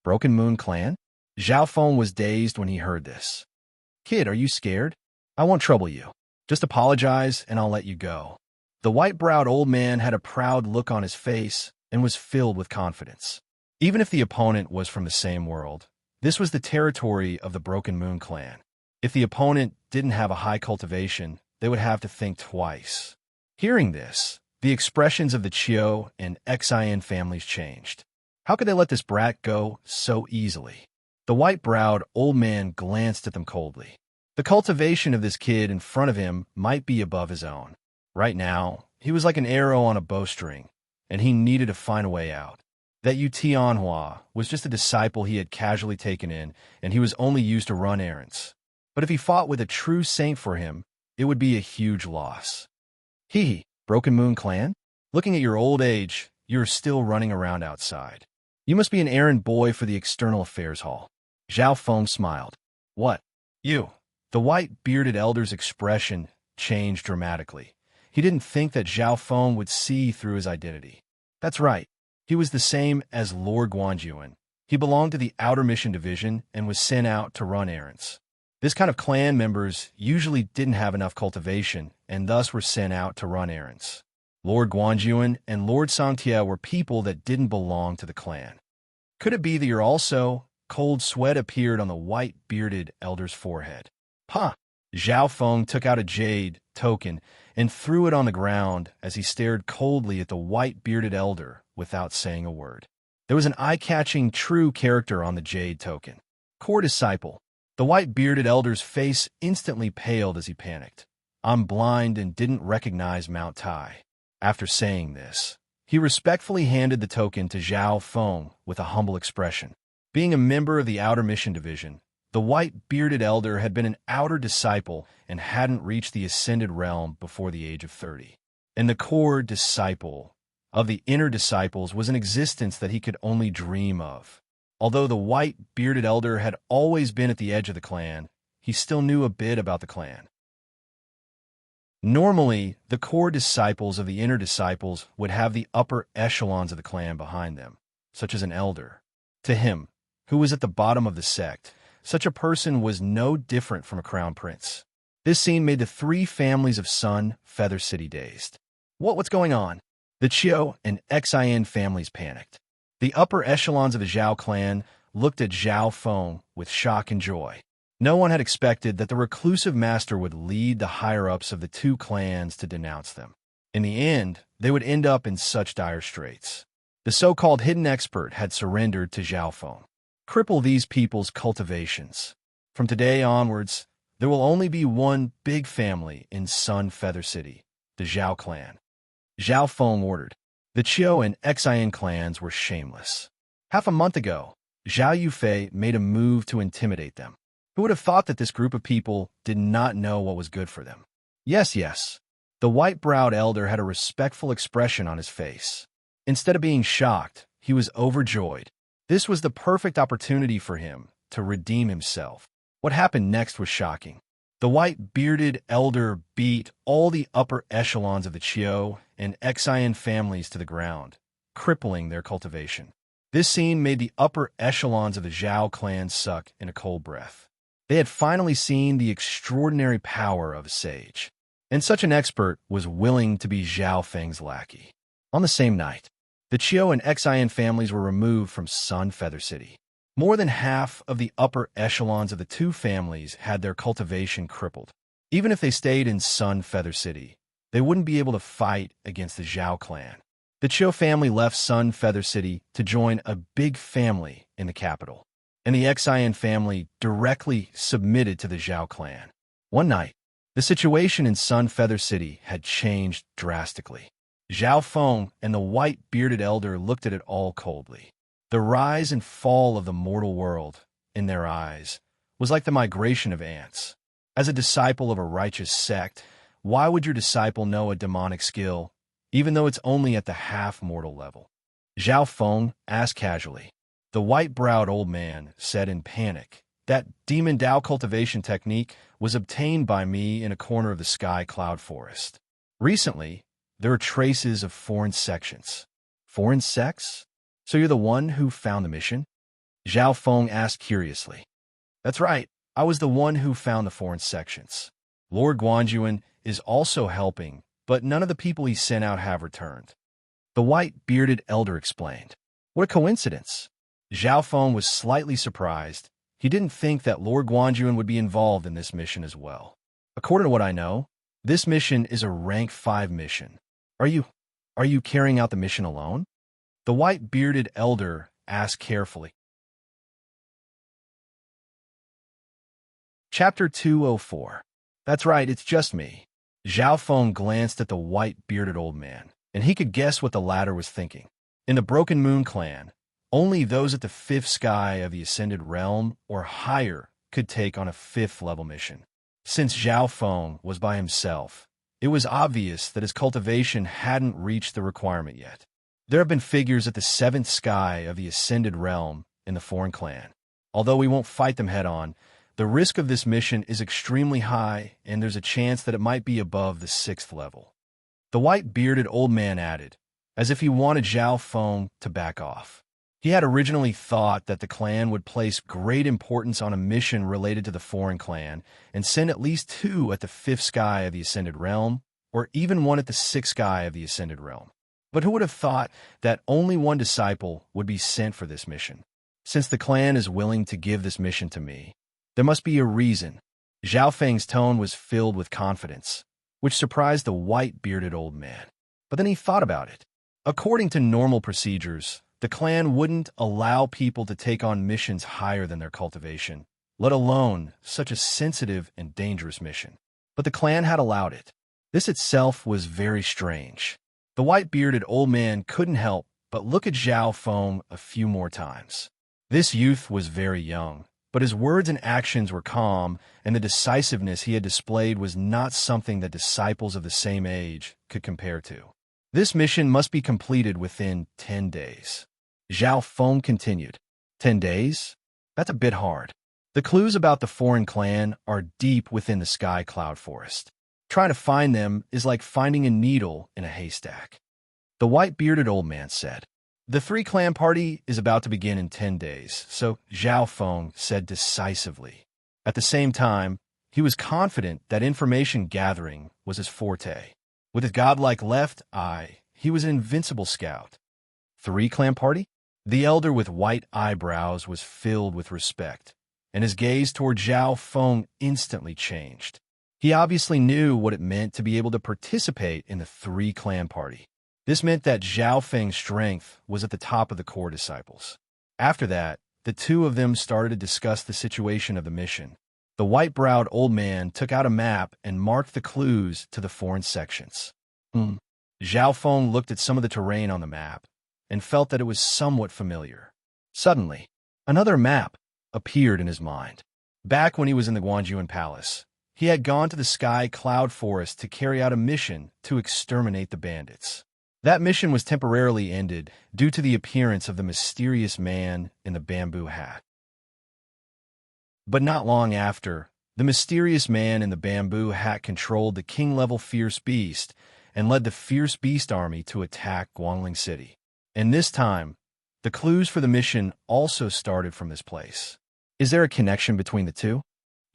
Broken Moon clan? Zhao Feng was dazed when he heard this. Kid, are you scared? I won't trouble you. Just apologize and I'll let you go. The white-browed old man had a proud look on his face and was filled with confidence. Even if the opponent was from the same world, this was the territory of the Broken Moon clan. If the opponent didn't have a high cultivation, they would have to think twice. Hearing this, the expressions of the Qiu and Xian families changed. How could they let this brat go so easily? The white-browed old man glanced at them coldly. The cultivation of this kid in front of him might be above his own. Right now, he was like an arrow on a bowstring, and he needed to find a way out. That Yu Tianhua was just a disciple he had casually taken in, and he was only used to run errands. But if he fought with a true saint for him, it would be a huge loss. Broken Moon clan? Looking at your old age, you're still running around outside. You must be an errand boy for the External Affairs Hall. Zhao Feng smiled. What? You? The white-bearded elder's expression changed dramatically. He didn't think that Zhao Feng would see through his identity. That's right. He was the same as Lord Guanjuan. He belonged to the Outer Mission Division and was sent out to run errands. This kind of clan members usually didn't have enough cultivation and thus were sent out to run errands. Lord Guanjuan and Lord Sangtia were people that didn't belong to the clan. Could it be that you're also? Cold sweat appeared on the white-bearded elder's forehead. Zhao Feng took out a jade token and threw it on the ground as he stared coldly at the white-bearded elder without saying a word. There was an eye-catching true character on the jade token. Core disciple. The white-bearded elder's face instantly paled as he panicked. I'm blind and didn't recognize Mount Tai." After saying this, he respectfully handed the token to Zhao Feng with a humble expression. Being a member of the Outer Mission Division, the white-bearded elder had been an outer disciple and hadn't reached the ascended realm before the age of 30. And the core disciple of the inner disciples was an existence that he could only dream of. Although the white-bearded elder had always been at the edge of the clan, he still knew a bit about the clan. Normally, the core disciples of the inner disciples would have the upper echelons of the clan behind them, such as an elder. To him, who was at the bottom of the sect, such a person was no different from a crown prince. This scene made the three families of Sun Feather City dazed. What's going on? The Chiu and Xian families panicked. The upper echelons of the Zhao clan looked at Zhao Feng with shock and joy. No one had expected that the reclusive master would lead the higher-ups of the two clans to denounce them. In the end, they would end up in such dire straits. The so-called hidden expert had surrendered to Zhao Feng. Cripple these people's cultivations. From today onwards, there will only be one big family in Sun Feather City, the Zhao clan. Zhao Feng ordered. The Chiu and Xian clans were shameless. Half a month ago, Zhao Yufei made a move to intimidate them. Who would have thought that this group of people did not know what was good for them? Yes. The white-browed elder had a respectful expression on his face. Instead of being shocked, he was overjoyed. This was the perfect opportunity for him to redeem himself. What happened next was shocking. The white-bearded elder beat all the upper echelons of the Chiu and Xian families to the ground, crippling their cultivation. This scene made the upper echelons of the Zhao clan suck in a cold breath. They had finally seen the extraordinary power of a sage, and such an expert was willing to be Zhao Feng's lackey. On the same night, the Chiu and Xian families were removed from Sun Feather City. More than half of the upper echelons of the two families had their cultivation crippled. Even if they stayed in Sun Feather City, they wouldn't be able to fight against the Zhao clan. The Chiu family left Sun Feather City to join a big family in the capital, and the Xian family directly submitted to the Zhao clan. One night, the situation in Sun Feather City had changed drastically. Zhao Feng and the white-bearded elder looked at it all coldly. The rise and fall of the mortal world, in their eyes, was like the migration of ants. As a disciple of a righteous sect, why would your disciple know a demonic skill, even though it's only at the half-mortal level? Zhao Feng asked casually. The white-browed old man said in panic, "That demon Dao cultivation technique was obtained by me in a corner of the sky cloud forest. Recently, there are traces of foreign sections." Foreign sects? So you're the one who found the mission? Zhao Feng asked curiously. That's right, I was the one who found the foreign sections. Lord Guanjuan is also helping, but none of the people he sent out have returned. The white-bearded elder explained. What a coincidence. Zhao Feng was slightly surprised. He didn't think that Lord Guanjuan would be involved in this mission as well. According to what I know, this mission is a rank 5 mission. Are you carrying out the mission alone? The white-bearded elder asked carefully. Chapter 204. That's right, it's just me. Zhao Feng glanced at the white-bearded old man, and he could guess what the latter was thinking. In the Broken Moon clan, only those at the 5th sky of the Ascended Realm or higher could take on a 5th-level mission. Since Zhao Feng was by himself, it was obvious that his cultivation hadn't reached the requirement yet. There have been figures at the 7th sky of the Ascended Realm in the foreign clan. Although we won't fight them head-on, the risk of this mission is extremely high, and there's a chance that it might be above the 6th level. The white-bearded old man added, as if he wanted Zhao Feng to back off. He had originally thought that the clan would place great importance on a mission related to the foreign clan and send at least 2 at the 5th sky of the Ascended Realm, or even 1 at the 6th sky of the Ascended Realm. But who would have thought that only 1 disciple would be sent for this mission? Since the clan is willing to give this mission to me, there must be a reason. Zhao Feng's tone was filled with confidence, which surprised the white-bearded old man. But then he thought about it. According to normal procedures, the clan wouldn't allow people to take on missions higher than their cultivation, let alone such a sensitive and dangerous mission. but the clan had allowed it. This itself was very strange. The white-bearded old man couldn't help but look at Zhao Feng a few more times. This youth was very young, but his words and actions were calm, and the decisiveness he had displayed was not something that disciples of the same age could compare to. This mission must be completed within 10 days. Zhao Feng continued. 10 days? That's a bit hard. The clues about the foreign clan are deep within the sky cloud forest. Trying to find them is like finding a needle in a haystack. The white-bearded old man said. The three-clan party is about to begin in 10 days, so Zhao Feng said decisively. At the same time, he was confident that information gathering was his forte. With his godlike left eye, he was an invincible scout. Three-clan party? The elder with white eyebrows was filled with respect, and his gaze toward Zhao Feng instantly changed. He obviously knew what it meant to be able to participate in the three-clan party. This meant that Zhao Feng's strength was at the top of the core disciples. After that, the two of them started to discuss the situation of the mission. The white-browed old man took out a map and marked the clues to the foreign sections. Zhao Feng looked at some of the terrain on the map and felt that it was somewhat familiar. Suddenly, another map appeared in his mind. Back when he was in the Guanjuan Palace, he had gone to the Sky Cloud Forest to carry out a mission to exterminate the bandits. That mission was temporarily ended due to the appearance of the mysterious man in the bamboo hat. But not long after, the mysterious man in the bamboo hat controlled the king-level Fierce Beast and led the Fierce Beast army to attack Guangling City. And this time, the clues for the mission also started from this place. Is there a connection between the two?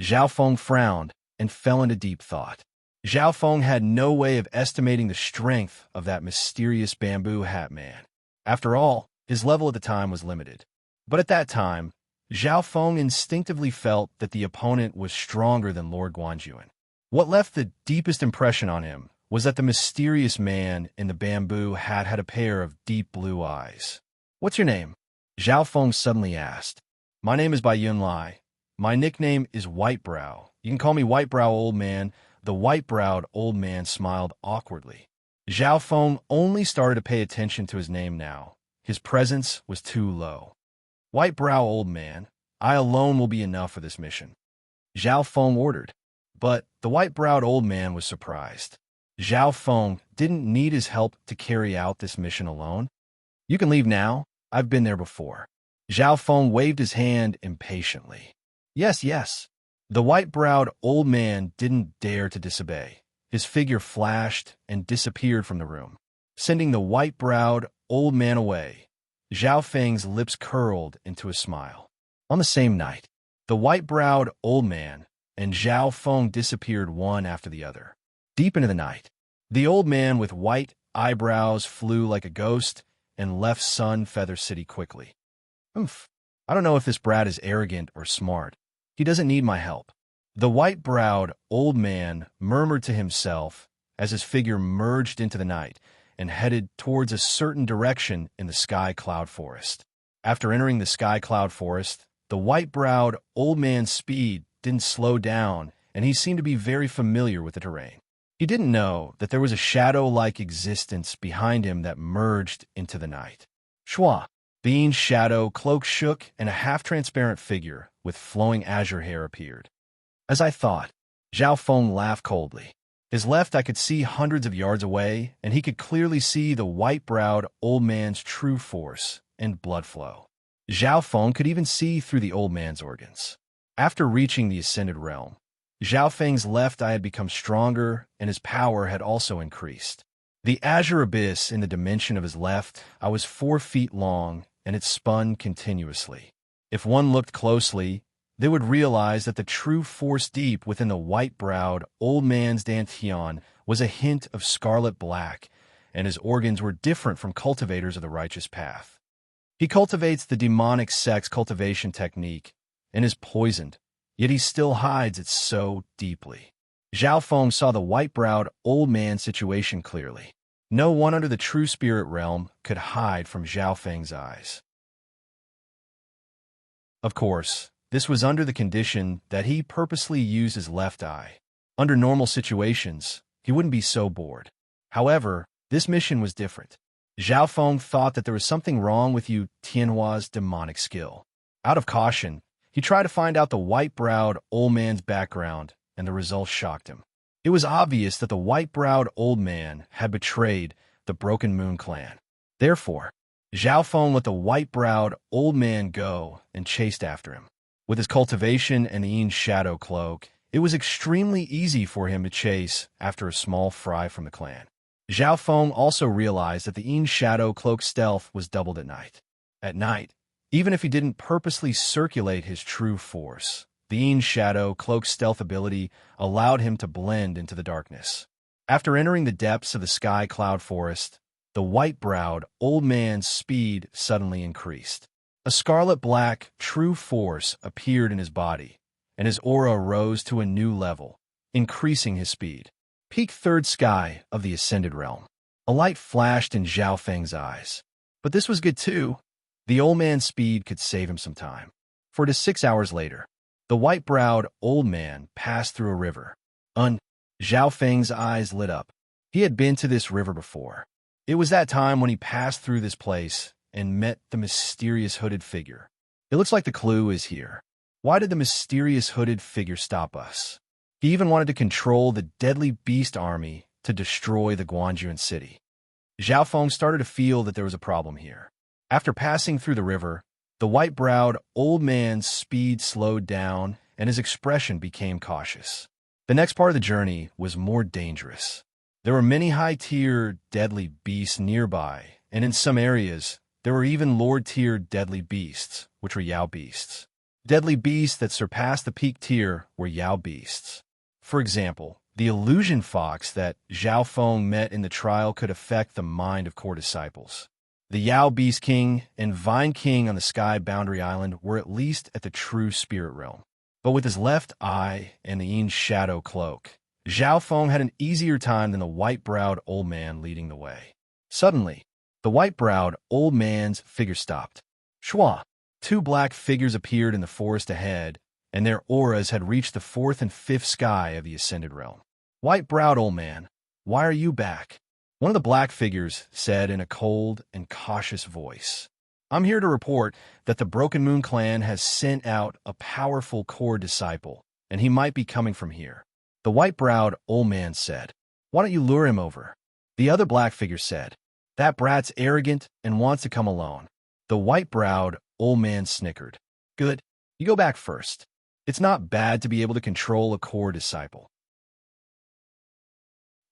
Zhao Feng frowned and fell into deep thought. Zhao Feng had no way of estimating the strength of that mysterious bamboo hat man. After all, his level at the time was limited. But at that time, Zhao Feng instinctively felt that the opponent was stronger than Lord Guanjuan. What left the deepest impression on him was that the mysterious man in the bamboo hat had a pair of deep blue eyes. "What's your name?" Zhao Feng suddenly asked. "My name is Bai Yunlai. My nickname is Whitebrow. You can call me Whitebrow Old Man." The white-browed old man smiled awkwardly. Zhao Feng only started to pay attention to his name now. His presence was too low. "White-brow old man, I alone will be enough for this mission," Zhao Feng ordered. But the white-browed old man was surprised. Zhao Feng didn't need his help to carry out this mission alone. "You can leave now. I've been there before." Zhao Feng waved his hand impatiently. Yes, yes." The white-browed old man didn't dare to disobey. His figure flashed and disappeared from the room, sending the white-browed old man away. Zhao Feng's lips curled into a smile. On the same night, the white-browed old man and Zhao Feng disappeared one after the other. Deep into the night, the old man with white eyebrows flew like a ghost and left Sun Feather City quickly. I don't know if this brat is arrogant or smart. He doesn't need my help." The white-browed old man murmured to himself as his figure merged into the night and headed towards a certain direction in the Sky Cloud Forest. After entering the Sky Cloud Forest, the white-browed old man's speed didn't slow down, and he seemed to be very familiar with the terrain. He didn't know that there was a shadow-like existence behind him that merged into the night. Shua! Bean's shadow cloak shook, and a half-transparent figure with flowing azure hair appeared. As I thought, Zhao Feng laughed coldly. His left I could see hundreds of yards away, and he could clearly see the white-browed old man's true force and blood flow. Zhao Feng could even see through the old man's organs. After reaching the Ascended Realm, Zhao Feng's left eye had become stronger, and his power had also increased. The azure abyss in the dimension of his left eye was 4 feet long, and it spun continuously. If one looked closely, they would realize that the true force deep within the white-browed old man's dantian was a hint of scarlet black, and his organs were different from cultivators of the righteous path. He cultivates the demonic sex cultivation technique and is poisoned, yet he still hides it so deeply. Zhao Feng saw the white-browed old man's situation clearly. No one under the true spirit realm could hide from Zhao Feng's eyes. Of course, this was under the condition that he purposely used his left eye. Under normal situations, he wouldn't be so bored. However, this mission was different. Zhao Feng thought that there was something wrong with Yu Tianhua's demonic skill. Out of caution, he tried to find out the white-browed old man's background, and the results shocked him. It was obvious that the white-browed old man had betrayed the Broken Moon clan. Therefore, Zhao Feng let the white-browed old man go and chased after him. With his cultivation and the Yin's shadow cloak, it was extremely easy for him to chase after a small fry from the clan. Zhao Feng also realized that the Yin's shadow cloak stealth was doubled at night. At night, even if he didn't purposely circulate his true force, the Yin's shadow cloak stealth ability allowed him to blend into the darkness. After entering the depths of the sky cloud forest, the white-browed old man's speed suddenly increased. A scarlet-black true force appeared in his body, and his aura rose to a new level, increasing his speed. Peak third sky of the Ascended Realm. A light flashed in Zhao Feng's eyes. But this was good too. The old man's speed could save him some time. For it is 6 hours later, the white-browed old man passed through a river. Zhao Feng's eyes lit up. He had been to this river before. It was that time when he passed through this place and met the mysterious hooded figure. It looks like the clue is here. Why did the mysterious hooded figure stop us? He even wanted to control the deadly beast army to destroy the Guanjuan city. Zhao Feng started to feel that there was a problem here. After passing through the river, the white-browed old man's speed slowed down and his expression became cautious. The next part of the journey was more dangerous. There were many high-tier deadly beasts nearby, and in some areas, there were even lower-tier deadly beasts, which were Yao beasts. Deadly beasts that surpassed the peak tier were Yao beasts. For example, the illusion fox that Zhao Feng met in the trial could affect the mind of core disciples. The Yao Beast King and Vine King on the Sky Boundary Island were at least at the true spirit realm. But with his left eye and the Yin's shadow cloak, Zhao Feng had an easier time than the white-browed old man leading the way. Suddenly, the white-browed old man's figure stopped. Shua! 2 black figures appeared in the forest ahead, and their auras had reached the 4th and 5th sky of the Ascended Realm. White-browed old man, why are you back? One of the black figures said in a cold and cautious voice. I'm here to report that the Broken Moon clan has sent out a powerful core disciple, and he might be coming from here. The white-browed old man said, why don't you lure him over? The other black figure said, that brat's arrogant and wants to come alone. The white-browed old man snickered. Good, you go back first. It's not bad to be able to control a core disciple.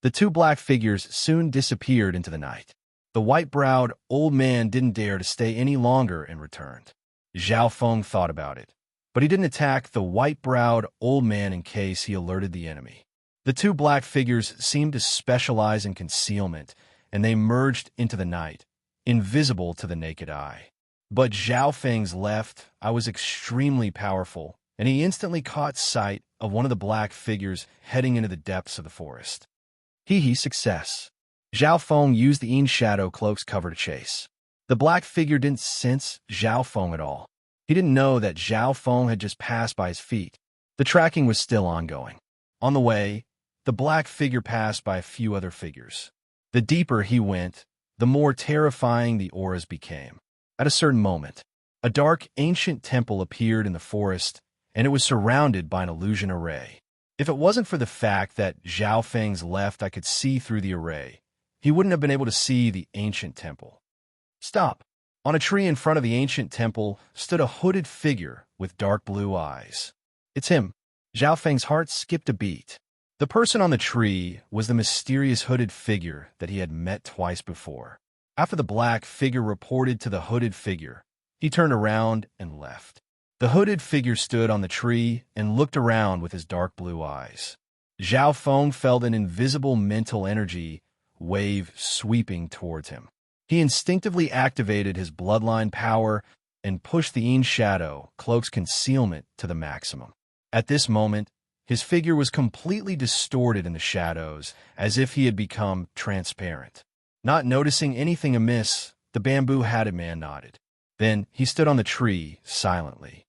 The 2 black figures soon disappeared into the night. The white-browed old man didn't dare to stay any longer and returned. Zhao Feng thought about it, but he didn't attack the white-browed old man in case he alerted the enemy. The 2 black figures seemed to specialize in concealment, and they merged into the night, invisible to the naked eye. But Zhao Feng's left eye was extremely powerful, and he instantly caught sight of one of the black figures heading into the depths of the forest. Success. Zhao Feng used the Yin's shadow cloak's cover to chase. The black figure didn't sense Zhao Feng at all. He didn't know that Zhao Feng had just passed by his feet. The tracking was still ongoing. On the way, the black figure passed by a few other figures. The deeper he went, the more terrifying the auras became. At a certain moment, a dark, ancient temple appeared in the forest, and it was surrounded by an illusion array. If it wasn't for the fact that Zhao Feng's left eye could see through the array, he wouldn't have been able to see the ancient temple. Stop! On a tree in front of the ancient temple stood a hooded figure with dark blue eyes. It's him. Zhao Feng's heart skipped a beat. The person on the tree was the mysterious hooded figure that he had met twice before. After the black figure reported to the hooded figure, he turned around and left. The hooded figure stood on the tree and looked around with his dark blue eyes. Zhao Feng felt an invisible mental energy wave sweeping towards him. He instinctively activated his bloodline power and pushed the Yin's shadow cloak's concealment to the maximum. At this moment, his figure was completely distorted in the shadows, as if he had become transparent. Not noticing anything amiss, the bamboo-hatted man nodded. Then he stood on the tree silently.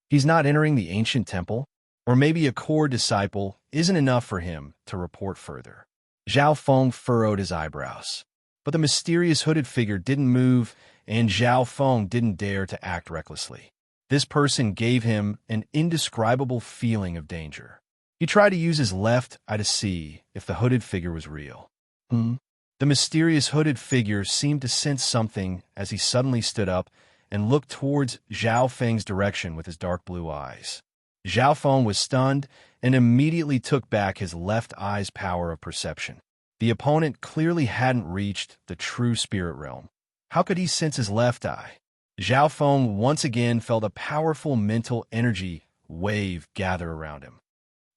He's not entering the ancient temple? Or maybe a core disciple isn't enough for him to report further. Zhao Feng furrowed his eyebrows. But the mysterious hooded figure didn't move, and Zhao Feng didn't dare to act recklessly. This person gave him an indescribable feeling of danger. He tried to use his left eye to see if the hooded figure was real. The mysterious hooded figure seemed to sense something as he suddenly stood up and looked towards Zhao Feng's direction with his dark blue eyes. Zhao Feng was stunned and immediately took back his left eye's power of perception. The opponent clearly hadn't reached the true spirit realm. How could he sense his left eye? Zhao Feng once again felt a powerful mental energy wave gather around him.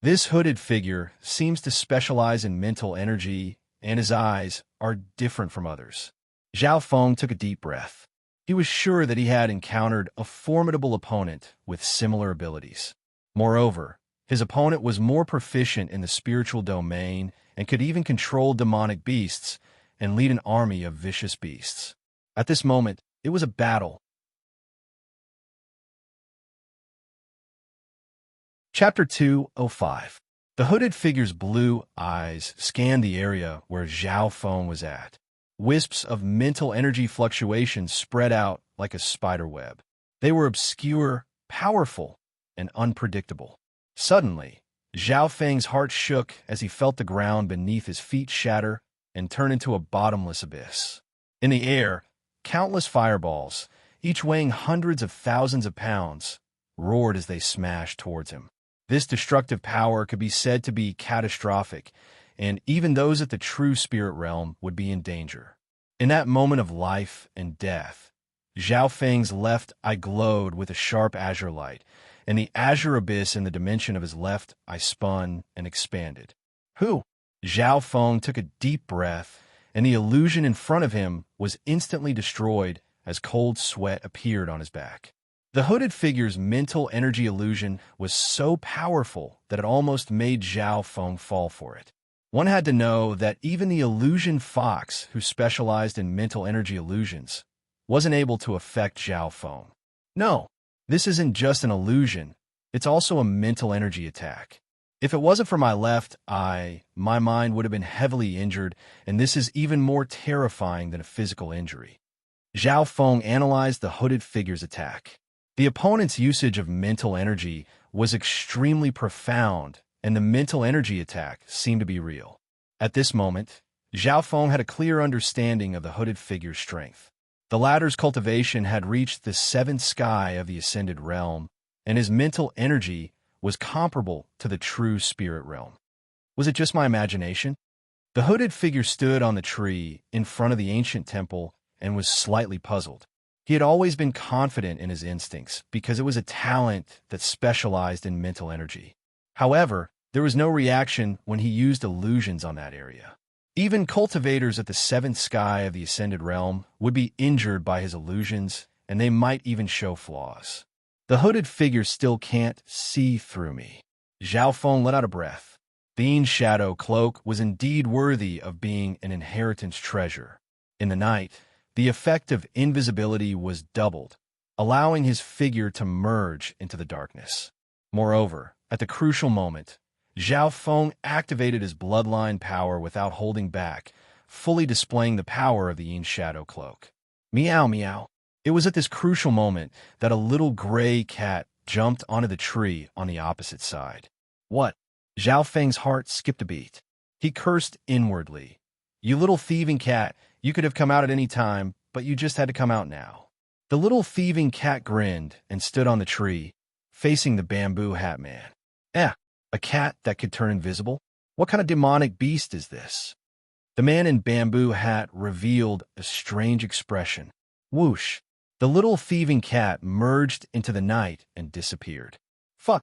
This hooded figure seems to specialize in mental energy, and his eyes are different from others. Zhao Feng took a deep breath. He was sure that he had encountered a formidable opponent with similar abilities. Moreover, his opponent was more proficient in the spiritual domain and could even control demonic beasts and lead an army of vicious beasts. At this moment, it was a battle. Chapter 205. The hooded figure's blue eyes scanned the area where Zhao Feng was at. Wisps of mental energy fluctuations spread out like a spider web. They were obscure, powerful, and unpredictable. Suddenly, Zhao Feng's heart shook as he felt the ground beneath his feet shatter and turn into a bottomless abyss. In the air, countless fireballs, each weighing hundreds of thousands of pounds, roared as they smashed towards him. This destructive power could be said to be catastrophic, and even those at the true spirit realm would be in danger. In that moment of life and death, Zhao Feng's left eye glowed with a sharp azure light, and the azure abyss in the dimension of his left eye spun and expanded. Who? Zhao Feng took a deep breath, and the illusion in front of him was instantly destroyed as cold sweat appeared on his back. The hooded figure's mental energy illusion was so powerful that it almost made Zhao Feng fall for it. One had to know that even the illusion fox, who specialized in mental energy illusions, wasn't able to affect Zhao Feng. No, this isn't just an illusion, it's also a mental energy attack. If it wasn't for my left eye, my mind would have been heavily injured, and this is even more terrifying than a physical injury. Zhao Feng analyzed the hooded figure's attack. The opponent's usage of mental energy was extremely profound, and the mental energy attack seemed to be real. At this moment, Zhao Feng had a clear understanding of the hooded figure's strength. The latter's cultivation had reached the seventh sky of the ascended realm, and his mental energy was comparable to the true spirit realm. Was it just my imagination? The hooded figure stood on the tree in front of the ancient temple and was slightly puzzled. He had always been confident in his instincts because it was a talent that specialized in mental energy. However, there was no reaction when he used illusions on that area. Even cultivators at the seventh sky of the ascended realm would be injured by his illusions, and they might even show flaws. The hooded figure still can't see through me. Zhao Feng let out a breath. Bean's shadow cloak was indeed worthy of being an inheritance treasure. In the night, the effect of invisibility was doubled, allowing his figure to merge into the darkness. Moreover, at the crucial moment, Zhao Feng activated his bloodline power without holding back, fully displaying the power of the Yin Shadow Cloak. Meow meow. It was at this crucial moment that a little gray cat jumped onto the tree on the opposite side. What? Zhao Feng's heart skipped a beat. He cursed inwardly. You little thieving cat, you could have come out at any time, but you just had to come out now. The little thieving cat grinned and stood on the tree, facing the bamboo hat man. A cat that could turn invisible? What kind of demonic beast is this? The man in bamboo hat revealed a strange expression. Whoosh! The little thieving cat merged into the night and disappeared. Fuck!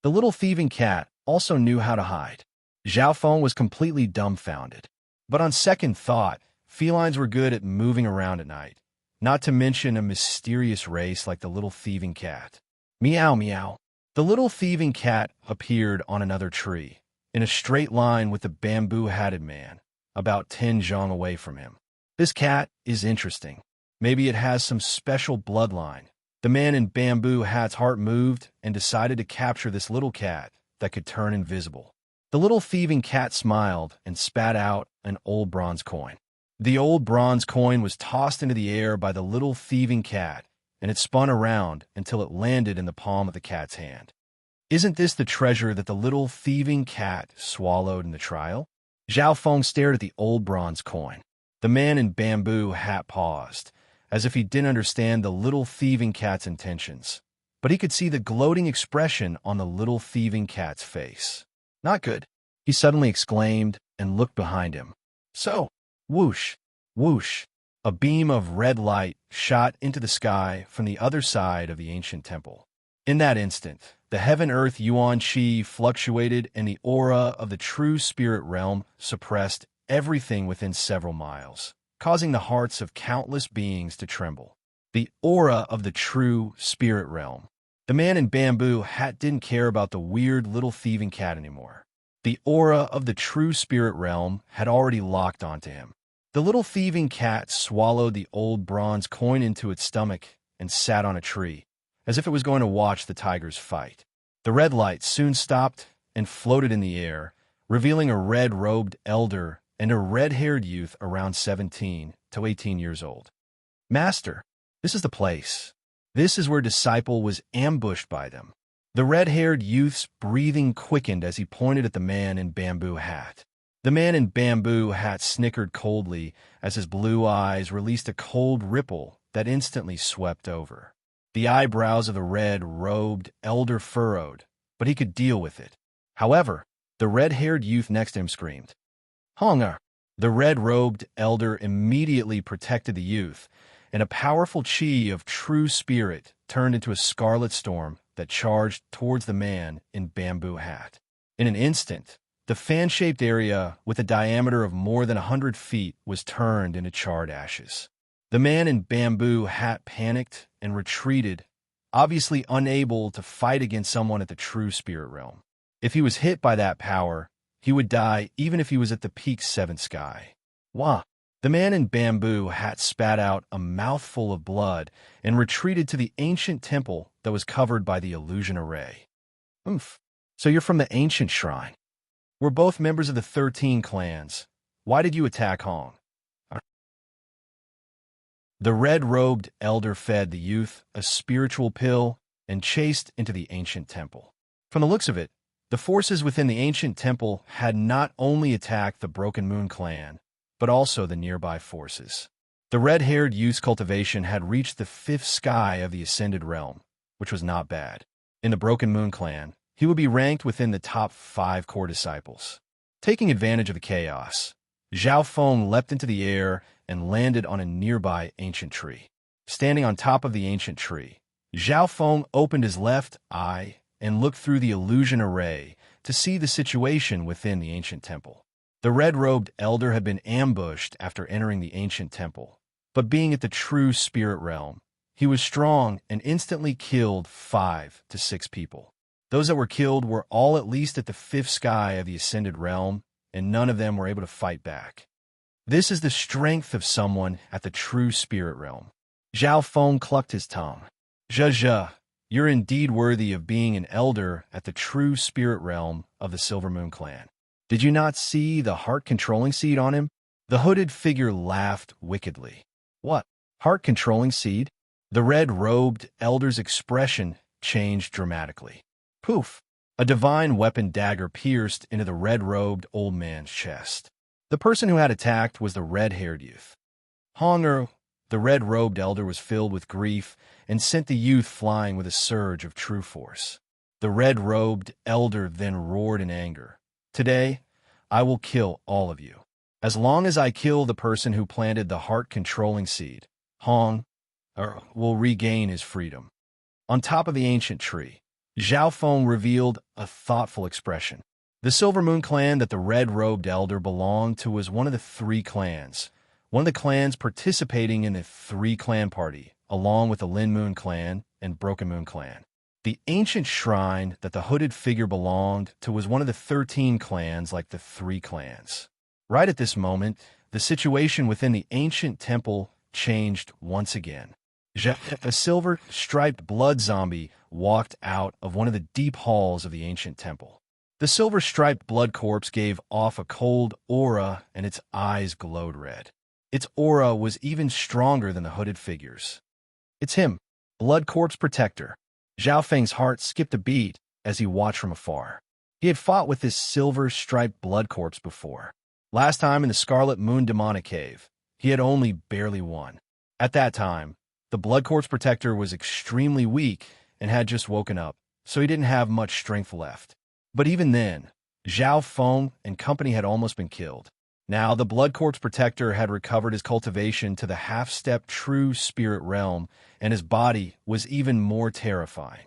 The little thieving cat also knew how to hide. Zhao Feng was completely dumbfounded. But on second thought, felines were good at moving around at night, not to mention a mysterious race like the little thieving cat. Meow meow. The little thieving cat appeared on another tree, in a straight line with the bamboo-hatted man, about 10 zhang away from him. This cat is interesting. Maybe it has some special bloodline, The man in bamboo hat's heart moved and decided to capture this little cat that could turn invisible. The little thieving cat smiled and spat out an old bronze coin. The old bronze coin was tossed into the air by the little thieving cat, and it spun around until it landed in the palm of the cat's hand. Isn't this the treasure that the little thieving cat swallowed in the trial? Zhao Feng stared at the old bronze coin. The man in bamboo hat paused, as if he didn't understand the little thieving cat's intentions. But he could see the gloating expression on the little thieving cat's face. Not good, he suddenly exclaimed and looked behind him. So, whoosh, whoosh, a beam of red light shot into the sky from the other side of the ancient temple. In that instant, the heaven-earth yuan qi fluctuated and the aura of the true spirit realm suppressed everything within several miles, causing the hearts of countless beings to tremble. The aura of the true spirit realm. The man in bamboo hat didn't care about the weird little thieving cat anymore. The aura of the true spirit realm had already locked onto him. The little thieving cat swallowed the old bronze coin into its stomach and sat on a tree, as if it was going to watch the tigers fight. The red light soon stopped and floated in the air, revealing a red-robed elder and a red-haired youth around 17 to 18 years old. Master, this is the place. This is where Disciple was ambushed by them. The red-haired youth's breathing quickened as he pointed at the man in bamboo hat. The man in bamboo hat snickered coldly as his blue eyes released a cold ripple that instantly swept over. The eyebrows of the red-robed elder furrowed, but he could deal with it. However, the red-haired youth next to him screamed, "Hunger!" The red-robed elder immediately protected the youth, and a powerful chi of true spirit turned into a scarlet storm that charged towards the man in bamboo hat. In an instant, the fan-shaped area with a diameter of more than 100 feet was turned into charred ashes. The man in bamboo hat panicked and retreated, obviously unable to fight against someone at the true spirit realm. If he was hit by that power, he would die even if he was at the peak 7th sky. Wah! The man in bamboo hat spat out a mouthful of blood and retreated to the ancient temple that was covered by the illusion array. Oomph. So you're from the ancient shrine. We're both members of the 13 clans. Why did you attack Hong? The red-robed elder fed the youth a spiritual pill and chased into the ancient temple. From the looks of it, the forces within the ancient temple had not only attacked the Broken Moon clan, but also the nearby forces. The red-haired youth's cultivation had reached the 5th sky of the Ascended Realm, which was not bad. In the Broken Moon clan, he would be ranked within the top 5 core disciples. Taking advantage of the chaos, Zhao Feng leapt into the air and landed on a nearby ancient tree. Standing on top of the ancient tree, Zhao Feng opened his left eye and looked through the illusion array to see the situation within the ancient temple. The red-robed elder had been ambushed after entering the ancient temple, but being at the true spirit realm, he was strong and instantly killed 5 to 6 people. Those that were killed were all at least at the 5th sky of the Ascended Realm, and none of them were able to fight back. This is the strength of someone at the true spirit realm. Zhao Feng clucked his tongue. Zhe, you're indeed worthy of being an elder at the true spirit realm of the Silver Moon clan. Did you not see the heart-controlling seed on him? The hooded figure laughed wickedly. What? Heart-controlling seed? The red-robed elder's expression changed dramatically. Poof! A divine weapon dagger pierced into the red-robed old man's chest. The person who had attacked was the red-haired youth. Honger, the red-robed elder was filled with grief and sent the youth flying with a surge of true force. The red-robed elder then roared in anger. Today, I will kill all of you. As long as I kill the person who planted the heart-controlling seed, Hong will regain his freedom. On top of the ancient tree, Zhao Feng revealed a thoughtful expression. The Silver Moon clan that the red-robed elder belonged to was one of the 3 clans, one of the clans participating in the 3-clan party, along with the Lin Moon clan and Broken Moon clan. The ancient shrine that the hooded figure belonged to was one of the 13 clans like the 3 clans. Right at this moment, the situation within the ancient temple changed once again. A silver-striped blood zombie walked out of one of the deep halls of the ancient temple. The silver-striped blood corpse gave off a cold aura, and its eyes glowed red. Its aura was even stronger than the hooded figure's. It's him, Blood Corpse Protector. Zhao Feng's heart skipped a beat as he watched from afar. He had fought with this silver-striped blood corpse before. Last time in the Scarlet Moon Demonic Cave, he had only barely won. At that time, the Blood Corpse Protector was extremely weak and had just woken up, so he didn't have much strength left. But even then, Zhao Feng and company had almost been killed. Now, the Blood Corpse Protector had recovered his cultivation to the half-step true spirit realm, and his body was even more terrifying.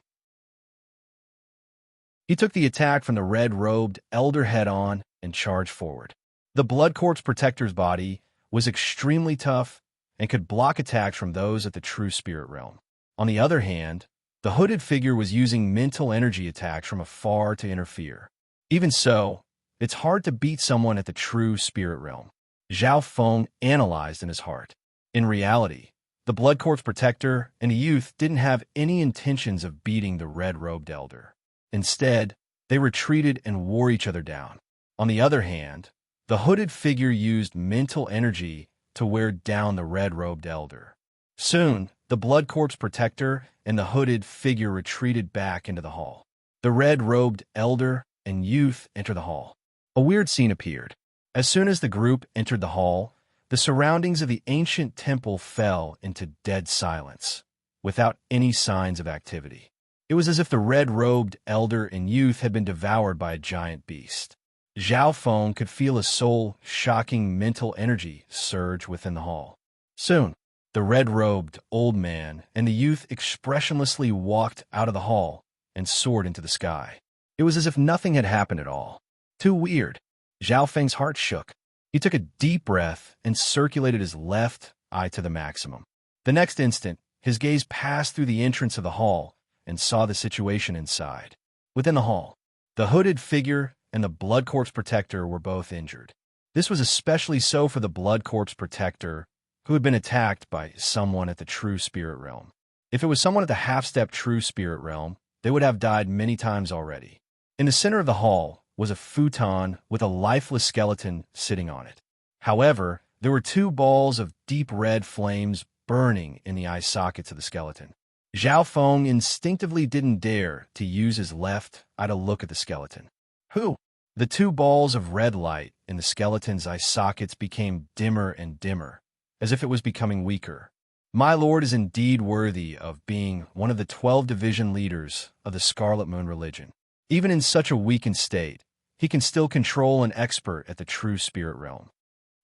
He took the attack from the red-robed elder head-on and charged forward. The Blood Corpse Protector's body was extremely tough and could block attacks from those at the true spirit realm. On the other hand, the hooded figure was using mental energy attacks from afar to interfere. Even so, it's hard to beat someone at the true spirit realm. Zhao Feng analyzed in his heart. In reality, the Blood Corpse Protector and the youth didn't have any intentions of beating the red-robed elder. Instead, they retreated and wore each other down. On the other hand, the hooded figure used mental energy to wear down the red-robed elder. Soon, the Blood Corpse Protector and the hooded figure retreated back into the hall. The red-robed elder and youth entered the hall. A weird scene appeared. As soon as the group entered the hall, the surroundings of the ancient temple fell into dead silence, without any signs of activity. It was as if the red-robed elder and youth had been devoured by a giant beast. Zhao Feng could feel a soul-shocking mental energy surge within the hall. Soon, the red-robed old man and the youth expressionlessly walked out of the hall and soared into the sky. It was as if nothing had happened at all. Too weird. Zhao Feng's heart shook. He took a deep breath and circulated his left eye to the maximum. The next instant, his gaze passed through the entrance of the hall and saw the situation inside. Within the hall, the hooded figure and the Blood Corpse Protector were both injured. This was especially so for the Blood Corpse Protector, who had been attacked by someone at the true spirit realm. If it was someone at the half-step true spirit realm, they would have died many times already. In the center of the hall was a futon with a lifeless skeleton sitting on it. However, there were two balls of deep red flames burning in the eye sockets of the skeleton. Zhao Feng instinctively didn't dare to use his left eye to look at the skeleton. Who? The two balls of red light in the skeleton's eye sockets became dimmer and dimmer, as if it was becoming weaker. My lord is indeed worthy of being one of the 12 division leaders of the Scarlet Moon religion. Even in such a weakened state, he can still control an expert at the true spirit realm.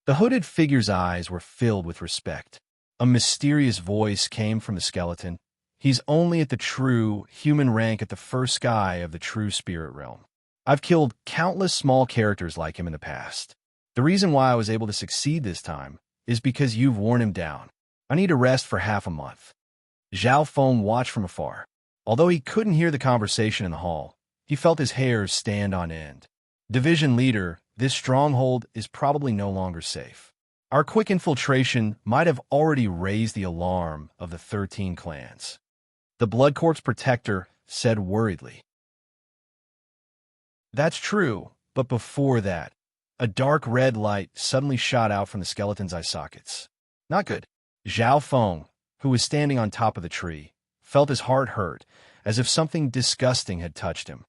The hooded figure's eyes were filled with respect. A mysterious voice came from the skeleton. He's only at the true human rank at the first sky of the true spirit realm. I've killed countless small characters like him in the past. The reason why I was able to succeed this time is because you've worn him down. I need a rest for half a month. Zhao Feng watched from afar. Although he couldn't hear the conversation in the hall, he felt his hairs stand on end. Division leader, this stronghold is probably no longer safe. Our quick infiltration might have already raised the alarm of the 13 clans. The Blood Corpse Protector said worriedly. That's true, but before that, a dark red light suddenly shot out from the skeleton's eye sockets. Not good. Zhao Feng, who was standing on top of the tree, felt his heart hurt, as if something disgusting had touched him.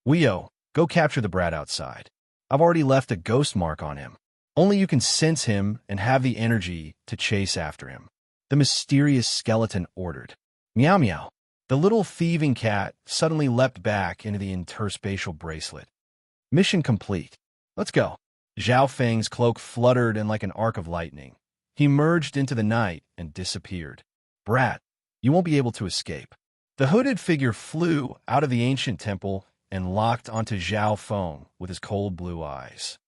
Weo, go capture the brat outside. I've already left a ghost mark on him. Only you can sense him and have the energy to chase after him. The mysterious skeleton ordered. Meow meow. The little thieving cat suddenly leapt back into the interspatial bracelet. Mission complete. Let's go. Zhao Feng's cloak fluttered in like an arc of lightning. He merged into the night and disappeared. Brat, you won't be able to escape. The hooded figure flew out of the ancient temple and locked onto Zhao Feng with his cold blue eyes.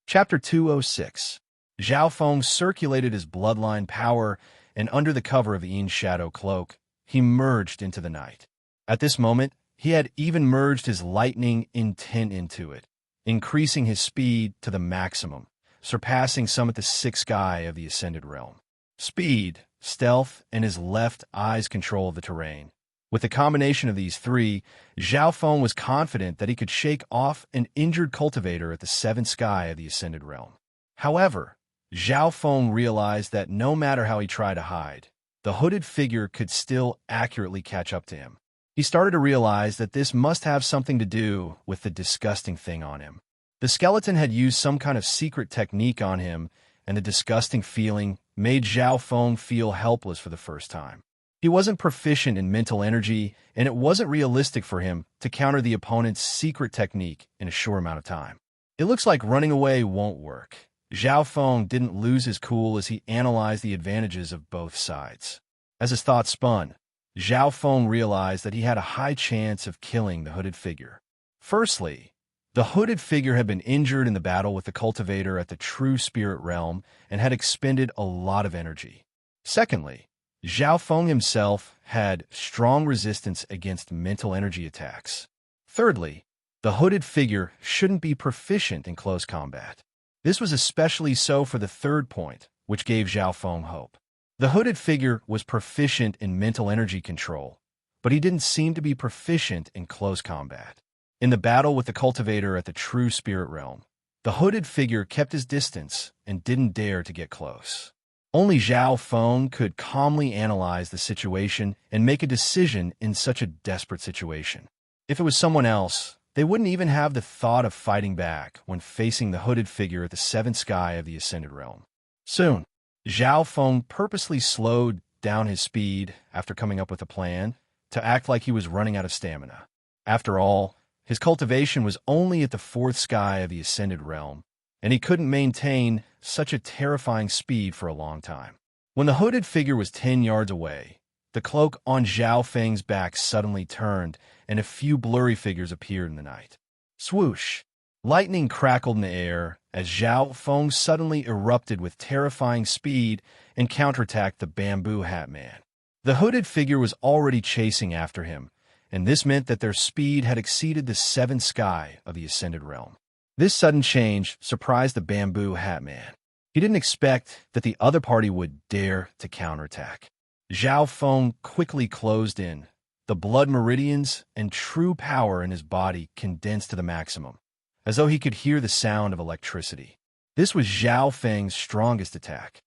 Chapter 206. Zhao Feng circulated his bloodline power, and under the cover of Yi's shadow cloak, he merged into the night. At this moment, he had even merged his lightning intent into it, increasing his speed to the maximum, surpassing some at the sixth sky of the ascended realm. Speed, stealth, and his left eye's control of the terrain. With the combination of these three, Zhao Feng was confident that he could shake off an injured cultivator at the seventh sky of the ascended realm. However, Zhao Feng realized that no matter how he tried to hide, the hooded figure could still accurately catch up to him. He started to realize that this must have something to do with the disgusting thing on him. The skeleton had used some kind of secret technique on him, and the disgusting feeling made Zhao Feng feel helpless for the first time. He wasn't proficient in mental energy, and it wasn't realistic for him to counter the opponent's secret technique in a short amount of time. It looks like running away won't work. Zhao Feng didn't lose his cool as he analyzed the advantages of both sides. As his thoughts spun, Zhao Feng realized that he had a high chance of killing the hooded figure. Firstly, the hooded figure had been injured in the battle with the cultivator at the true spirit realm and had expended a lot of energy. Secondly, Zhao Feng himself had strong resistance against mental energy attacks. Thirdly, the hooded figure shouldn't be proficient in close combat. This was especially so for the third point, which gave Zhao Feng hope. The hooded figure was proficient in mental energy control, but he didn't seem to be proficient in close combat. In the battle with the cultivator at the true spirit realm, the hooded figure kept his distance and didn't dare to get close. Only Zhao Feng could calmly analyze the situation and make a decision in such a desperate situation. If it was someone else, they wouldn't even have the thought of fighting back when facing the hooded figure at the seventh sky of the ascended realm. Soon, Zhao Feng purposely slowed down his speed after coming up with a plan to act like he was running out of stamina. After all, his cultivation was only at the fourth sky of the ascended realm, and he couldn't maintain such a terrifying speed for a long time. When the hooded figure was 10 yards away, the cloak on Zhao Feng's back suddenly turned, and a few blurry figures appeared in the night. Swoosh! Lightning crackled in the air as Zhao Feng suddenly erupted with terrifying speed and counterattacked the bamboo hat man. The hooded figure was already chasing after him, and this meant that their speed had exceeded the seventh sky of the ascended realm. This sudden change surprised the bamboo hat man. He didn't expect that the other party would dare to counterattack. Zhao Feng quickly closed in. The blood meridians and true power in his body condensed to the maximum, as though he could hear the sound of electricity. This was Zhao Feng's strongest attack.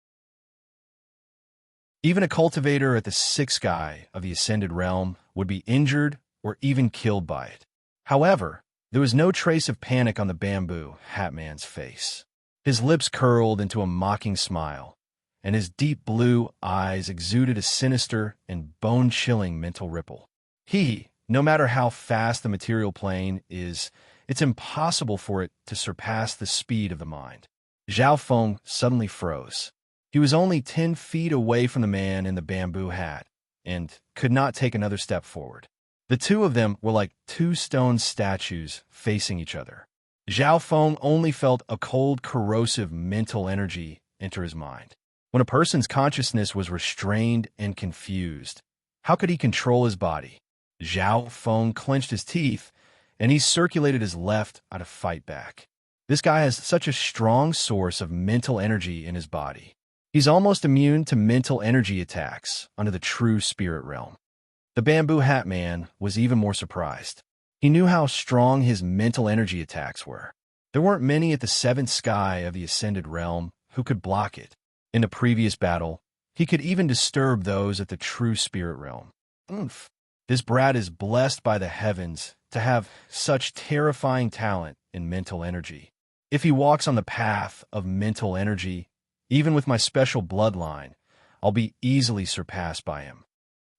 Even a cultivator at the sixth sky of the ascended realm would be injured or even killed by it. However, there was no trace of panic on the bamboo hat man's face. His lips curled into a mocking smile, and his deep blue eyes exuded a sinister and bone-chilling mental ripple. No matter how fast the material plane is, it's impossible for it to surpass the speed of the mind. Zhao Feng suddenly froze. He was only 10 feet away from the man in the bamboo hat and could not take another step forward. The two of them were like two stone statues facing each other. Zhao Feng only felt a cold, corrosive mental energy enter his mind. When a person's consciousness was restrained and confused, how could he control his body? Zhao Feng clenched his teeth, and he circulated his left out to fight back. This guy has such a strong source of mental energy in his body. He's almost immune to mental energy attacks under the true spirit realm. The bamboo hat man was even more surprised. He knew how strong his mental energy attacks were. There weren't many at the seventh sky of the ascended realm who could block it. In the previous battle, he could even disturb those at the true spirit realm. Oomph! This brat is blessed by the heavens to have such terrifying talent in mental energy. If he walks on the path of mental energy, even with my special bloodline, I'll be easily surpassed by him.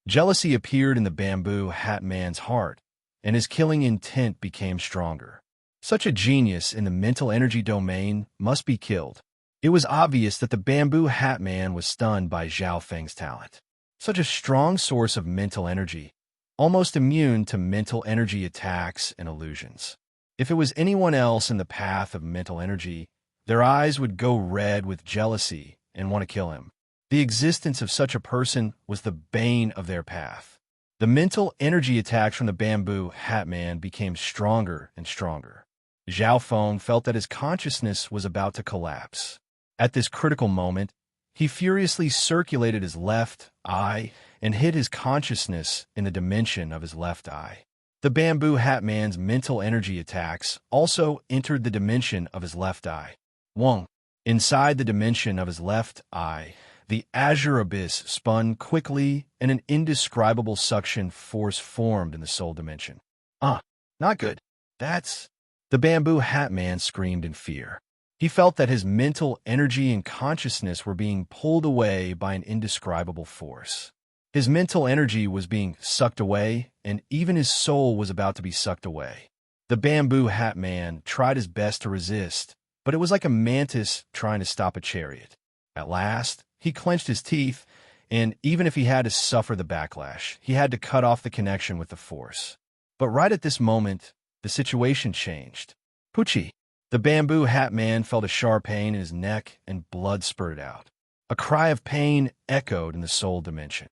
Jealousy appeared in the bamboo hat man's heart, and his killing intent became stronger. Such a genius in the mental energy domain must be killed. It was obvious that the bamboo hat man was stunned by Zhao Feng's talent. Such a strong source of mental energy, almost immune to mental energy attacks and illusions. If it was anyone else in the path of mental energy, their eyes would go red with jealousy and want to kill him. The existence of such a person was the bane of their path. The mental energy attacks from the bamboo hat man became stronger and stronger. Zhao Feng felt that his consciousness was about to collapse. At this critical moment, he furiously circulated his left eye and hid his consciousness in the dimension of his left eye. The bamboo hat man's mental energy attacks also entered the dimension of his left eye. Wong. Inside the dimension of his left eye, the azure abyss spun quickly and an indescribable suction force formed in the soul dimension. Not good. That's... The bamboo hat man screamed in fear. He felt that his mental energy and consciousness were being pulled away by an indescribable force. His mental energy was being sucked away, and even his soul was about to be sucked away. The bamboo hat man tried his best to resist, but it was like a mantis trying to stop a chariot. At last, he clenched his teeth, and even if he had to suffer the backlash, he had to cut off the connection with the force. But right at this moment, the situation changed. Poochie! The bamboo hat man felt a sharp pain in his neck, and blood spurted out. A cry of pain echoed in the soul dimension.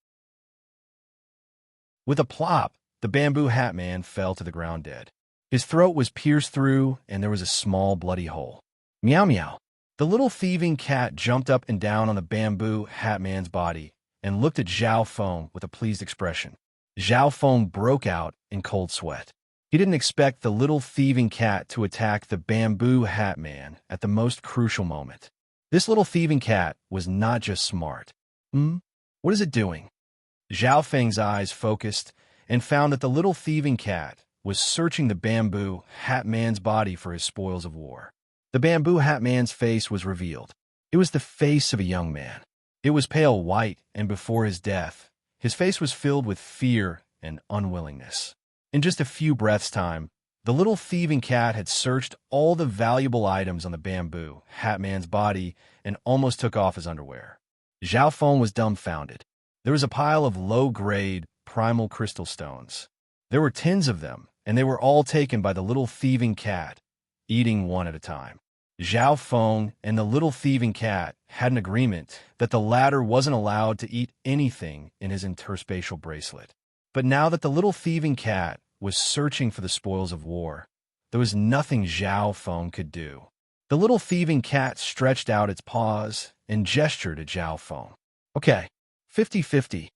With a plop, the bamboo hat man fell to the ground dead. His throat was pierced through, and there was a small bloody hole. Meow meow. The little thieving cat jumped up and down on the bamboo hat man's body and looked at Zhao Feng with a pleased expression. Zhao Feng broke out in cold sweat. He didn't expect the little thieving cat to attack the bamboo hat man at the most crucial moment. This little thieving cat was not just smart. What is it doing? Zhao Feng's eyes focused and found that the little thieving cat was searching the bamboo hat man's body for his spoils of war. The bamboo hat man's face was revealed. It was the face of a young man. It was pale white, and before his death, his face was filled with fear and unwillingness. In just a few breaths' time, the little thieving cat had searched all the valuable items on the bamboo hat man's body and almost took off his underwear. Zhao Feng was dumbfounded. There was a pile of low-grade, primal crystal stones. There were tens of them, and they were all taken by the little thieving cat, eating one at a time. Zhao Feng and the little thieving cat had an agreement that the latter wasn't allowed to eat anything in his interspatial bracelet. But now that the little thieving cat was searching for the spoils of war, there was nothing Zhao Feng could do. The little thieving cat stretched out its paws and gestured at Zhao Feng. Okay, 50-50.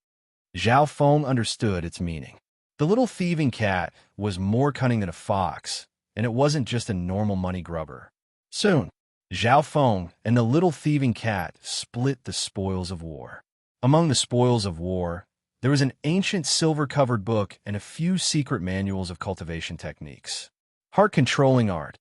Zhao Feng understood its meaning. The little thieving cat was more cunning than a fox, and it wasn't just a normal money grubber. Soon, Zhao Feng and the little thieving cat split the spoils of war. Among the spoils of war, there was an ancient silver-covered book and a few secret manuals of cultivation techniques. Heart-controlling art.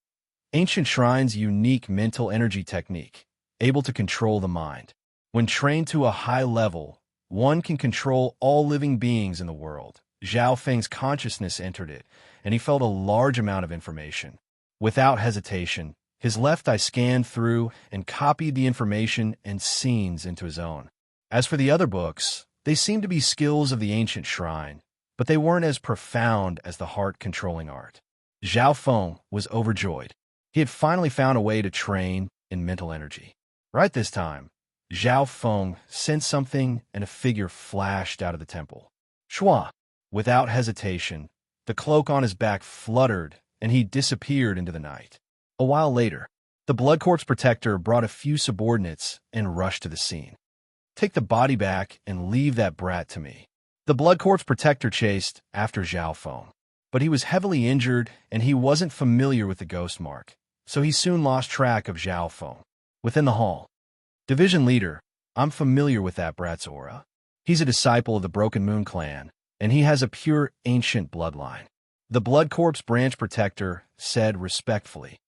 Ancient shrines' unique mental energy technique, able to control the mind. When trained to a high level, one can control all living beings in the world. Zhao Feng's consciousness entered it, and he felt a large amount of information. Without hesitation, his left eye scanned through and copied the information and scenes into his own. As for the other books, they seemed to be skills of the ancient shrine, but they weren't as profound as the heart-controlling art. Zhao Feng was overjoyed. He had finally found a way to train in mental energy. Right this time, Zhao Feng sensed something, and a figure flashed out of the temple. Shua! Without hesitation, the cloak on his back fluttered, and he disappeared into the night. A while later, the Blood Corpse Protector brought a few subordinates and rushed to the scene. Take the body back and leave that brat to me. The Blood Corpse Protector chased after Zhao Feng, but he was heavily injured and he wasn't familiar with the ghost mark, so he soon lost track of Zhao Feng. Within the hall, Division Leader, I'm familiar with that brat's aura. He's a disciple of the Broken Moon clan, and he has a pure ancient bloodline. The Blood Corpse Branch Protector said respectfully.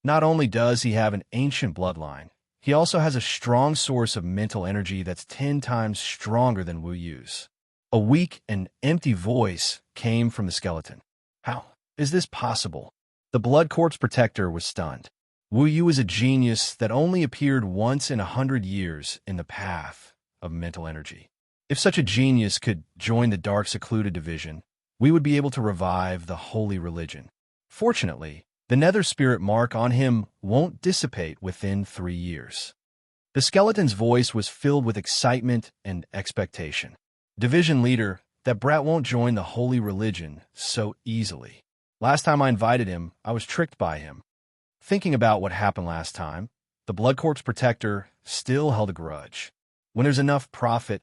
Not only does he have an ancient bloodline, he also has a strong source of mental energy that's 10 times stronger than Wu Yu's. A weak and empty voice came from the skeleton. How is this possible? The Blood Corpse Protector was stunned. Wu Yu is a genius that only appeared once in 100 years in the path of mental energy. If such a genius could join the Dark Secluded Division, we would be able to revive the holy religion. Fortunately, the nether spirit mark on him won't dissipate within 3 years. The skeleton's voice was filled with excitement and expectation. Division Leader, that brat won't join the holy religion so easily. Last time I invited him, I was tricked by him. Thinking about what happened last time, the Blood Corpse Protector still held a grudge. When there's enough profit,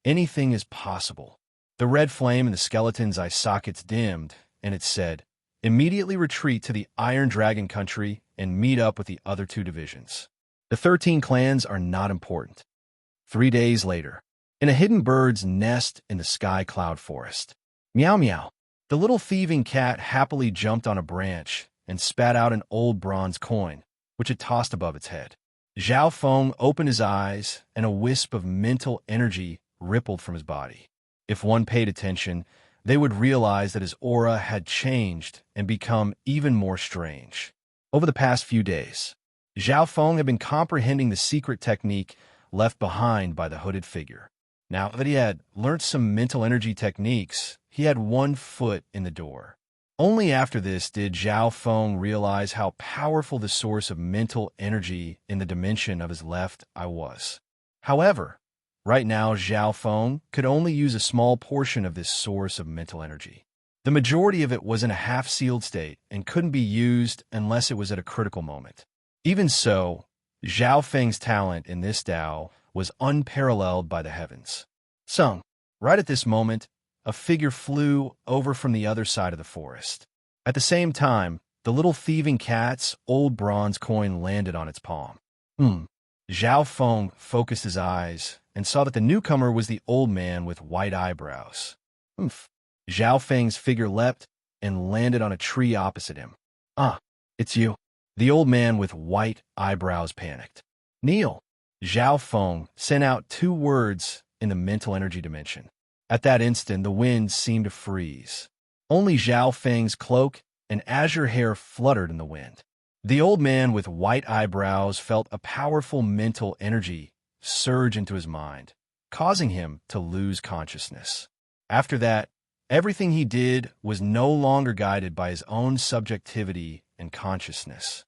anything is possible. The red flame in the skeleton's eye sockets dimmed, and it said, "Immediately retreat to the Iron Dragon country and meet up with the other two divisions. The 13 clans are not important." 3 days later, in a hidden bird's nest in the sky cloud forest. Meow meow. The little thieving cat happily jumped on a branch and spat out an old bronze coin, which it tossed above its head. Zhao Feng opened his eyes, and a wisp of mental energy rippled from his body. If one paid attention, they would realize that his aura had changed and become even more strange. Over the past few days, Zhao Feng had been comprehending the secret technique left behind by the hooded figure. Now that he had learnt some mental energy techniques, he had one foot in the door. Only after this did Zhao Feng realize how powerful the source of mental energy in the dimension of his left eye was. However, right now Zhao Feng could only use a small portion of this source of mental energy. The majority of it was in a half-sealed state and couldn't be used unless it was at a critical moment. Even so, Zhao Feng's talent in this Dao was unparalleled by the heavens. Sung, right at this moment, a figure flew over from the other side of the forest. At the same time, the little thieving cat's old bronze coin landed on its palm. Zhao Feng focused his eyes and saw that the newcomer was the old man with white eyebrows. Zhao Feng's figure leapt and landed on a tree opposite him. "Ah, it's you." The old man with white eyebrows panicked. "Kneel." Zhao Feng sent out 2 words in the mental energy dimension. At that instant, the wind seemed to freeze. Only Zhao Feng's cloak and azure hair fluttered in the wind. The old man with white eyebrows felt a powerful mental energy surge into his mind, causing him to lose consciousness. After that, everything he did was no longer guided by his own subjectivity and consciousness.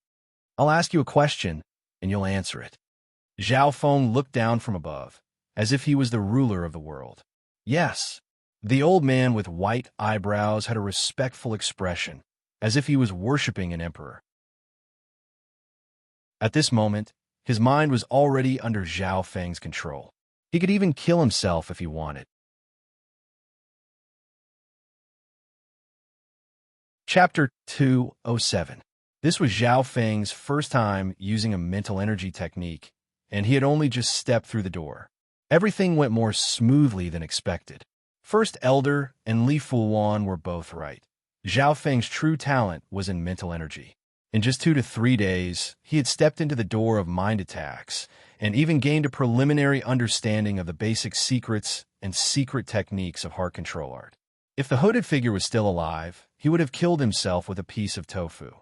"I'll ask you a question, and you'll answer it." Zhao Feng looked down from above, as if he was the ruler of the world. "Yes." The old man with white eyebrows had a respectful expression, as if he was worshipping an emperor. At this moment, his mind was already under Zhao Feng's control. He could even kill himself if he wanted. Chapter 207. This was Zhao Feng's first time using a mental energy technique, and he had only just stepped through the door. Everything went more smoothly than expected. First Elder and Li Fuwan were both right. Zhao Feng's true talent was in mental energy. In just 2 to 3 days, he had stepped into the door of mind attacks and even gained a preliminary understanding of the basic secrets and secret techniques of heart control art. If the hooded figure was still alive, he would have killed himself with a piece of tofu.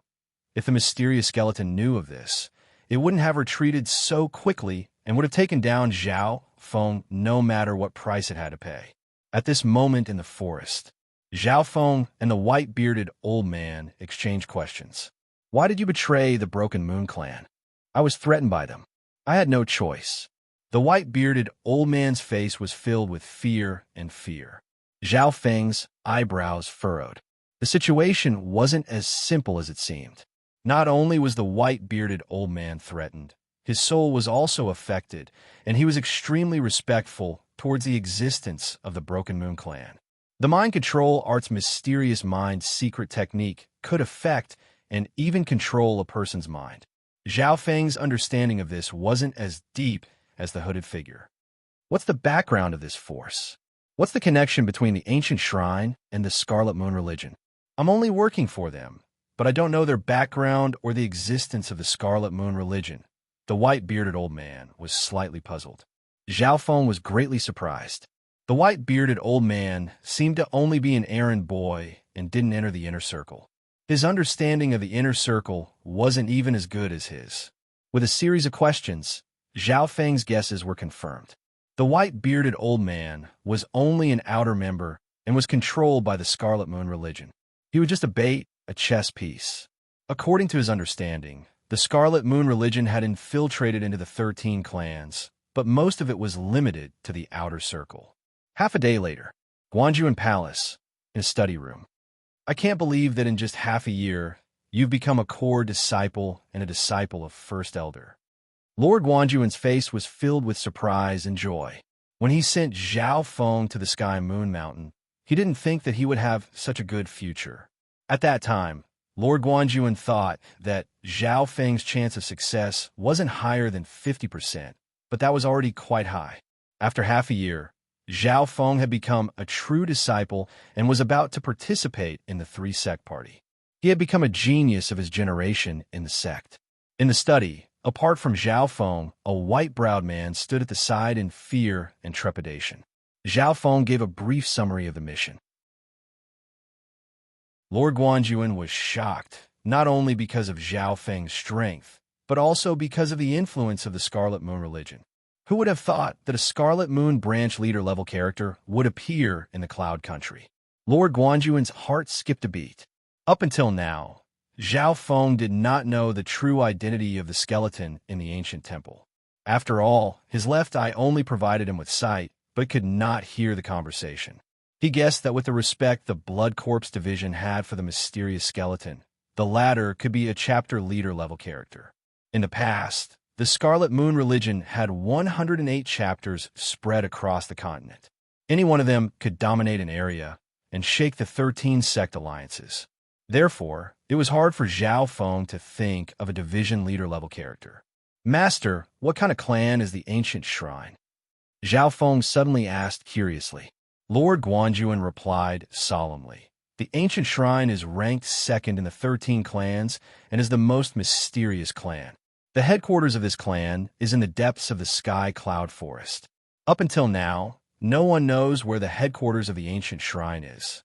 If the mysterious skeleton knew of this, it wouldn't have retreated so quickly and would have taken down Zhao Feng no matter what price it had to pay. At this moment in the forest, Zhao Feng and the white-bearded old man exchanged questions. "Why did you betray the Broken Moon clan?" "I was threatened by them. I had no choice." The white-bearded old man's face was filled with fear and fear. Zhao Feng's eyebrows furrowed. The situation wasn't as simple as it seemed. Not only was the white-bearded old man threatened, his soul was also affected, and he was extremely respectful towards the existence of the Broken Moon clan. The mind control art's mysterious mind secret technique could affect and even control a person's mind. Zhao Feng's understanding of this wasn't as deep as the hooded figure. What's the background of this force? What's the connection between the ancient shrine and the Scarlet Moon religion? I'm only working for them, but I don't know their background or the existence of the Scarlet Moon religion. The white-bearded old man was slightly puzzled. Zhao Feng was greatly surprised. The white-bearded old man seemed to only be an errand boy and didn't enter the inner circle. His understanding of the inner circle wasn't even as good as his. With a series of questions, Zhao Feng's guesses were confirmed. The white-bearded old man was only an outer member and was controlled by the Scarlet Moon religion. He was just a bait, a chess piece. According to his understanding, the Scarlet Moon religion had infiltrated into the 13 clans, but most of it was limited to the outer circle. Half a day later, Guanjuan Palace, in a study room. I can't believe that in just half a year, you've become a core disciple and a disciple of First Elder. Lord Guanjuan's face was filled with surprise and joy. When he sent Zhao Feng to the Sky Moon Mountain, he didn't think that he would have such a good future. At that time, Lord Guanjuan thought that Zhao Feng's chance of success wasn't higher than 50%, but that was already quite high. After half a year, Zhao Feng had become a true disciple and was about to participate in the three-sect party. He had become a genius of his generation in the sect. In the study, apart from Zhao Feng, a white-browed man stood at the side in fear and trepidation. Zhao Feng gave a brief summary of the mission. Lord Guanjuan was shocked, not only because of Zhao Feng's strength, but also because of the influence of the Scarlet Moon religion. Who would have thought that a Scarlet Moon branch leader-level character would appear in the Cloud Country? Lord Guanjuan's heart skipped a beat. Up until now, Zhao Feng did not know the true identity of the skeleton in the ancient temple. After all, his left eye only provided him with sight, but could not hear the conversation. He guessed that with the respect the Blood Corps division had for the mysterious skeleton, the latter could be a chapter leader-level character. In the past, the Scarlet Moon religion had 108 chapters spread across the continent. Any one of them could dominate an area and shake the 13 sect alliances. Therefore, it was hard for Zhao Feng to think of a division leader-level character. Master, what kind of clan is the Ancient Shrine? Zhao Feng suddenly asked curiously. Lord Guanjuan replied solemnly. The Ancient Shrine is ranked second in the 13 clans and is the most mysterious clan. The headquarters of this clan is in the depths of the Sky Cloud Forest. Up until now, no one knows where the headquarters of the Ancient Shrine is.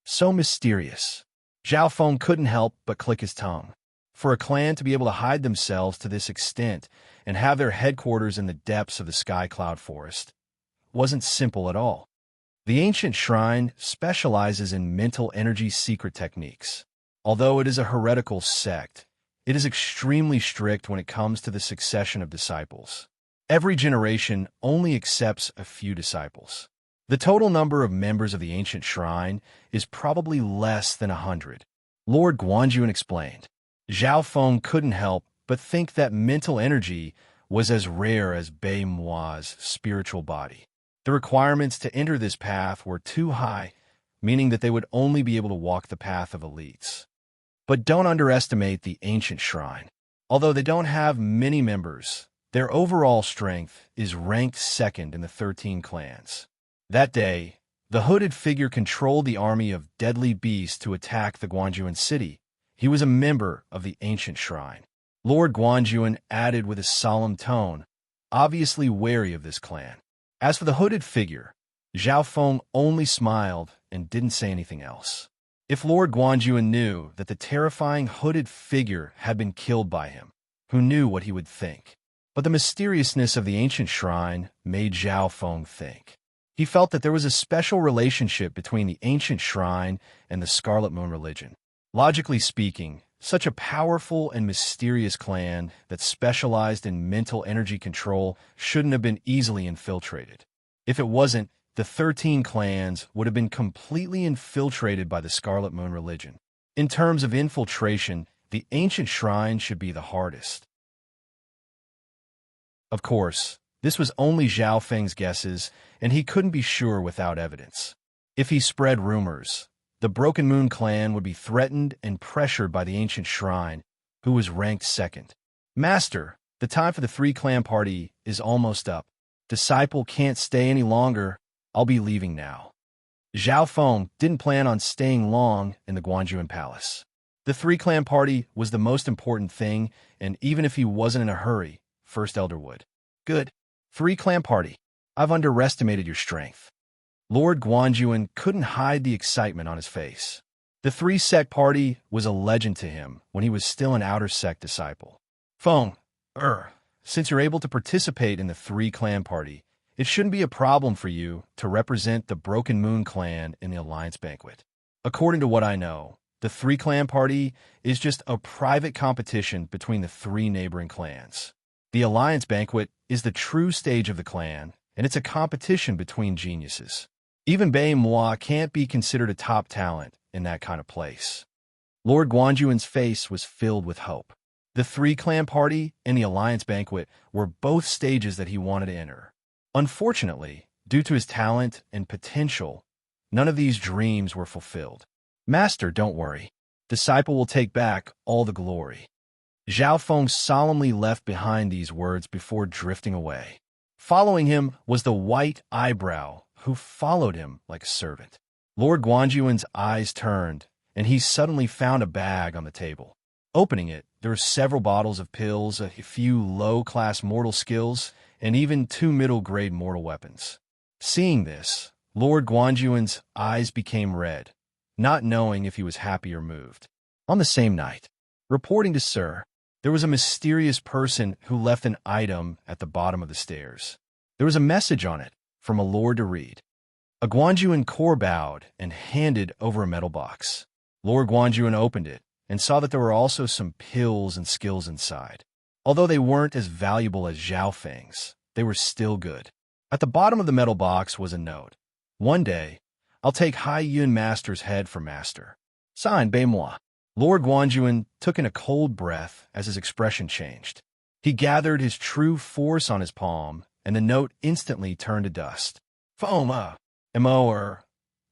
So mysterious. Zhao Feng couldn't help but click his tongue. For a clan to be able to hide themselves to this extent and have their headquarters in the depths of the Sky Cloud Forest wasn't simple at all. The Ancient Shrine specializes in mental energy secret techniques. Although it is a heretical sect, it is extremely strict when it comes to the succession of disciples. Every generation only accepts a few disciples. The total number of members of the Ancient Shrine is probably less than 100. Lord Guanjuan explained. Zhao Feng couldn't help but think that mental energy was as rare as Bei Mua's spiritual body. The requirements to enter this path were too high, meaning that they would only be able to walk the path of elites. But don't underestimate the Ancient Shrine. Although they don't have many members, their overall strength is ranked second in the 13 clans. That day, the hooded figure controlled the army of deadly beasts to attack the Guanjuan city. He was a member of the Ancient Shrine. Lord Guanjuan added with a solemn tone, obviously wary of this clan. As for the hooded figure, Zhao Feng only smiled and didn't say anything else. If Lord Guanjuan knew that the terrifying hooded figure had been killed by him, who knew what he would think? But the mysteriousness of the Ancient Shrine made Zhao Feng think. He felt that there was a special relationship between the Ancient Shrine and the Scarlet Moon religion. Logically speaking, such a powerful and mysterious clan that specialized in mental energy control shouldn't have been easily infiltrated. If it wasn't, the 13 clans would have been completely infiltrated by the Scarlet Moon religion. In terms of infiltration, the Ancient Shrine should be the hardest. Of course, this was only Zhao Feng's guesses, and he couldn't be sure without evidence. If he spread rumors, the Broken Moon clan would be threatened and pressured by the Ancient Shrine, who was ranked second. Master, the time for the 3-clan party is almost up. Disciple can't stay any longer. I'll be leaving now. Zhao Feng didn't plan on staying long in the Guanjuan Palace. The 3-clan party was the most important thing, and even if he wasn't in a hurry, First Elder would. Good. 3-clan party. I've underestimated your strength. Lord Guanjuan couldn't hide the excitement on his face. The 3-sect party was a legend to him when he was still an outer sect disciple. Feng, since you're able to participate in the 3-clan party, it shouldn't be a problem for you to represent the Broken Moon clan in the Alliance Banquet. According to what I know, the 3-clan party is just a private competition between the 3 neighboring clans. The Alliance Banquet is the true stage of the clan, and it's a competition between geniuses. Even Bei Mua can't be considered a top talent in that kind of place. Lord Guanjuan's face was filled with hope. The three-clan party and the alliance banquet were both stages that he wanted to enter. Unfortunately, due to his talent and potential, none of these dreams were fulfilled. Master, don't worry. Disciple will take back all the glory. Zhao Feng solemnly left behind these words before drifting away. Following him was the white eyebrow, who followed him like a servant. Lord Guanjuan's eyes turned, and he suddenly found a bag on the table. Opening it, there were several bottles of pills, a few low-class mortal skills, and even 2 middle-grade mortal weapons. Seeing this, Lord Guanjuan's eyes became red, not knowing if he was happy or moved. On the same night, reporting to Sir, there was a mysterious person who left an item at the bottom of the stairs. There was a message on it from a lord to read. A Guanjuan core bowed and handed over a metal box. Lord Guanjuan opened it and saw that there were also some pills and skills inside. Although they weren't as valuable as Zhao Feng's, they were still good. At the bottom of the metal box was a note. One day, I'll take Hai Yun Master's head for master. Signed, Bei-moi. Lord Guanjuan took in a cold breath as his expression changed. He gathered his true force on his palm, and the note instantly turned to dust. Foma, Emoer,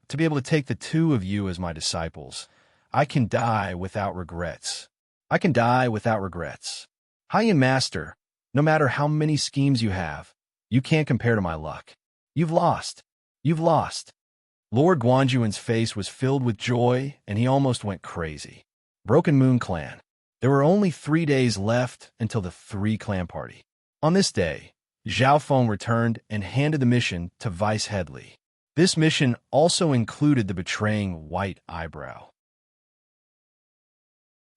to be able to take the 2 of you as my disciples, I can die without regrets. I can die without regrets. Hai Yun Master, no matter how many schemes you have, you can't compare to my luck. You've lost. You've lost. Lord Guanjuan's face was filled with joy, and he almost went crazy. Broken Moon Clan. There were only 3 days left until the 3-clan party. On this day, Zhao Feng returned and handed the mission to Vice Headley. This mission also included the betraying white eyebrow.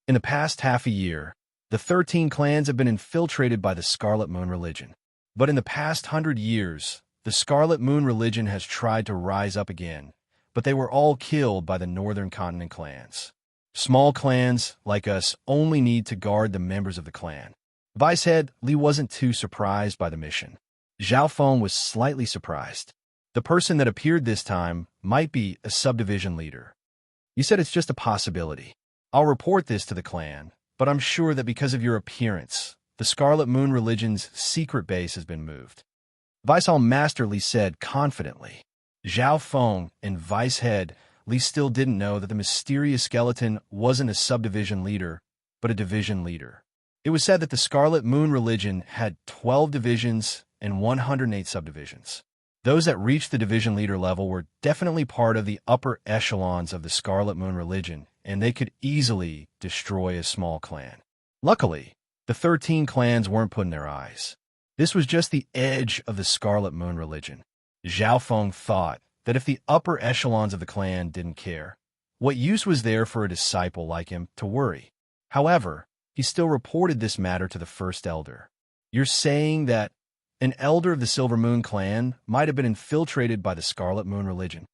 In the past half a year, the 13 clans have been infiltrated by the Scarlet Moon religion. But in the past 100 years, the Scarlet Moon religion has tried to rise up again, but they were all killed by the Northern Continent clans. Small clans, like us, only need to guard the members of the clan. Vicehead Li wasn't too surprised by the mission. Zhao Feng was slightly surprised. The person that appeared this time might be a subdivision leader. You said it's just a possibility. I'll report this to the clan, but I'm sure that because of your appearance, the Scarlet Moon religion's secret base has been moved. Vice-Hall Master Li said confidently. Zhao Feng and Vicehead Li still didn't know that the mysterious skeleton wasn't a subdivision leader, but a division leader. It was said that the Scarlet Moon religion had 12 divisions and 108 subdivisions. Those that reached the division leader level were definitely part of the upper echelons of the Scarlet Moon religion, and they could easily destroy a small clan. Luckily, the 13 clans weren't put in their eyes. This was just the edge of the Scarlet Moon religion. Zhao Feng thought that if the upper echelons of the clan didn't care, what use was there for a disciple like him to worry? However, he still reported this matter to the First Elder. You're saying that an elder of the Silver Moon clan might have been infiltrated by the Scarlet Moon religion?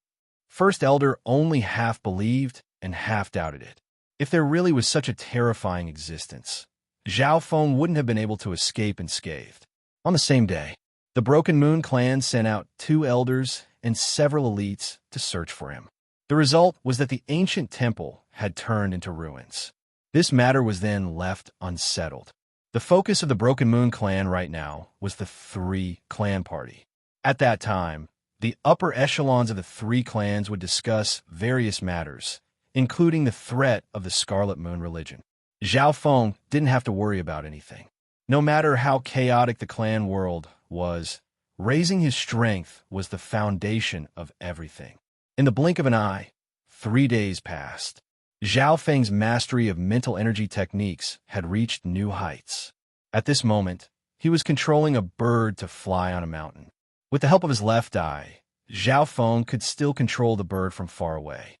First Elder only half believed and half doubted it. If there really was such a terrifying existence, Zhao Feng wouldn't have been able to escape unscathed. On the same day, the Broken Moon clan sent out 2 elders and several elites to search for him. The result was that the ancient temple had turned into ruins. This matter was then left unsettled. The focus of the Broken Moon clan right now was the 3-clan party. At that time, the upper echelons of the 3 clans would discuss various matters, including the threat of the Scarlet Moon religion. Zhao Feng didn't have to worry about anything. No matter how chaotic the clan world was, raising his strength was the foundation of everything. In the blink of an eye, 3 days passed. Zhao Feng's mastery of mental energy techniques had reached new heights. At this moment, he was controlling a bird to fly on a mountain. With the help of his left eye, Zhao Feng could still control the bird from far away.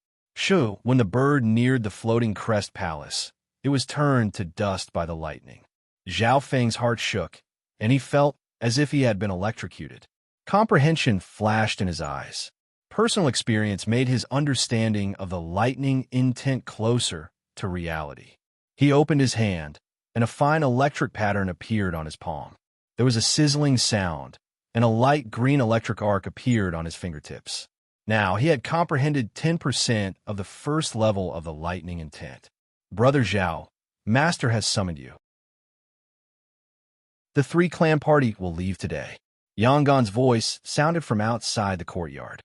When the bird neared the floating crest palace, it was turned to dust by the lightning. Zhao Feng's heart shook, and he felt as if he had been electrocuted. Comprehension flashed in his eyes. Personal experience made his understanding of the lightning intent closer to reality. He opened his hand, and a fine electric pattern appeared on his palm. There was a sizzling sound, and a light green electric arc appeared on his fingertips. Now, he had comprehended 10% of the first level of the lightning intent. Brother Zhao, Master has summoned you. The three-clan party will leave today. Yangon's voice sounded from outside the courtyard.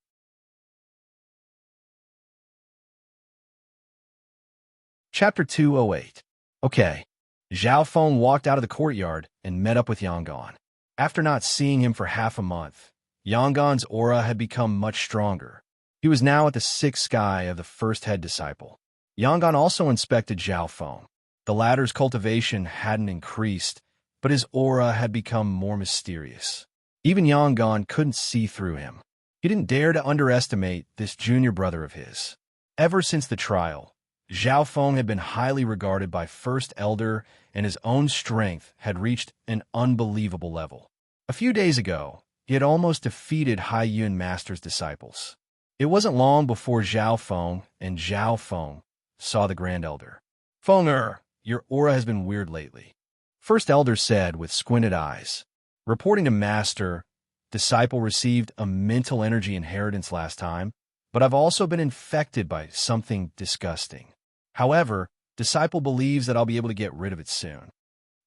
Chapter 208. Okay. Zhao Feng walked out of the courtyard and met up with Yangon. After not seeing him for half a month, Yangon's aura had become much stronger. He was now at the sixth sky of the first head disciple. Yangon also inspected Zhao Feng. The latter's cultivation hadn't increased, but his aura had become more mysterious. Even Yangon couldn't see through him. He didn't dare to underestimate this junior brother of his. Ever since the trial, Zhao Feng had been highly regarded by First Elder, and his own strength had reached an unbelievable level. A few days ago, he had almost defeated Hai Yun Master's disciples. It wasn't long before Zhao Feng and Zhao Feng saw the Grand Elder. "Fenger, your aura has been weird lately," First Elder said with squinted eyes. Reporting to Master, disciple received a mental energy inheritance last time, but I've also been infected by something disgusting. However, disciple believes that I'll be able to get rid of it soon.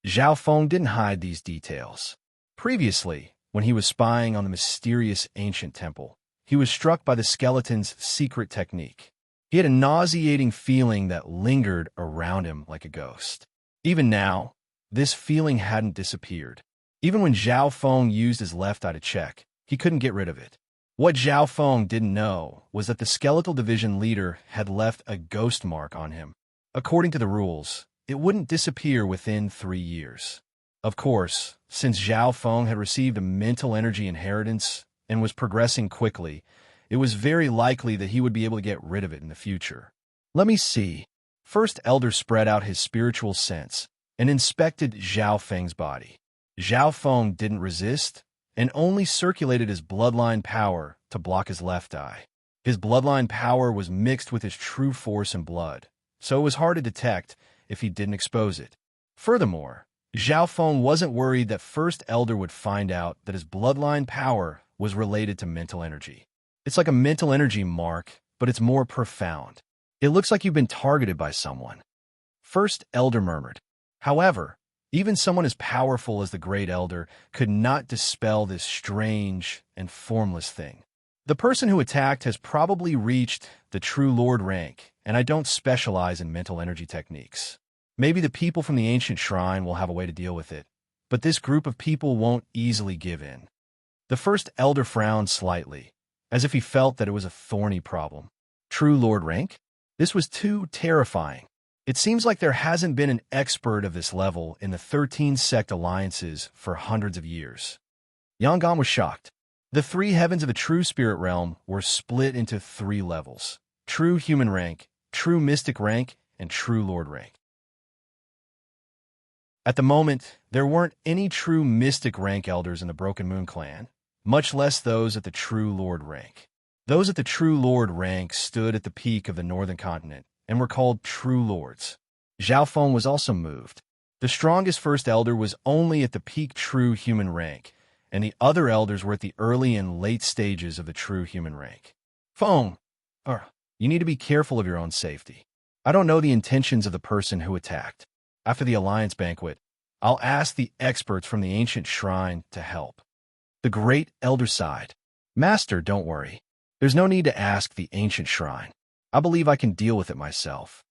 Zhao Feng didn't hide these details. Previously, when he was spying on the mysterious ancient temple, he was struck by the skeleton's secret technique. He had a nauseating feeling that lingered around him like a ghost. Even now, this feeling hadn't disappeared. Even when Zhao Feng used his left eye to check, he couldn't get rid of it. What Zhao Feng didn't know was that the skeletal division leader had left a ghost mark on him. According to the rules, it wouldn't disappear within 3 years. Of course, since Zhao Feng had received a mental energy inheritance and was progressing quickly, it was very likely that he would be able to get rid of it in the future. Let me see. First Elder spread out his spiritual sense and inspected Zhao Feng's body. Zhao Feng didn't resist and only circulated his bloodline power to block his left eye. His bloodline power was mixed with his true force and blood, so it was hard to detect if he didn't expose it. Furthermore, Zhao Feng wasn't worried that First Elder would find out that his bloodline power was related to mental energy. It's like a mental energy mark, but it's more profound. It looks like you've been targeted by someone. First Elder murmured. However, even someone as powerful as the Great Elder could not dispel this strange and formless thing. The person who attacked has probably reached the True Lord rank, and I don't specialize in mental energy techniques. Maybe the people from the ancient shrine will have a way to deal with it, but this group of people won't easily give in. The First Elder frowned slightly, as if he felt that it was a thorny problem. True Lord rank? This was too terrifying. It seems like there hasn't been an expert of this level in the 13 sect alliances for hundreds of years. Yangon was shocked. The 3 heavens of the true spirit realm were split into 3 levels: true human rank, true mystic rank, and true lord rank. At the moment, there weren't any true mystic rank elders in the Broken Moon clan, much less those at the true lord rank. Those at the true lord rank stood at the peak of the northern continent and were called true lords. Zhao Feng was also moved. The strongest First Elder was only at the peak true human rank, and the other elders were at the early and late stages of the true human rank. Feng, you need to be careful of your own safety. I don't know the intentions of the person who attacked. After the alliance banquet, I'll ask the experts from the ancient shrine to help. The Great Elder sighed. Master, don't worry. There's no need to ask the ancient shrine. I believe I can deal with it myself,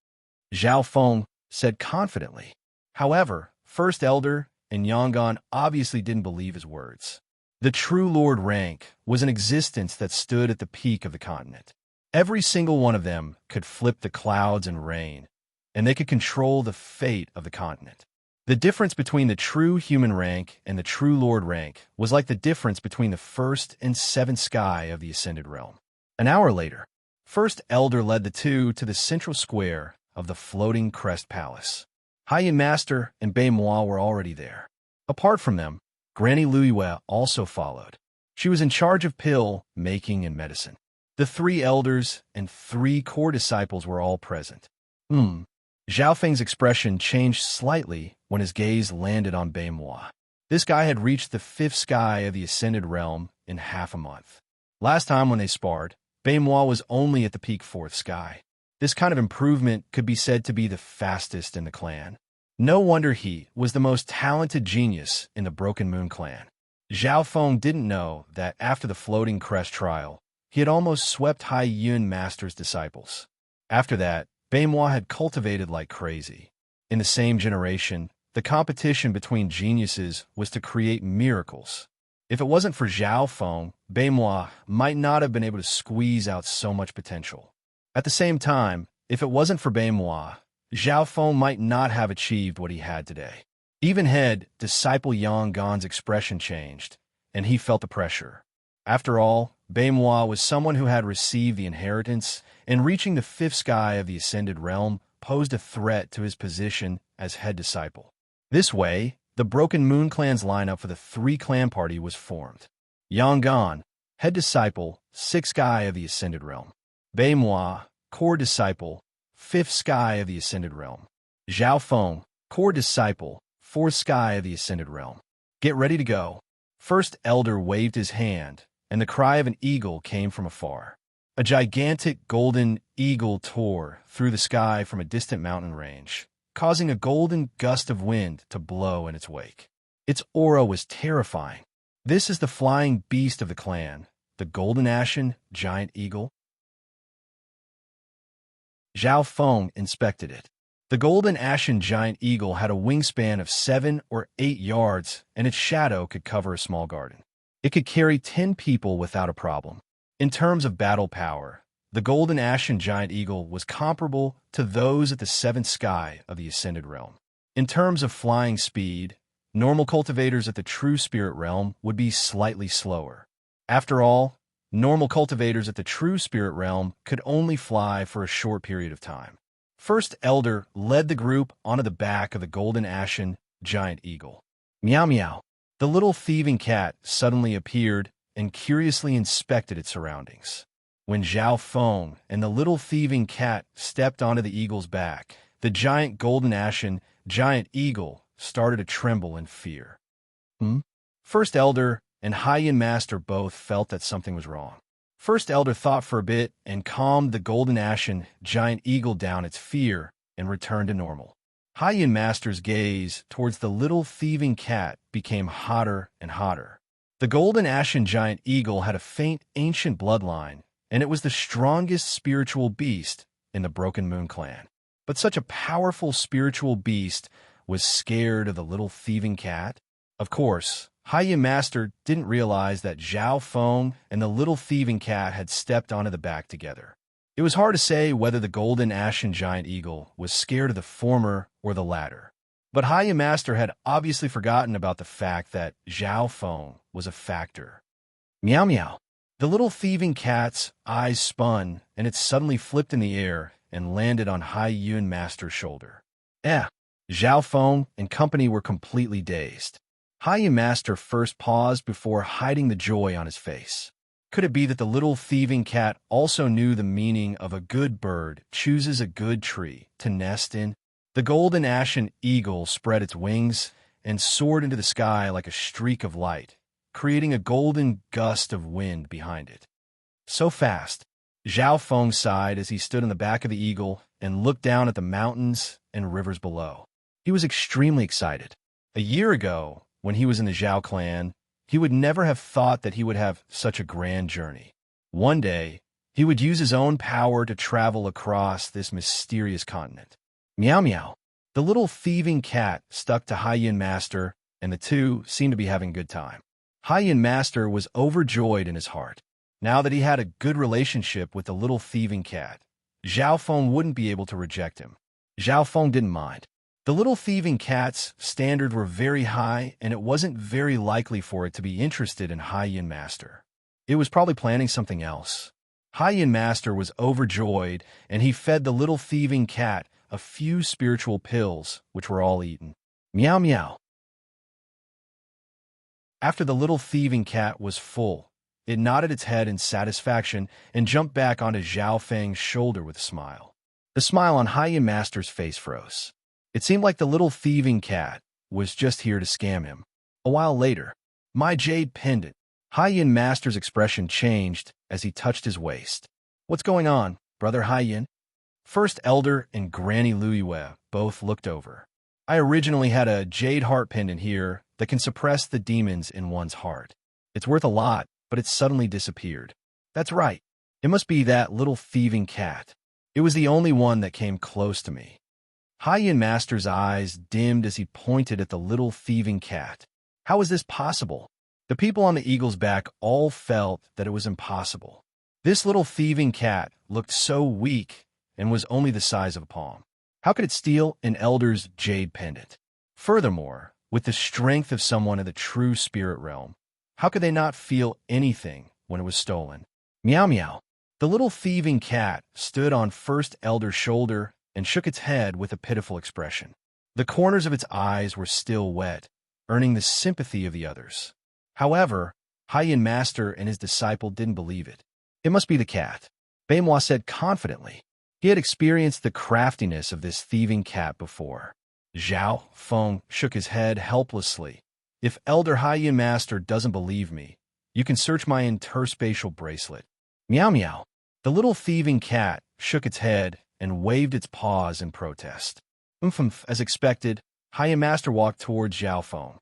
Zhao Feng said confidently. However, First Elder and Yangon obviously didn't believe his words. The True Lord rank was an existence that stood at the peak of the continent. Every single one of them could flip the clouds and rain, and they could control the fate of the continent. The difference between the true human rank and the True Lord rank was like the difference between the first and seventh sky of the Ascended Realm. An hour later, First Elder led the 2 to the central square of the floating Crest Palace. Hai Yin Master and Bei Moi were already there. Apart from them, Granny Luiyue also followed. She was in charge of pill making and medicine. The 3 elders and 3 core disciples were all present. Zhao Feng's expression changed slightly when his gaze landed on Bei Moi. This guy had reached the 5th sky of the Ascended Realm in half a month. Last time when they sparred, Baimois was only at the peak fourth sky. This kind of improvement could be said to be the fastest in the clan. No wonder he was the most talented genius in the Broken Moon clan. Zhao Feng didn't know that after the Floating Crest trial, he had almost swept Hai Yun Master's disciples. After that, Baimois had cultivated like crazy. In the same generation, the competition between geniuses was to create miracles. If it wasn't for Zhao Feng, Baimois might not have been able to squeeze out so much potential. At the same time, if it wasn't for Baimois, Zhao Feng might not have achieved what he had today. Even head disciple Yang Gan's expression changed, and he felt the pressure. After all, Baimois was someone who had received the inheritance, and reaching the fifth sky of the Ascended Realm posed a threat to his position as head disciple. This way, the Broken Moon clan's lineup for the three-clan party was formed. Yang Gan, head disciple, sixth sky of the Ascended Realm. Baimois, core disciple, fifth sky of the Ascended Realm. Zhao Feng, core disciple, fourth sky of the Ascended Realm. Get ready to go. First elder waved his hand, and the cry of an eagle came from afar. A gigantic golden eagle tore through the sky from a distant mountain range, causing a golden gust of wind to blow in its wake. Its aura was terrifying. This is the flying beast of the clan, the golden ashen giant eagle. Zhao Feng inspected it. The golden ashen giant eagle had a wingspan of 7 or 8 yards, and its shadow could cover a small garden. It could carry 10 people without a problem. In terms of battle power, the golden ashen giant eagle was comparable to those at the seventh sky of the Ascended Realm. In terms of flying speed, normal cultivators at the True Spirit Realm would be slightly slower. After all, normal cultivators at the True Spirit Realm could only fly for a short period of time. First Elder led the group onto the back of the golden ashen giant eagle. Meow meow. The little thieving cat suddenly appeared and curiously inspected its surroundings. When Zhao Feng and the little thieving cat stepped onto the eagle's back, the giant golden ashen giant eagle started to tremble in fear. First Elder and Haiyan Master both felt that something was wrong. First Elder thought for a bit and calmed the golden ashen giant eagle down its fear and returned to normal. Haiyan Master's gaze towards the little thieving cat became hotter and hotter. The golden ashen giant eagle had a faint ancient bloodline, and it was the strongest spiritual beast in the Broken Moon clan. But such a powerful spiritual beast was scared of the little thieving cat? Of course, Haiyan Master didn't realize that Zhao Feng and the little thieving cat had stepped onto the back together. It was hard to say whether the golden ashen giant eagle was scared of the former or the latter. But Haiyan Master had obviously forgotten about the fact that Zhao Feng was a factor. Meow meow. The little thieving cat's eyes spun, and it suddenly flipped in the air and landed on Haiyan Master's shoulder. Zhao Feng and company were completely dazed. Haiyan Master first paused before hiding the joy on his face. Could it be that the little thieving cat also knew the meaning of a good bird chooses a good tree to nest in? The golden ashen eagle spread its wings and soared into the sky like a streak of light, creating a golden gust of wind behind it. So fast, Zhao Feng sighed as he stood on the back of the eagle and looked down at the mountains and rivers below. He was extremely excited. A year ago, when he was in the Zhao clan, he would never have thought that he would have such a grand journey. One day, he would use his own power to travel across this mysterious continent. Meow meow. The little thieving cat stuck to Haiyan Master, and the two seemed to be having a good time. Haiyan Master was overjoyed in his heart. Now that he had a good relationship with the little thieving cat, Zhao Feng wouldn't be able to reject him. Zhao Feng didn't mind. The little thieving cat's standards were very high, and it wasn't very likely for it to be interested in Haiyan Master. It was probably planning something else. Haiyan Master was overjoyed, and he fed the little thieving cat a few spiritual pills, which were all eaten. Meow meow. After the little thieving cat was full, it nodded its head in satisfaction and jumped back onto Zhao Feng's shoulder with a smile. The smile on Haiyan Master's face froze. It seemed like the little thieving cat was just here to scam him. A while later, my jade pendant. Haiyan Master's expression changed as he touched his waist. What's going on, Brother Haiyan? First Elder and Granny Luiwe both looked over. I originally had a jade heart pendant here that can suppress the demons in one's heart. It's worth a lot, but it suddenly disappeared. That's right. It must be that little thieving cat. It was the only one that came close to me. Haiyan Master's eyes dimmed as he pointed at the little thieving cat. How is this possible? The people on the eagle's back all felt that it was impossible. This little thieving cat looked so weak and was only the size of a palm. How could it steal an elder's jade pendant? Furthermore, with the strength of someone in the true spirit realm, how could they not feel anything when it was stolen? Meow meow. The little thieving cat stood on First Elder's shoulder and shook its head with a pitiful expression. The corners of its eyes were still wet, earning the sympathy of the others. However, Haiyan Master and his disciple didn't believe it. It must be the cat, Baimois said confidently. He had experienced the craftiness of this thieving cat before. Zhao Feng shook his head helplessly. If Elder Haiyan Master doesn't believe me, you can search my interspatial bracelet. Meow meow. The little thieving cat shook its head and waved its paws in protest. As expected, Haiyan Master walked towards Zhao Feng.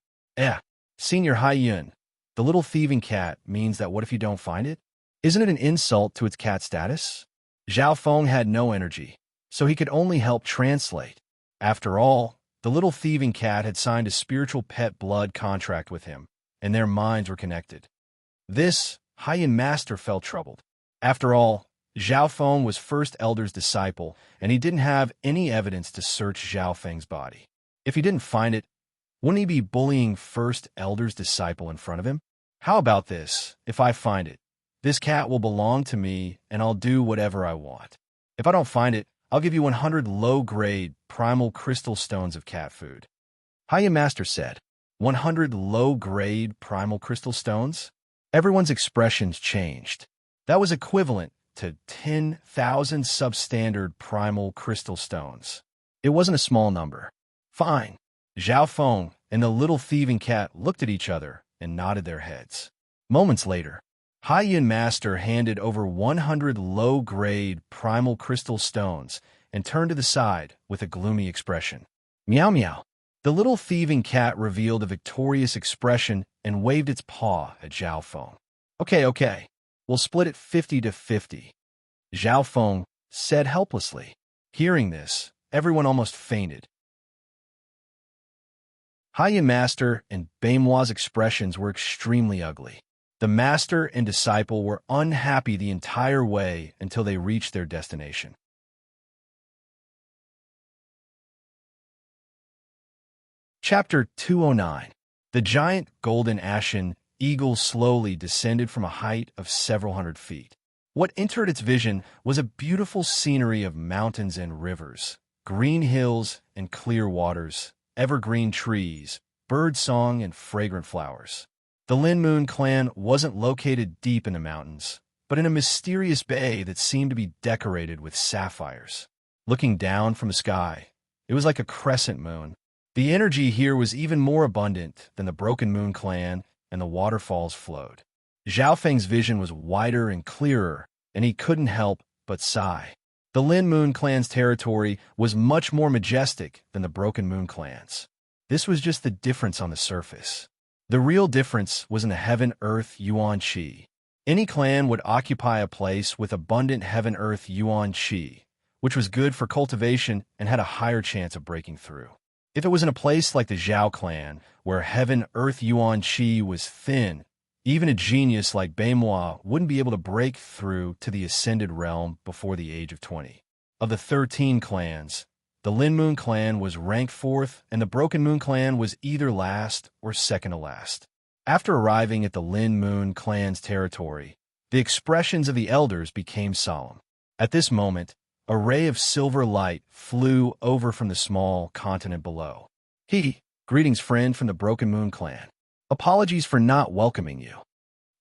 Senior Haiyan, the little thieving cat means that what if you don't find it? Isn't it an insult to its cat status? Zhao Feng had no energy, so he could only help translate. After all, the little thieving cat had signed a spiritual pet blood contract with him, and their minds were connected. This, Haiyan Master felt troubled. After all, Zhao Feng was First Elder's disciple, and he didn't have any evidence to search Zhao Feng's body. If he didn't find it, wouldn't he be bullying First Elder's disciple in front of him? How about this? If I find it, this cat will belong to me, and I'll do whatever I want. If I don't find it, I'll give you 100 low-grade primal crystal stones of cat food. Haiyan Master said, 100 low-grade primal crystal stones? Everyone's expressions changed. That was equivalent to 10,000 substandard primal crystal stones. It wasn't a small number. Fine. Zhao Feng and the little thieving cat looked at each other and nodded their heads. Moments later, Haiyan Master handed over 100 low-grade primal crystal stones and turned to the side with a gloomy expression. Meow meow. The little thieving cat revealed a victorious expression and waved its paw at Zhao Feng. Okay. We'll split it 50-50. Zhao Feng said helplessly. Hearing this, everyone almost fainted. Haiyan Master and Baimois' expressions were extremely ugly. The master and disciple were unhappy the entire way until they reached their destination. Chapter 209. The giant golden ashen eagle slowly descended from a height of several hundred feet. What entered its vision was a beautiful scenery of mountains and rivers, green hills and clear waters, evergreen trees, bird song and fragrant flowers. The Lin Moon clan wasn't located deep in the mountains, but in a mysterious bay that seemed to be decorated with sapphires. Looking down from the sky, it was like a crescent moon. The energy here was even more abundant than the Broken Moon clan, and the waterfalls flowed. Zhao Feng's vision was wider and clearer, and he couldn't help but sigh. The Lin Moon clan's territory was much more majestic than the Broken Moon clan's. This was just the difference on the surface. The real difference was in the heaven-earth yuan qi. Any clan would occupy a place with abundant heaven-earth yuan qi, which was good for cultivation and had a higher chance of breaking through. If it was in a place like the Zhao clan, where heaven-earth yuan qi was thin, even a genius like Baimois wouldn't be able to break through to the ascended realm before the age of 20. Of the 13 clans, the Lin Moon clan was ranked 4th, and the Broken Moon clan was either last or second to last. After arriving at the Lin Moon clan's territory, the expressions of the elders became solemn. At this moment, a ray of silver light flew over from the small continent below. Greetings, friend from the Broken Moon clan. Apologies for not welcoming you.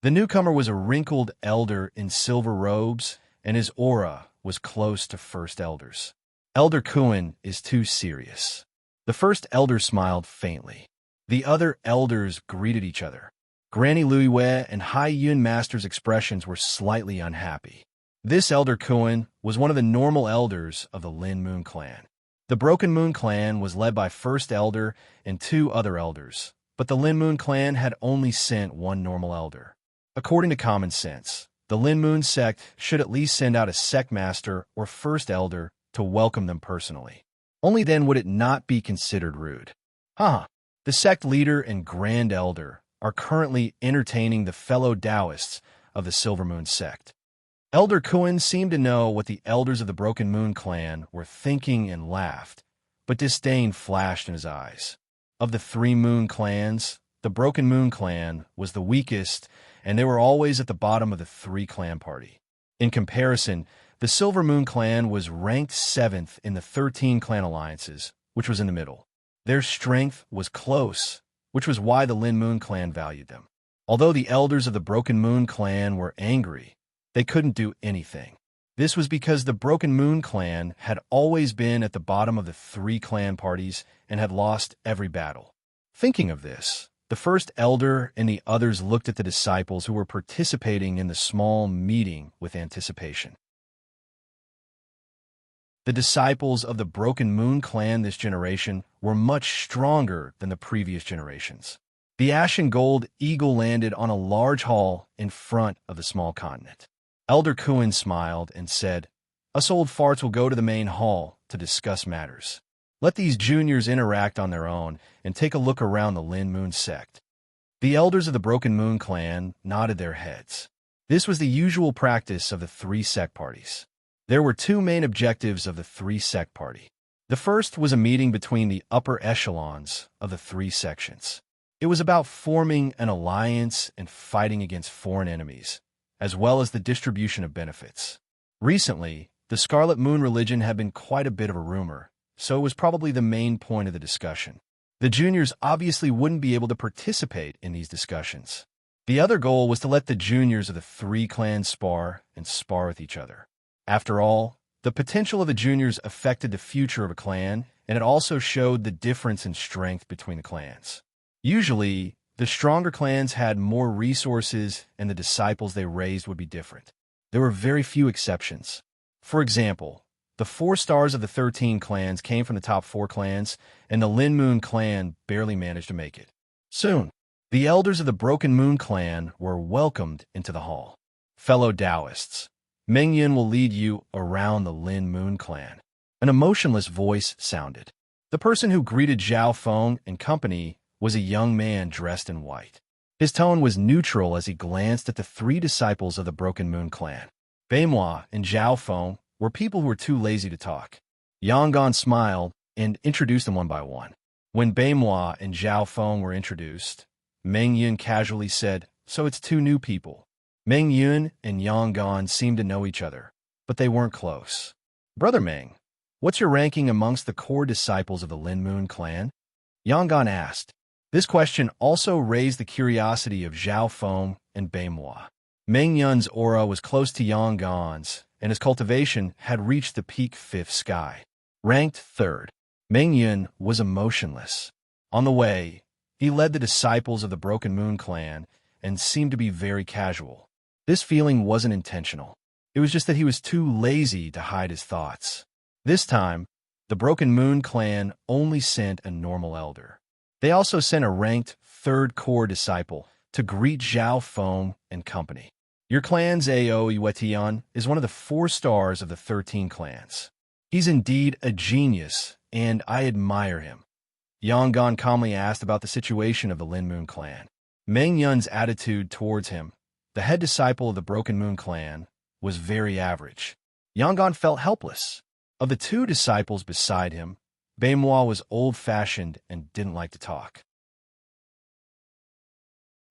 The newcomer was a wrinkled elder in silver robes, and his aura was close to First Elder's. Elder Kuan is too serious. The first elder smiled faintly. The other elders greeted each other. Granny Luiwe and Haiyan Master's expressions were slightly unhappy. This Elder Kuan was one of the normal elders of the Lin Moon clan. The Broken Moon clan was led by First Elder and 2 other elders, but the Lin Moon clan had only sent 1 normal elder. According to common sense, the Lin Moon sect should at least send out a sect master or First Elder to welcome them personally. Only then would it not be considered rude. The sect leader and Grand Elder are currently entertaining the fellow Taoists of the Silver Moon sect. Elder Kuan seemed to know what the elders of the Broken Moon clan were thinking and laughed, but disdain flashed in his eyes. Of the 3 Moon clans, the Broken Moon clan was the weakest, and they were always at the bottom of the 3-clan party. In comparison, the Silver Moon clan was ranked 7th in the 13 clan alliances, which was in the middle. Their strength was close, which was why the Lin Moon clan valued them. Although the elders of the Broken Moon clan were angry, they couldn't do anything. This was because the Broken Moon clan had always been at the bottom of the 3-clan parties and had lost every battle. Thinking of this, the First Elder and the others looked at the disciples who were participating in the small meeting with anticipation. The disciples of the Broken Moon clan this generation were much stronger than the previous generations. The Ashen Gold Eagle landed on a large hall in front of the small continent. Elder Kuan smiled and said, "Us old farts will go to the main hall to discuss matters. Let these juniors interact on their own and take a look around the Lin Moon sect." The elders of the Broken Moon clan nodded their heads. This was the usual practice of the 3 sect parties. There were 2 main objectives of the 3 sect party. The first was a meeting between the upper echelons of the 3 sections. It was about forming an alliance and fighting against foreign enemies, as well as the distribution of benefits. Recently, the Scarlet Moon religion had been quite a bit of a rumor, so it was probably the main point of the discussion. The juniors obviously wouldn't be able to participate in these discussions. The other goal was to let the juniors of the 3 clans spar with each other. After all, the potential of the juniors affected the future of a clan, and it also showed the difference in strength between the clans. Usually, the stronger clans had more resources, and the disciples they raised would be different. There were very few exceptions. For example, the 4 stars of the 13 clans came from the top 4 clans, and the Lin Moon clan barely managed to make it. Soon, the elders of the Broken Moon clan were welcomed into the hall. "Fellow Taoists, Meng Yun will lead you around the Lin Moon clan." An emotionless voice sounded. The person who greeted Zhao Feng and company was a young man dressed in white. His tone was neutral as he glanced at the 3 disciples of the Broken Moon clan. Beimoi and Zhao Feng were people who were too lazy to talk. Yanggan smiled and introduced them one by one. When Beimoi and Zhao Feng were introduced, Meng Yun casually said, "So it's 2 new people." Meng Yun and Yanggan seemed to know each other, but they weren't close. "Brother Meng, what's your ranking amongst the core disciples of the Lin Moon clan?" Yanggan asked. This question also raised the curiosity of Zhao Feng and Beimoi. Meng Yun's aura was close to Yanggan's, and his cultivation had reached the peak 5th sky. Ranked 3rd, Meng Yun was emotionless. On the way, he led the disciples of the Broken Moon clan and seemed to be very casual. This feeling wasn't intentional. It was just that he was too lazy to hide his thoughts. This time, the Broken Moon clan only sent a normal elder. They also sent a ranked 3rd core disciple to greet Zhao Feng and company. "Your clan's Ao Yuetian is one of the 4 stars of the 13 clans. He's indeed a genius, and I admire him." Yanggan calmly asked about the situation of the Lin Moon clan. Meng Yun's attitude towards him, the head disciple of the Broken Moon clan, was very average. Yanggan felt helpless. Of the 2 disciples beside him, Beimoi was old-fashioned and didn't like to talk.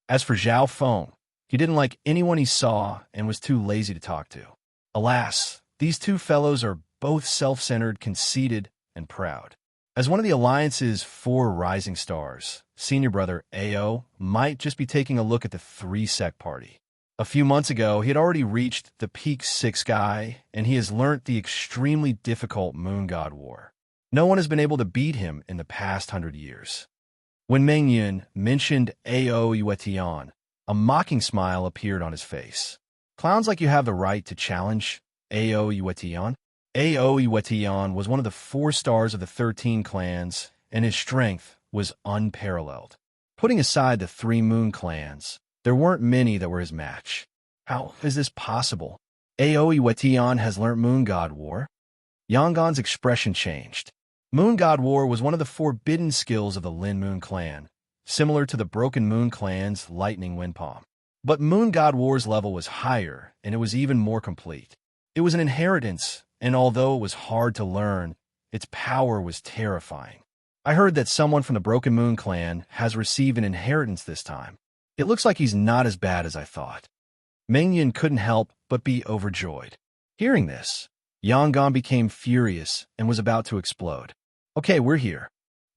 As for Zhao Feng, he didn't like anyone he saw and was too lazy to talk to. Alas, these 2 fellows are both self-centered, conceited, and proud. As one of the Alliance's 4 rising stars, senior brother Ao might just be taking a look at the 3-sect party. A few months ago, he had already reached the peak 6 sky, and he has learnt the extremely difficult Moon God War. No one has been able to beat him in the past 100 years. When Meng Yun mentioned Ao Yuetian, a mocking smile appeared on his face. Clowns like you have the right to challenge Ao Iwetion. Ao Iwetion was one of the 4 stars of the 13 clans, and his strength was unparalleled. Putting aside the 3 moon clans, there weren't many that were his match. How is this possible? Ao Iwetion has learnt Moon God War. Yangon's expression changed. Moon God War was one of the forbidden skills of the Lin Moon clan, similar to the Broken Moon clan's Lightning Wind Palm. But Moon God War's level was higher, and it was even more complete. It was an inheritance, and although it was hard to learn, its power was terrifying. I heard that someone from the Broken Moon clan has received an inheritance this time. It looks like he's not as bad as I thought. Mengyan couldn't help but be overjoyed. Hearing this, Yangon became furious and was about to explode. Okay, we're here.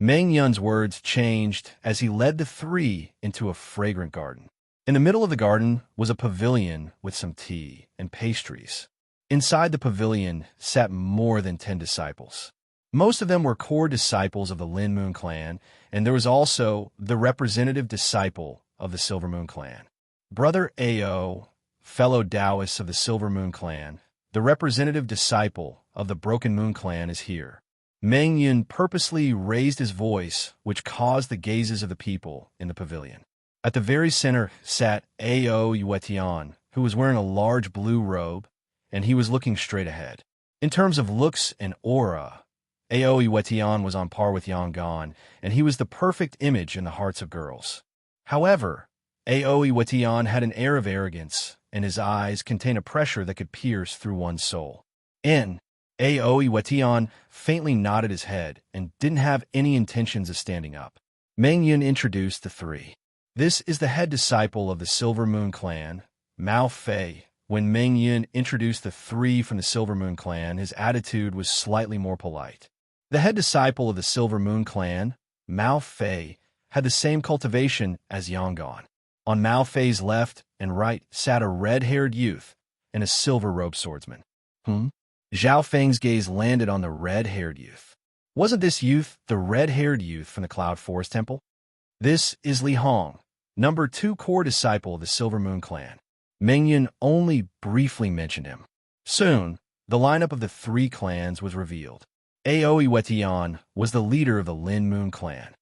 Mengyan's words changed as he led the 3 into a fragrant garden. In the middle of the garden was a pavilion with some tea and pastries. Inside the pavilion sat more than 10 disciples. Most of them were core disciples of the Lin Moon clan, and there was also the representative disciple of the Silver Moon clan. Brother Ao, fellow Taoists of the Silver Moon clan, the representative disciple of the Broken Moon clan is here. Mengyan purposely raised his voice, which caused the gazes of the people in the pavilion. At the very center sat Ao Iwetion, who was wearing a large blue robe, and he was looking straight ahead. In terms of looks and aura, Ao Iwetion was on par with Yangon, and he was the perfect image in the hearts of girls. However, Ao Iwetion had an air of arrogance, and his eyes contained a pressure that could pierce through one's soul. Ao Iwetion faintly nodded his head and didn't have any intentions of standing up. Mengyan introduced the 3. This is the head disciple of the Silver Moon clan, Mao Fei. When Mengyan introduced the 3 from the Silver Moon clan, his attitude was slightly more polite. The head disciple of the Silver Moon clan, Mao Fei, had the same cultivation as Yangon. On Mao Fei's left and right sat a red-haired youth and a silver-robed swordsman. Zhao Feng's gaze landed on the red-haired youth. Wasn't this youth the red-haired youth from the Cloud Forest Temple? This is Li Hong, number 2 core disciple of the Silver Moon clan. Mengyan only briefly mentioned him. Soon, the lineup of the 3 clans was revealed. Ao Iwetion was the leader of the Lin Moon clan.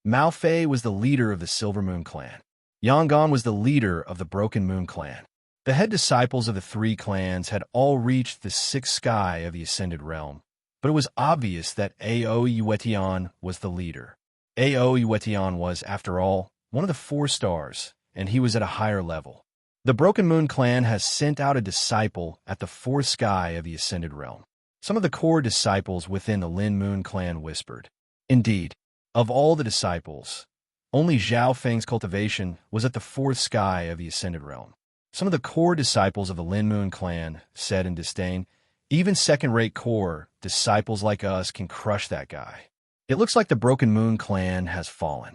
Mao Fei was the leader of the Silver Moon clan. Yangon was the leader of the Broken Moon clan. The head disciples of the 3 clans had all reached the 6th sky of the Ascended Realm, but it was obvious that Ao Iwetion was the leader. Ao Iwetion was, after all, one of the 4 stars, and he was at a higher level. The Broken Moon clan has sent out a disciple at the 4th sky of the Ascended Realm. Some of the core disciples within the Lin Moon clan whispered. Indeed, of all the disciples, only Zhao Feng's cultivation was at the 4th sky of the Ascended Realm. Some of the core disciples of the Lin Moon clan said in disdain, even second-rate core disciples like us can crush that guy. It looks like the Broken Moon clan has fallen.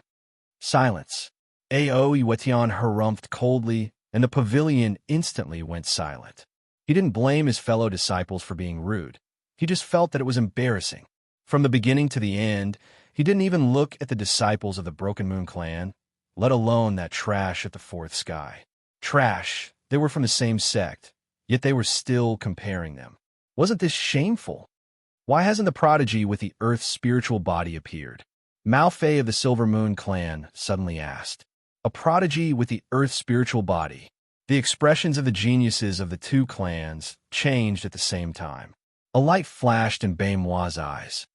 Silence. Ao Iwetion harumphed coldly, and the pavilion instantly went silent. He didn't blame his fellow disciples for being rude. He just felt that it was embarrassing. From the beginning to the end, he didn't even look at the disciples of the Broken Moon clan, let alone that trash at the 4th sky. Trash, they were from the same sect, yet they were still comparing them. Wasn't this shameful? Why hasn't the prodigy with the Earth's spiritual body appeared? Mao Fei of the Silver Moon clan suddenly asked. A prodigy with the Earth's spiritual body. The expressions of the geniuses of the 2 clans changed at the same time. A light flashed in Baimua's eyes.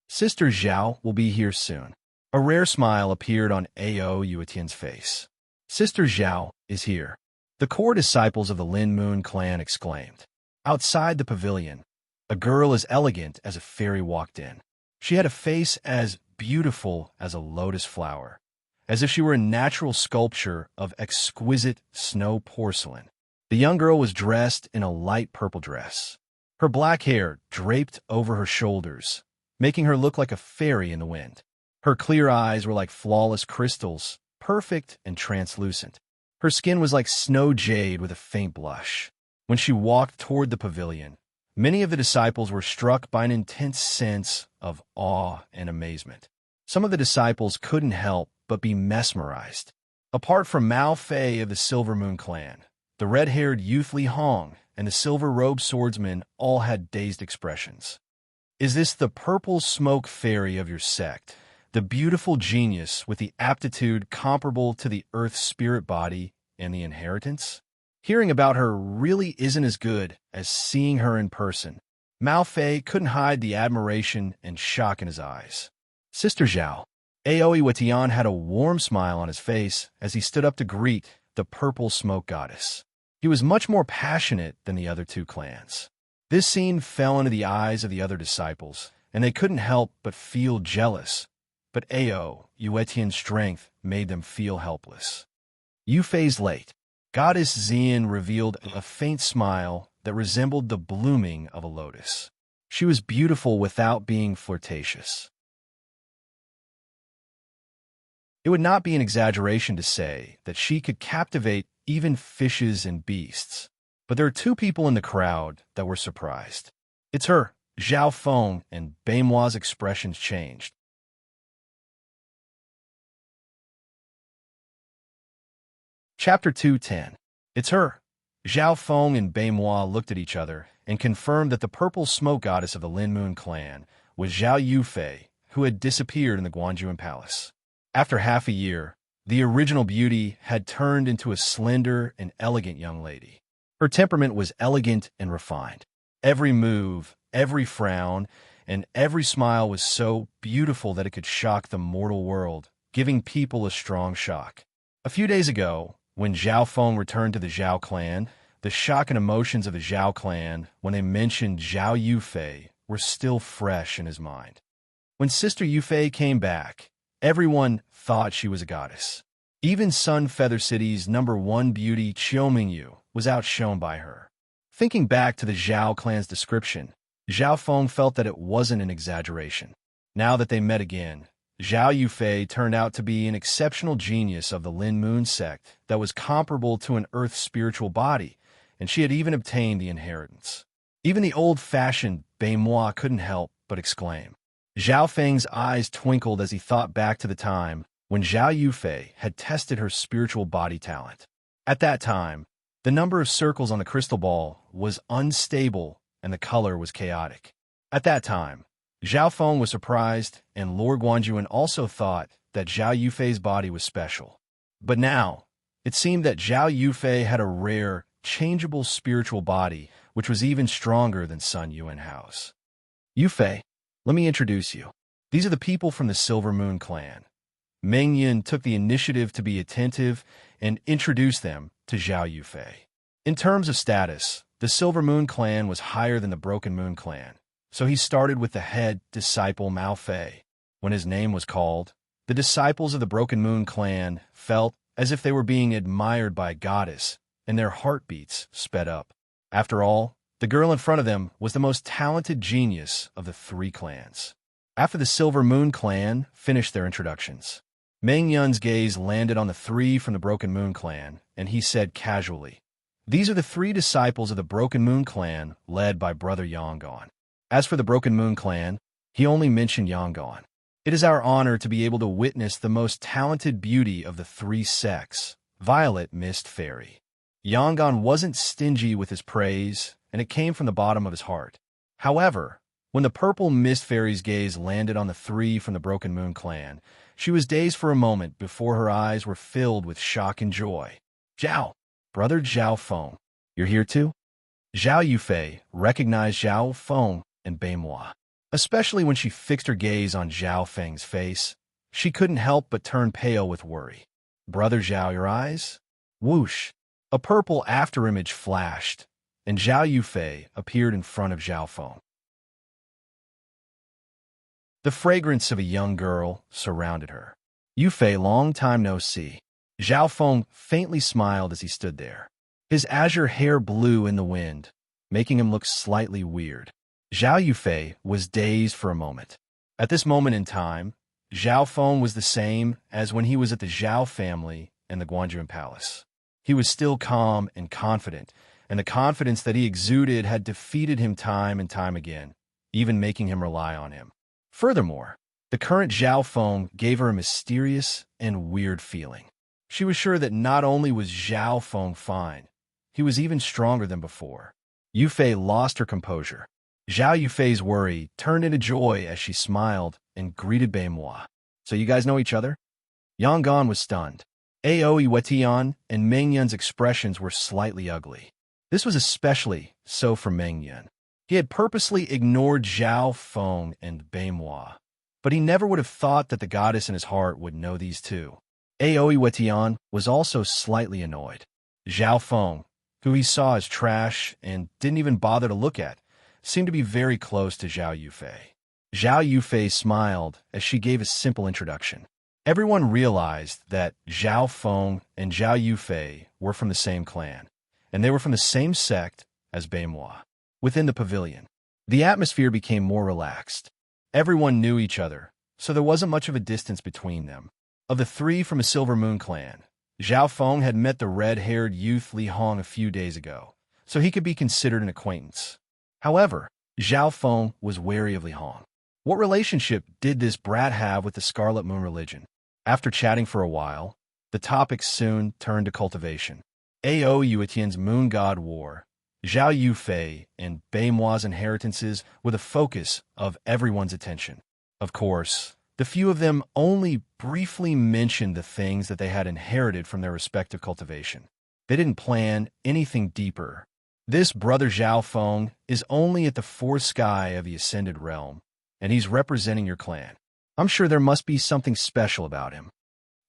Sister Zhao will be here soon. A rare smile appeared on Ao Iwetion's face. Sister Zhao is here. The core disciples of the Lin Moon clan exclaimed. Outside the pavilion, a girl as elegant as a fairy walked in. She had a face as beautiful as a lotus flower, as if she were a natural sculpture of exquisite snow porcelain. The young girl was dressed in a light purple dress. Her black hair draped over her shoulders, making her look like a fairy in the wind. Her clear eyes were like flawless crystals, perfect and translucent. Her skin was like snow jade with a faint blush. When she walked toward the pavilion, many of the disciples were struck by an intense sense of awe and amazement. Some of the disciples couldn't help but be mesmerized. Apart from Mao Fei of the Silver Moon clan, the red-haired youth Li Hong and the silver-robed swordsman all had dazed expressions. Is this the purple smoke fairy of your sect, the beautiful genius with the aptitude comparable to the Earth's spirit body and the inheritance? Hearing about her really isn't as good as seeing her in person. Mao Fei couldn't hide the admiration and shock in his eyes. Sister Zhao. Aoi Wetian had a warm smile on his face as he stood up to greet the purple smoke goddess. He was much more passionate than the other two clans. This scene fell into the eyes of the other disciples, and they couldn't help but feel jealous. But Ao Yuetian's strength made them feel helpless. Yufei's late. Goddess Xian revealed a faint smile that resembled the blooming of a lotus. She was beautiful without being flirtatious. It would not be an exaggeration to say that she could captivate even fishes and beasts. But there are two people in the crowd that were surprised. It's her. Zhao Feng and Beimua's expressions changed. Chapter 2:10. It's her. Zhao Feng and Beimua looked at each other and confirmed that the purple smoke goddess of the Lin Moon clan was Zhao Yufei, who had disappeared in the Guanjuan Palace. After half a year, the original beauty had turned into a slender and elegant young lady. Her temperament was elegant and refined. Every move, every frown, and every smile was so beautiful that it could shock the mortal world, giving people a strong shock. A few days ago, when Zhao Feng returned to the Zhao clan, the shock and emotions of the Zhao clan when they mentioned Zhao Yufei were still fresh in his mind. When Sister Yufei came back, everyone thought she was a goddess. Even Sun Feather City's #1 beauty, Qiu Mingyu, was outshone by her. Thinking back to the Zhao clan's description, Zhao Feng felt that it wasn't an exaggeration. Now that they met again, Zhao Yufei turned out to be an exceptional genius of the Lin Moon sect that was comparable to an Earth spiritual body, and she had even obtained the inheritance. Even the old-fashioned Beimua couldn't help but exclaim. Zhao Feng's eyes twinkled as he thought back to the time when Zhao Yufei had tested her spiritual body talent. At that time, the number of circles on the crystal ball was unstable and the color was chaotic. At that time, Zhao Feng was surprised, and Lord Guanjuan also thought that Zhao Yufei's body was special. But now, it seemed that Zhao Yufei had a rare, changeable spiritual body, which was even stronger than Sun Yuanhao's. Yufei, let me introduce you. These are the people from the Silver Moon clan. Meng Yin took the initiative to be attentive and introduced them to Zhao Yufei. In terms of status, the Silver Moon clan was higher than the Broken Moon clan, so he started with the head disciple Mao Fei. When his name was called, the disciples of the Broken Moon clan felt as if they were being admired by a goddess, and their heartbeats sped up. After all, the girl in front of them was the most talented genius of the three clans. After the Silver Moon clan finished their introductions, Meng Yun's gaze landed on the three from the Broken Moon clan, and he said casually, "These are the three disciples of the Broken Moon clan led by Brother Yongguan." As for the Broken Moon clan, he only mentioned Yongguan. It is our honor to be able to witness the most talented beauty of the three sects, Violet Mist Fairy. Yongguan wasn't stingy with his praise, and it came from the bottom of his heart. However, when the purple Mist Fairy's gaze landed on the three from the Broken Moon clan, she was dazed for a moment before her eyes were filled with shock and joy. "Zhao, Brother Zhao Feng, you're here too?" Zhao Yufei recognized Zhao Feng and Beimua. Especially when she fixed her gaze on Zhao Feng's face, she couldn't help but turn pale with worry. "Brother Zhao, your eyes?" Whoosh! A purple afterimage flashed, and Zhao Yufei appeared in front of Zhao Feng. The fragrance of a young girl surrounded her. "Yufei, long time no see." Zhao Feng faintly smiled as he stood there. His azure hair blew in the wind, making him look slightly weird. Zhao Yufei was dazed for a moment. At this moment in time, Zhao Feng was the same as when he was at the Zhao family and the Guanjuan Palace. He was still calm and confident, and the confidence that he exuded had defeated him time and time again, even making him rely on him. Furthermore, the current Zhao Feng gave her a mysterious and weird feeling. She was sure that not only was Zhao Feng fine, he was even stronger than before. Yufei lost her composure. Zhao Yufei's worry turned into joy as she smiled and greeted Beimois. "So you guys know each other?" Yang Gan was stunned. Aoi Wetian and Meng Yun's expressions were slightly ugly. This was especially so for Meng Yun. He had purposely ignored Zhao Feng and Beimois, but he never would have thought that the goddess in his heart would know these two. Aoi Wetian was also slightly annoyed. Zhao Feng, who he saw as trash and didn't even bother to look at, seemed to be very close to Zhao Yufei. Zhao Yufei smiled as she gave a simple introduction. Everyone realized that Zhao Feng and Zhao Yufei were from the same clan, and they were from the same sect as Beimois. Within the pavilion, the atmosphere became more relaxed. Everyone knew each other, so there wasn't much of a distance between them. Of the three from a Silver Moon clan, Zhao Feng had met the red-haired youth Li Hong a few days ago, so he could be considered an acquaintance. However, Zhao Feng was wary of Li Hong. What relationship did this brat have with the Scarlet Moon religion? After chatting for a while, the topic soon turned to cultivation. Ao Yuetian's moon god war, Zhao Yufei, and Beimois' inheritances were the focus of everyone's attention. Of course, the few of them only briefly mentioned the things that they had inherited from their respective cultivation. They didn't plan anything deeper. This brother Zhao Feng is only at the fourth sky of the Ascended Realm, and he's representing your clan. I'm sure there must be something special about him.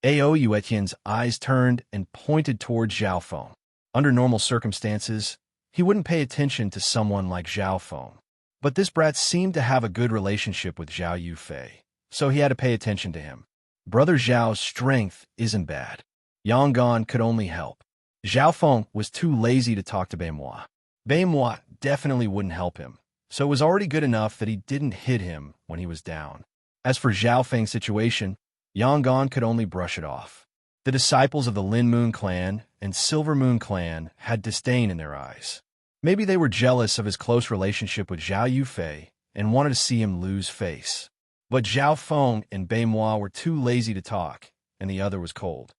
Ao Yuetian's eyes turned and pointed towards Zhao Feng. Under normal circumstances, he wouldn't pay attention to someone like Zhao Feng. But this brat seemed to have a good relationship with Zhao Yufei, so he had to pay attention to him. Brother Zhao's strength isn't bad. Yang Gan could only help. Zhao Feng was too lazy to talk to Beimois. Beimois definitely wouldn't help him, so it was already good enough that he didn't hit him when he was down. As for Zhao Feng's situation, Yang Gan could only brush it off. The disciples of the Lin Moon clan and Silver Moon clan had disdain in their eyes. Maybe they were jealous of his close relationship with Zhao Yufei and wanted to see him lose face. But Zhao Feng and Beimois were too lazy to talk, and the other was cold.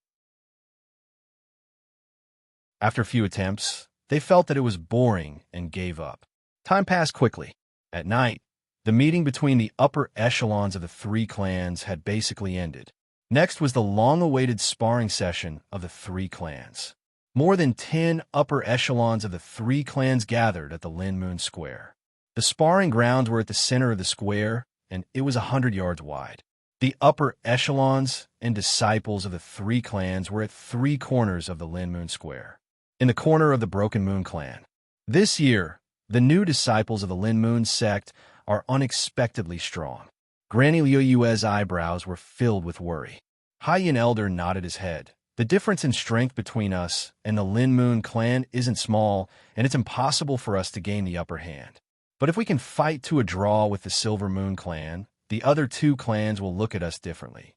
After a few attempts, they felt that it was boring and gave up. Time passed quickly. At night, the meeting between the upper echelons of the three clans had basically ended. Next was the long-awaited sparring session of the three clans. More than 10 upper echelons of the three clans gathered at the Lin Moon Square. The sparring grounds were at the center of the square, and it was 100 yards wide. The upper echelons and disciples of the three clans were at three corners of the Lin Moon Square. In the corner of the Broken Moon clan. This year, the new disciples of the Lin Moon sect are unexpectedly strong. Granny Liu Yue's eyebrows were filled with worry. Haiyan Elder nodded his head. The difference in strength between us and the Lin Moon clan isn't small, and it's impossible for us to gain the upper hand. But if we can fight to a draw with the Silver Moon clan, the other two clans will look at us differently.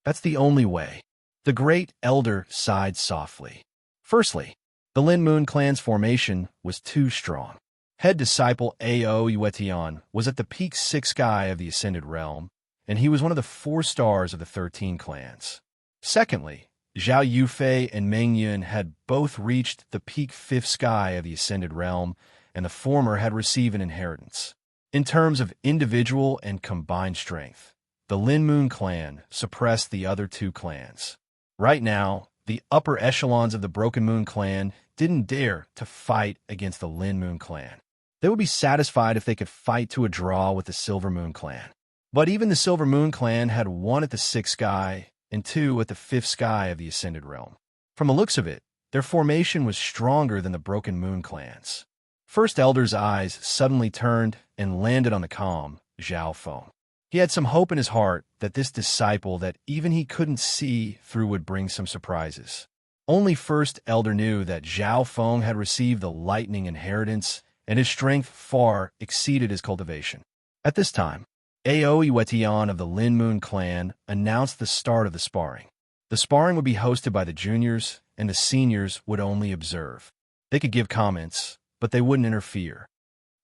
That's the only way. The Great Elder sighed softly. Firstly, the Lin Moon clan's formation was too strong. Head disciple Ao Yuetian was at the peak sixth sky of the Ascended Realm, and he was one of the 4 stars of the 13 clans. Secondly, Zhao Yufei and Meng Yun had both reached the peak 5th sky of the Ascended Realm, and the former had received an inheritance. In terms of individual and combined strength, the Lin Moon clan suppressed the other 2 clans. Right now, the upper echelons of the Broken Moon clan didn't dare to fight against the Lin Moon clan. They would be satisfied if they could fight to a draw with the Silver Moon clan. But even the Silver Moon clan had 1 at the 6th sky and 2 at the 5th sky of the Ascended Realm. From the looks of it, their formation was stronger than the Broken Moon clan's. First Elder's eyes suddenly turned and landed on the calm Zhao Feng. He had some hope in his heart that this disciple that even he couldn't see through would bring some surprises. Only First Elder knew that Zhao Feng had received the lightning inheritance, and his strength far exceeded his cultivation. At this time, Ao Yuetian of the Lin Moon clan announced the start of the sparring. The sparring would be hosted by the juniors, and the seniors would only observe. They could give comments, but they wouldn't interfere.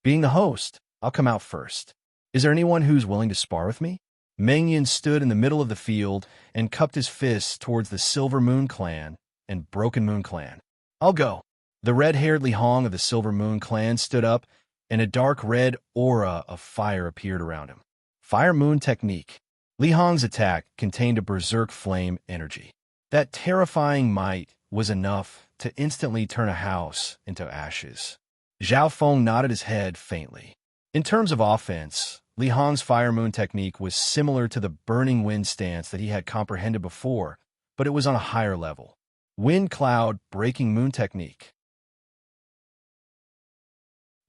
Being the host, I'll come out first. Is there anyone who's willing to spar with me? Meng Yin stood in the middle of the field and cupped his fists towards the Silver Moon Clan and Broken Moon Clan. I'll go. The red-haired Li Hong of the Silver Moon Clan stood up, and a dark red aura of fire appeared around him. Fire Moon Technique. Li Hong's attack contained a berserk flame energy. That terrifying might was enough to instantly turn a house into ashes. Zhao Feng nodded his head faintly. In terms of offense, Li Hong's Fire Moon Technique was similar to the Burning Wind stance that he had comprehended before, but it was on a higher level. Wind Cloud Breaking Moon Technique.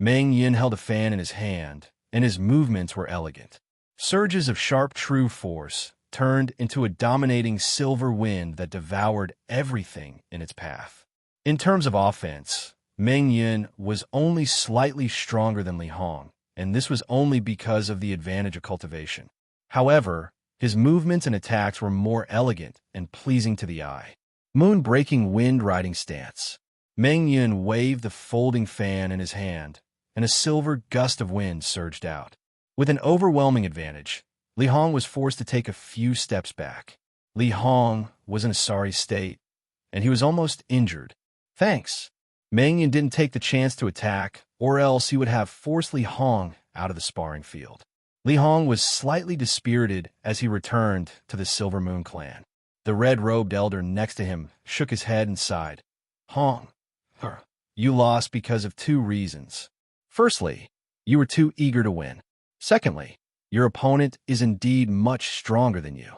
Meng Yin held a fan in his hand, and his movements were elegant. Surges of sharp true force turned into a dominating silver wind that devoured everything in its path. In terms of offense, Meng Yin was only slightly stronger than Li Hong, and this was only because of the advantage of cultivation. However, his movements and attacks were more elegant and pleasing to the eye. Moon-breaking wind-riding stance. Meng Yin waved the folding fan in his hand, and a silver gust of wind surged out. With an overwhelming advantage, Li Hong was forced to take a few steps back. Li Hong was in a sorry state, and he was almost injured. Thanks. Meng Yin didn't take the chance to attack, or else he would have forced Li Hong out of the sparring field. Li Hong was slightly dispirited as he returned to the Silver Moon Clan. The red-robed elder next to him shook his head and sighed. Hong, you lost because of two reasons. Firstly, you were too eager to win. Secondly, your opponent is indeed much stronger than you.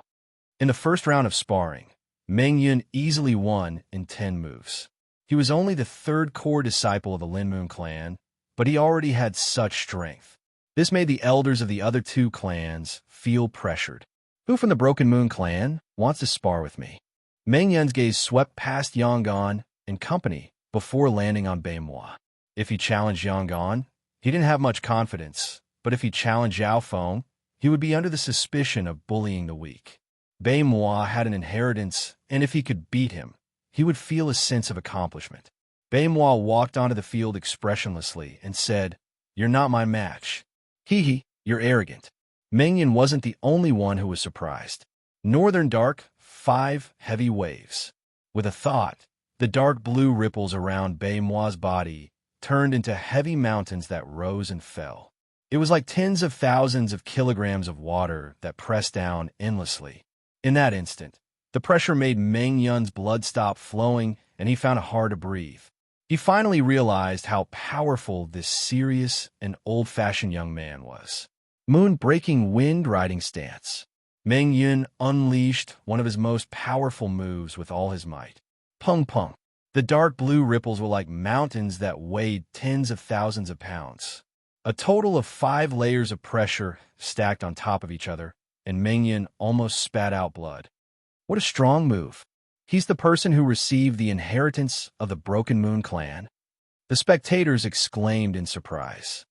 In the first round of sparring, Meng Yin easily won in 10 moves. He was only the third core disciple of the Lin Moon clan, but he already had such strength. This made the elders of the other two clans feel pressured. Who from the Broken Moon clan wants to spar with me? Meng Yin's gaze swept past Yang'an and company before landing on Beimoi. If he challenged Yang'an, he didn't have much confidence, but if he challenged Zhao Feng, he would be under the suspicion of bullying the weak. Beimoi had an inheritance, and if he could beat him, he would feel a sense of accomplishment. Beimoi walked onto the field expressionlessly and said, "You're not my match. Hee, you're arrogant." Meng Yin wasn't the only one who was surprised. Northern Dark, 5 heavy waves. With a thought, the dark blue ripples around Beimoi's body turned into heavy mountains that rose and fell. It was like tens of thousands of kilograms of water that pressed down endlessly. In that instant, the pressure made Meng Yun's blood stop flowing, and he found it hard to breathe. He finally realized how powerful this serious and old-fashioned young man was. Moon-breaking wind-riding stance. Meng Yun unleashed one of his most powerful moves with all his might. Pung-pung. The dark blue ripples were like mountains that weighed tens of thousands of pounds. A total of 5 layers of pressure stacked on top of each other, and Meng Yun almost spat out blood. What a strong move. He's the person who received the inheritance of the Broken Moon clan. The spectators exclaimed in surprise.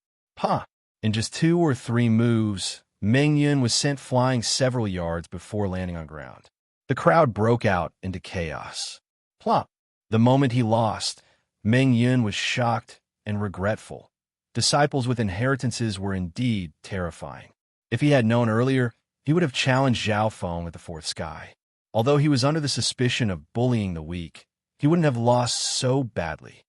In just 2 or 3 moves, Meng Yun was sent flying several yards before landing on ground. The crowd broke out into chaos. Plop. The moment he lost, Meng Yun was shocked and regretful. Disciples with inheritances were indeed terrifying. If he had known earlier, he would have challenged Zhao Feng at the 4th sky. Although he was under the suspicion of bullying the weak, he wouldn't have lost so badly.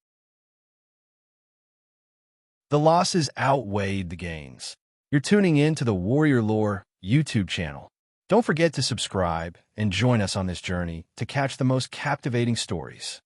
The losses outweighed the gains. You're tuning in to the Warrior Lore YouTube channel. Don't forget to subscribe and join us on this journey to catch the most captivating stories.